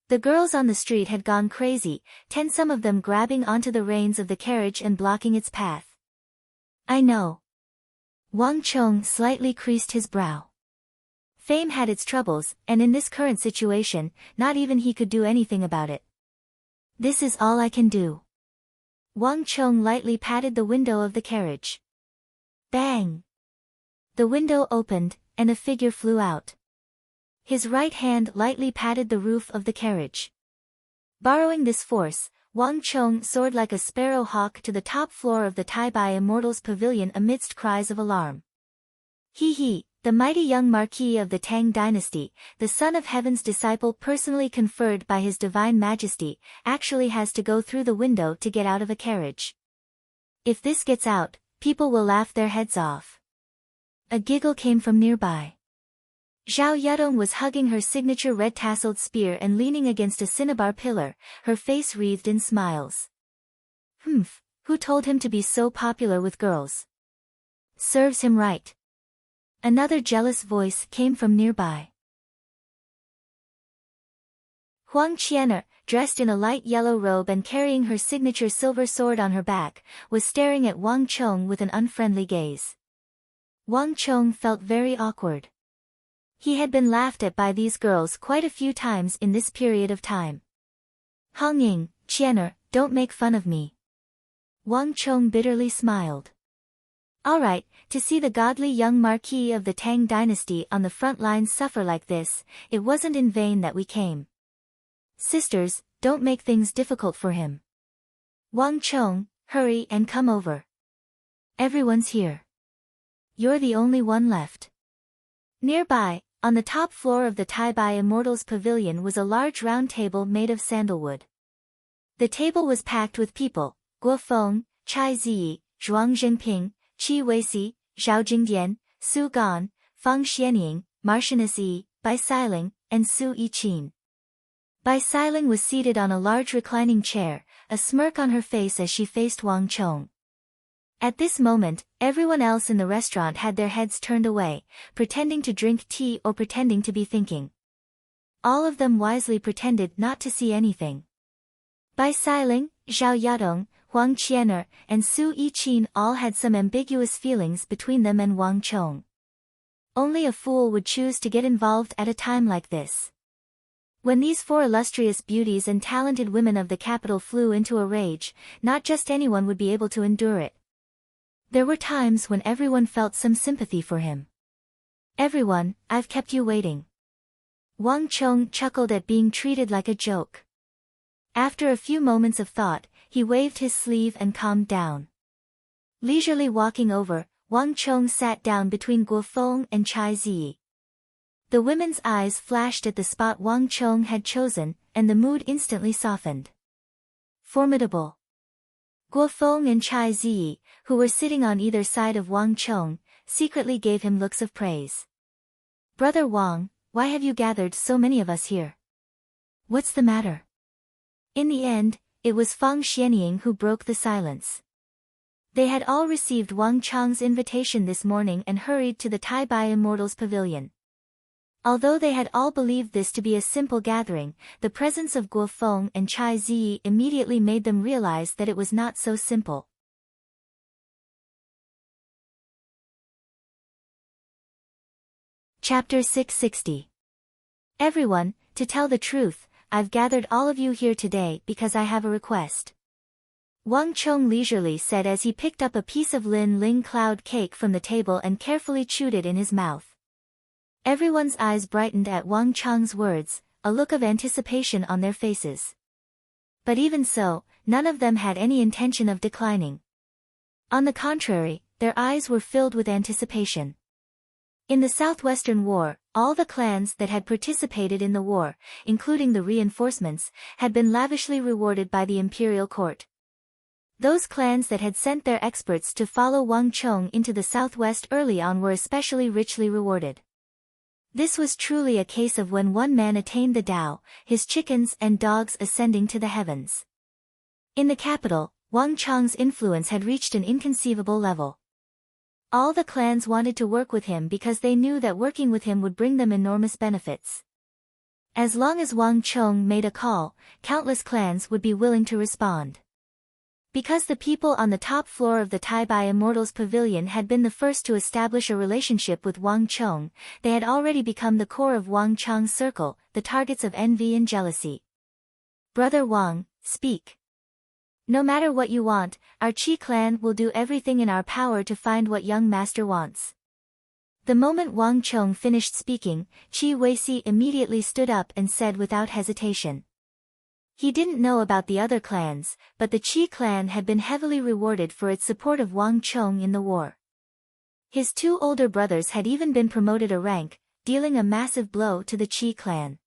The girls on the street had gone crazy, some of them grabbing onto the reins of the carriage and blocking its path. I know. Wang Chong slightly creased his brow. Fame had its troubles, and in this current situation, not even he could do anything about it. This is all I can do. Wang Chong lightly patted the window of the carriage. Bang! The window opened, and a figure flew out. His right hand lightly patted the roof of the carriage. Borrowing this force, Wang Chong soared like a sparrow hawk to the top floor of the Tai Bai Immortals Pavilion amidst cries of alarm. He, the mighty young Marquis of the Tang dynasty, the Son of Heaven's disciple personally conferred by His Divine Majesty, actually has to go through the window to get out of a carriage. If this gets out, people will laugh their heads off. A giggle came from nearby. Zhao Yudong was hugging her signature red-tasseled spear and leaning against a cinnabar pillar, her face wreathed in smiles. Who told him to be so popular with girls? Serves him right. Another jealous voice came from nearby. Huang Qianer, dressed in a light yellow robe and carrying her signature silver sword on her back, was staring at Wang Chong with an unfriendly gaze. Wang Chong felt very awkward. He had been laughed at by these girls quite a few times in this period of time. Hong Qianer, don't make fun of me. Wang Chong bitterly smiled. Alright, to see the godly young Marquis of the Tang dynasty on the front lines suffer like this, it wasn't in vain that we came. Sisters, don't make things difficult for him. Wang Chong, hurry and come over. Everyone's here. You're the only one left. Nearby, on the top floor of the Tai Bai Immortals Pavilion was a large round table made of sandalwood. The table was packed with people: Guo Feng, Chai Ziyi, Zhuang Zhengping, Qi Weisi, Zhao Jingdian, Su Gan, Fang Xianying, Martianus Yi, Bai Siling, and Su Yiqin. Bai Siling was seated on a large reclining chair, a smirk on her face as she faced Wang Chong. At this moment, everyone else in the restaurant had their heads turned away, pretending to drink tea or pretending to be thinking. All of them wisely pretended not to see anything. Bai Siling, Zhao Yudong, Huang Qianer, and Su Yiqin all had some ambiguous feelings between them and Wang Chong. Only a fool would choose to get involved at a time like this. When these four illustrious beauties and talented women of the capital flew into a rage, not just anyone would be able to endure it. There were times when everyone felt some sympathy for him. "Everyone, I've kept you waiting." Wang Chong chuckled at being treated like a joke. After a few moments of thought, he waved his sleeve and calmed down. Leisurely walking over, Wang Chong sat down between Guo Feng and Chai Ziyi. The women's eyes flashed at the spot Wang Chong had chosen, and the mood instantly softened. Formidable. Guo Feng and Chai Ziyi, who were sitting on either side of Wang Chong, secretly gave him looks of praise. "Brother Wang, why have you gathered so many of us here? What's the matter?" In the end, it was Fang Xianying who broke the silence. They had all received Wang Chong's invitation this morning and hurried to the Tai Bai Immortals Pavilion. Although they had all believed this to be a simple gathering, the presence of Guo Feng and Chai Ziyi immediately made them realize that it was not so simple. Chapter 660. Everyone, to tell the truth, I've gathered all of you here today because I have a request. Wang Chong leisurely said as he picked up a piece of Lin Ling cloud cake from the table and carefully chewed it in his mouth. Everyone's eyes brightened at Wang Chong's words, a look of anticipation on their faces. But even so, none of them had any intention of declining. On the contrary, their eyes were filled with anticipation. In the Southwestern War, all the clans that had participated in the war, including the reinforcements, had been lavishly rewarded by the imperial court. Those clans that had sent their experts to follow Wang Chong into the southwest early on were especially richly rewarded. This was truly a case of when one man attained the Tao, his chickens and dogs ascending to the heavens. In the capital, Wang Chong's influence had reached an inconceivable level. All the clans wanted to work with him because they knew that working with him would bring them enormous benefits. As long as Wang Chong made a call, countless clans would be willing to respond. Because the people on the top floor of the Tai Bai Immortals Pavilion had been the first to establish a relationship with Wang Chong, they had already become the core of Wang Chong's circle, the targets of envy and jealousy. "Brother Wang, speak. No matter what you want, our Qi clan will do everything in our power to find what young master wants." The moment Wang Chong finished speaking, Qi Weisi immediately stood up and said without hesitation. He didn't know about the other clans, but the Qi clan had been heavily rewarded for its support of Wang Chong in the war. His two older brothers had even been promoted a rank, dealing a massive blow to the Qi clan.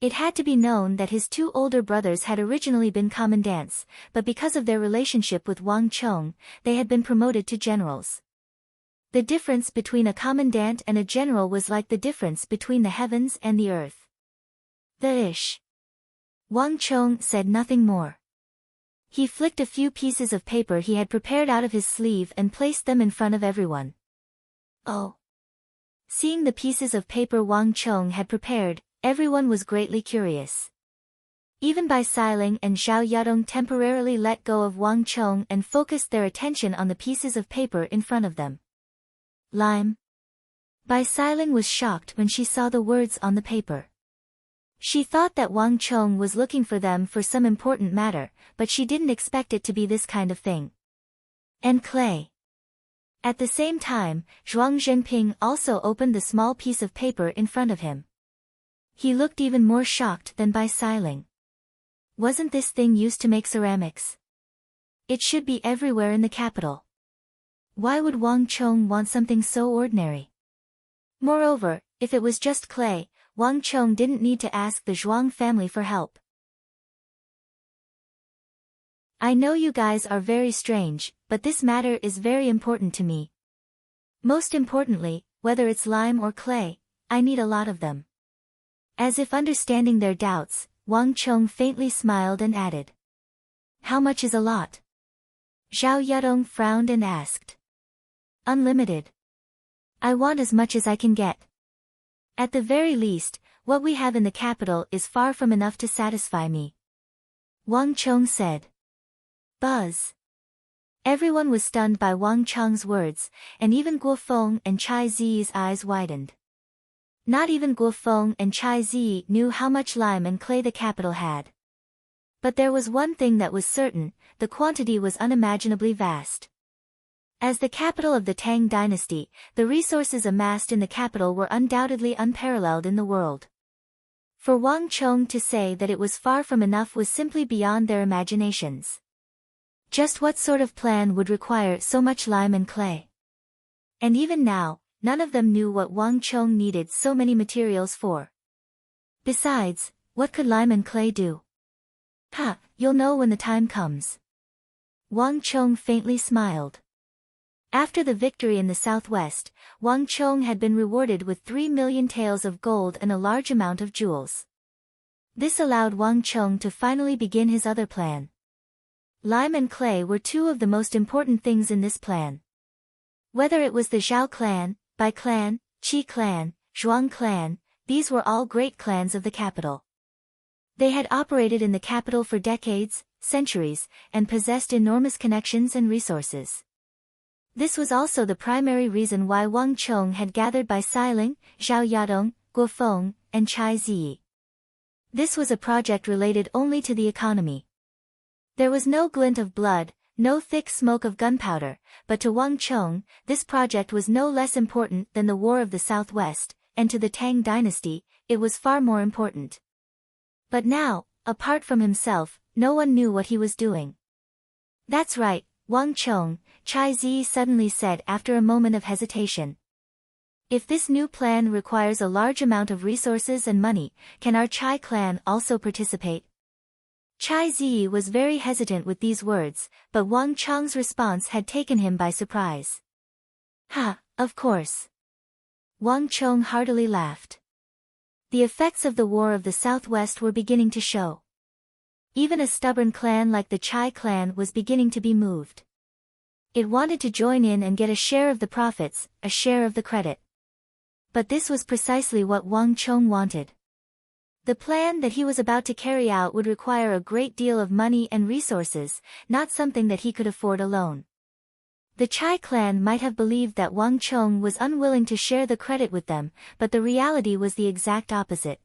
It had to be known that his two older brothers had originally been commandants, but because of their relationship with Wang Chong, they had been promoted to generals. The difference between a commandant and a general was like the difference between the heavens and the earth. The ish. Wang Chong said nothing more. He flicked a few pieces of paper he had prepared out of his sleeve and placed them in front of everyone. "Oh." Seeing the pieces of paper Wang Chong had prepared, everyone was greatly curious. Even Bai Siling and Zhao Yadong temporarily let go of Wang Chong and focused their attention on the pieces of paper in front of them. "Lime." Bai Siling was shocked when she saw the words on the paper. She thought that Wang Chong was looking for them for some important matter, but she didn't expect it to be this kind of thing. "And clay." At the same time, Zhuang Zhenping also opened the small piece of paper in front of him. He looked even more shocked than Bai Siling. Wasn't this thing used to make ceramics? It should be everywhere in the capital. Why would Wang Chong want something so ordinary? Moreover, if it was just clay, Wang Chong didn't need to ask the Zhuang family for help. "I know you guys are very strange, but this matter is very important to me. Most importantly, whether it's lime or clay, I need a lot of them." As if understanding their doubts, Wang Chong faintly smiled and added, "How much is a lot?" Zhao Yadong frowned and asked. "Unlimited. I want as much as I can get. At the very least, what we have in the capital is far from enough to satisfy me," Wang Chong said. Buzz. Everyone was stunned by Wang Cheng's words, and even Guo Feng and Chai Ziyi's eyes widened. Not even Guo Feng and Chai Ziyi knew how much lime and clay the capital had. But there was one thing that was certain: the quantity was unimaginably vast. As the capital of the Tang dynasty, the resources amassed in the capital were undoubtedly unparalleled in the world. For Wang Cheng to say that it was far from enough was simply beyond their imaginations. Just what sort of plan would require so much lime and clay? And even now, none of them knew what Wang Cheng needed so many materials for. Besides, what could lime and clay do? You'll know when the time comes. Wang Cheng faintly smiled. After the victory in the southwest, Wang Cheng had been rewarded with 3 million taels of gold and a large amount of jewels. This allowed Wang Cheng to finally begin his other plan. Lime and clay were two of the most important things in this plan. Whether it was the Zhao clan, Bai clan, Qi clan, Zhuang clan, these were all great clans of the capital. They had operated in the capital for decades, centuries, and possessed enormous connections and resources. This was also the primary reason why Wang Cheng had gathered Bai Siling, Zhao Yadong, Guo Feng, and Chai Ziyi. This was a project related only to the economy. There was no glint of blood, no thick smoke of gunpowder, but to Wang Cheng, this project was no less important than the War of the Southwest, and to the Tang dynasty, it was far more important. But now, apart from himself, no one knew what he was doing. That's right, Wang Cheng, Chai Ziyi suddenly said after a moment of hesitation. If this new plan requires a large amount of resources and money, can our Chai clan also participate? Chai Ziyi was very hesitant with these words, but Wang Cheng's response had taken him by surprise. Of course. Wang Cheng heartily laughed. The effects of the War of the Southwest were beginning to show. Even a stubborn clan like the Chai clan was beginning to be moved. It wanted to join in and get a share of the profits, a share of the credit. But this was precisely what Wang Cheng wanted. The plan that he was about to carry out would require a great deal of money and resources, not something that he could afford alone. The Chai clan might have believed that Wang Cheng was unwilling to share the credit with them, but the reality was the exact opposite.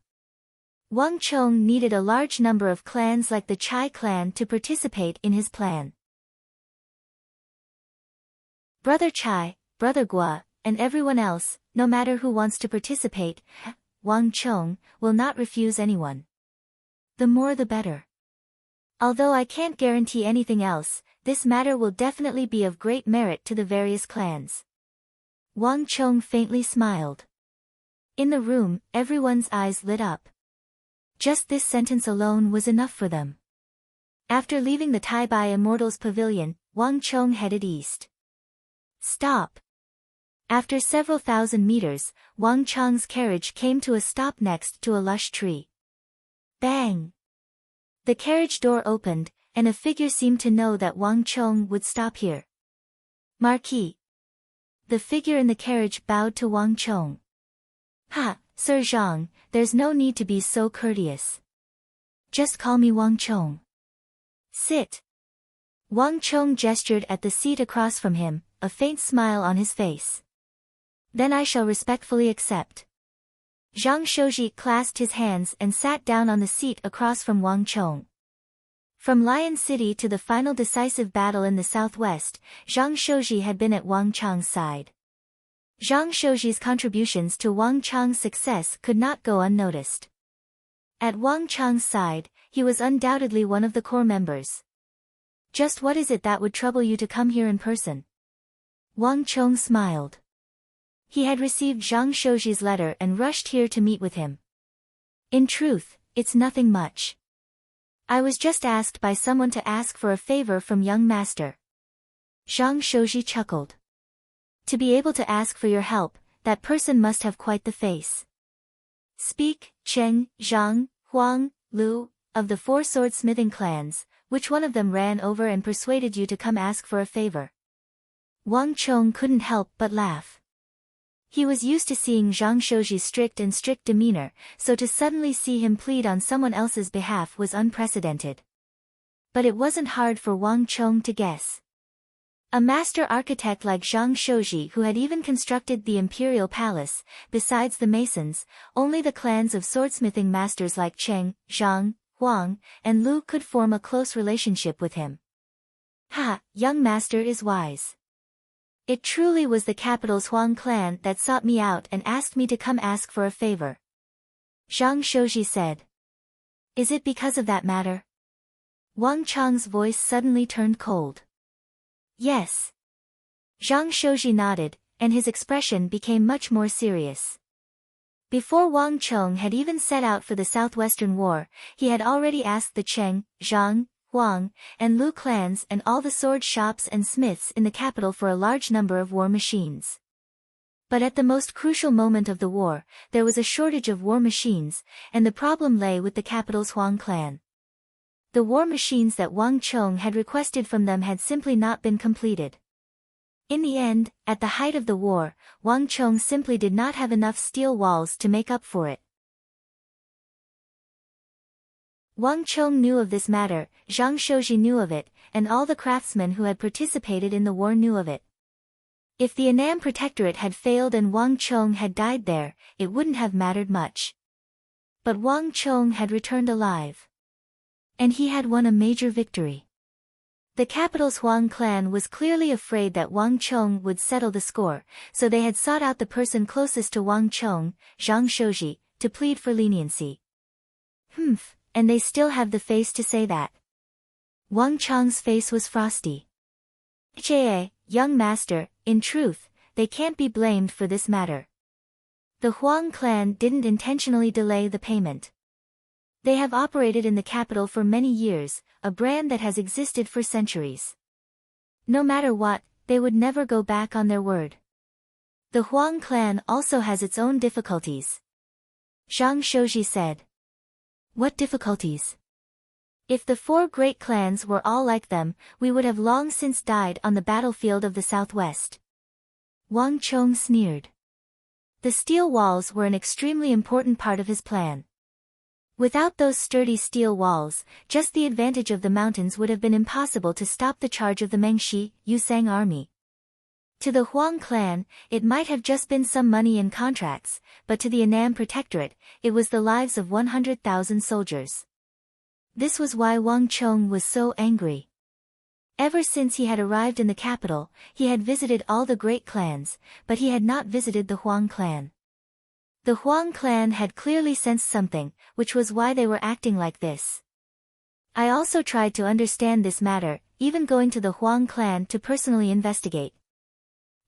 Wang Cheng needed a large number of clans like the Chai clan to participate in his plan. Brother Chai, Brother Guo, and everyone else, no matter who wants to participate, Wang Cheng will not refuse anyone. The more the better. Although I can't guarantee anything else, this matter will definitely be of great merit to the various clans. Wang Cheng faintly smiled. In the room, everyone's eyes lit up. Just this sentence alone was enough for them. After leaving the Taibai Immortals Pavilion, Wang Cheng headed east. Stop. After several thousand meters, Wang Cheng's carriage came to a stop next to a lush tree. Bang! The carriage door opened, and a figure seemed to know that Wang Cheng would stop here. Marquis. The figure in the carriage bowed to Wang Cheng. Sir Zhang, there's no need to be so courteous. Just call me Wang Cheng. Sit. Wang Cheng gestured at the seat across from him, a faint smile on his face. Then I shall respectfully accept. Zhang Shouji clasped his hands and sat down on the seat across from Wang Cheng. From Lion City to the final decisive battle in the southwest, Zhang Shouji had been at Wang Cheng's side. Zhang Shouji's contributions to Wang Cheng's success could not go unnoticed. At Wang Cheng's side, he was undoubtedly one of the core members. Just what is it that would trouble you to come here in person? Wang Cheng smiled. He had received Zhang Shouji's letter and rushed here to meet with him. In truth, it's nothing much. I was just asked by someone to ask for a favor from young master. Zhang Shouji chuckled. To be able to ask for your help, that person must have quite the face. Speak, Cheng, Zhang, Huang, Lu, of the 4 swordsmithing clans, which one of them ran over and persuaded you to come ask for a favor? Wang Cheng couldn't help but laugh. He was used to seeing Zhang Shouji's strict demeanor, so to suddenly see him plead on someone else's behalf was unprecedented. But it wasn't hard for Wang Chong to guess. A master architect like Zhang Shouji, who had even constructed the imperial palace, besides the masons, only the clans of swordsmithing masters like Cheng, Zhang, Huang, and Lu could form a close relationship with him. Ha, young master is wise. It truly was the capital's Huang clan that sought me out and asked me to come ask for a favor. Zhang Shouji said. Is it because of that matter? Wang Chong's voice suddenly turned cold. Yes. Zhang Shouji nodded, and his expression became much more serious. Before Wang Chong had even set out for the Southwestern War, he had already asked the Cheng, Zhang, Huang, and Lu clans and all the sword shops and smiths in the capital for a large number of war machines. But at the most crucial moment of the war, there was a shortage of war machines, and the problem lay with the capital's Huang clan. The war machines that Wang Chong had requested from them had simply not been completed. In the end, at the height of the war, Wang Chong simply did not have enough steel walls to make up for it. Wang Chong knew of this matter, Zhang Shouji knew of it, and all the craftsmen who had participated in the war knew of it. If the Annam Protectorate had failed and Wang Chong had died there, it wouldn't have mattered much. But Wang Chong had returned alive. And he had won a major victory. The capital's Huang clan was clearly afraid that Wang Chong would settle the score, so they had sought out the person closest to Wang Chong, Zhang Shouji, to plead for leniency. And they still have the face to say that. Wang Chong's face was frosty. Young master, in truth, they can't be blamed for this matter. The Huang clan didn't intentionally delay the payment. They have operated in the capital for many years, a brand that has existed for centuries. No matter what, they would never go back on their word. The Huang clan also has its own difficulties. Zhang Shouji said. What difficulties? If the four great clans were all like them, we would have long since died on the battlefield of the Southwest. Wang Chong sneered. The steel walls were an extremely important part of his plan. Without those sturdy steel walls, just the advantage of the mountains would have been impossible to stop the charge of the Mengshi, Yusang army. To the Huang clan, it might have just been some money in contracts, but to the Annam Protectorate, it was the lives of 100,000 soldiers. This was why Wang Chong was so angry. Ever since he had arrived in the capital, he had visited all the great clans, but he had not visited the Huang clan. The Huang clan had clearly sensed something, which was why they were acting like this. I also tried to understand this matter, even going to the Huang clan to personally investigate.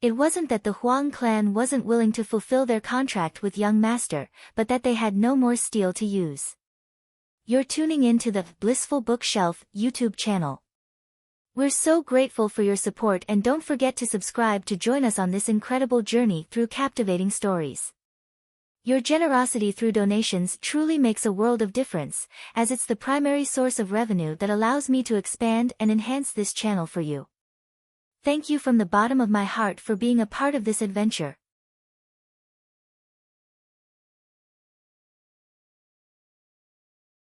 It wasn't that the Huang clan wasn't willing to fulfill their contract with young master, but that they had no more steel to use. You're tuning in to the Blissful Bookshelf YouTube channel. We're so grateful for your support, and don't forget to subscribe to join us on this incredible journey through captivating stories. Your generosity through donations truly makes a world of difference, as it's the primary source of revenue that allows me to expand and enhance this channel for you. Thank you from the bottom of my heart for being a part of this adventure.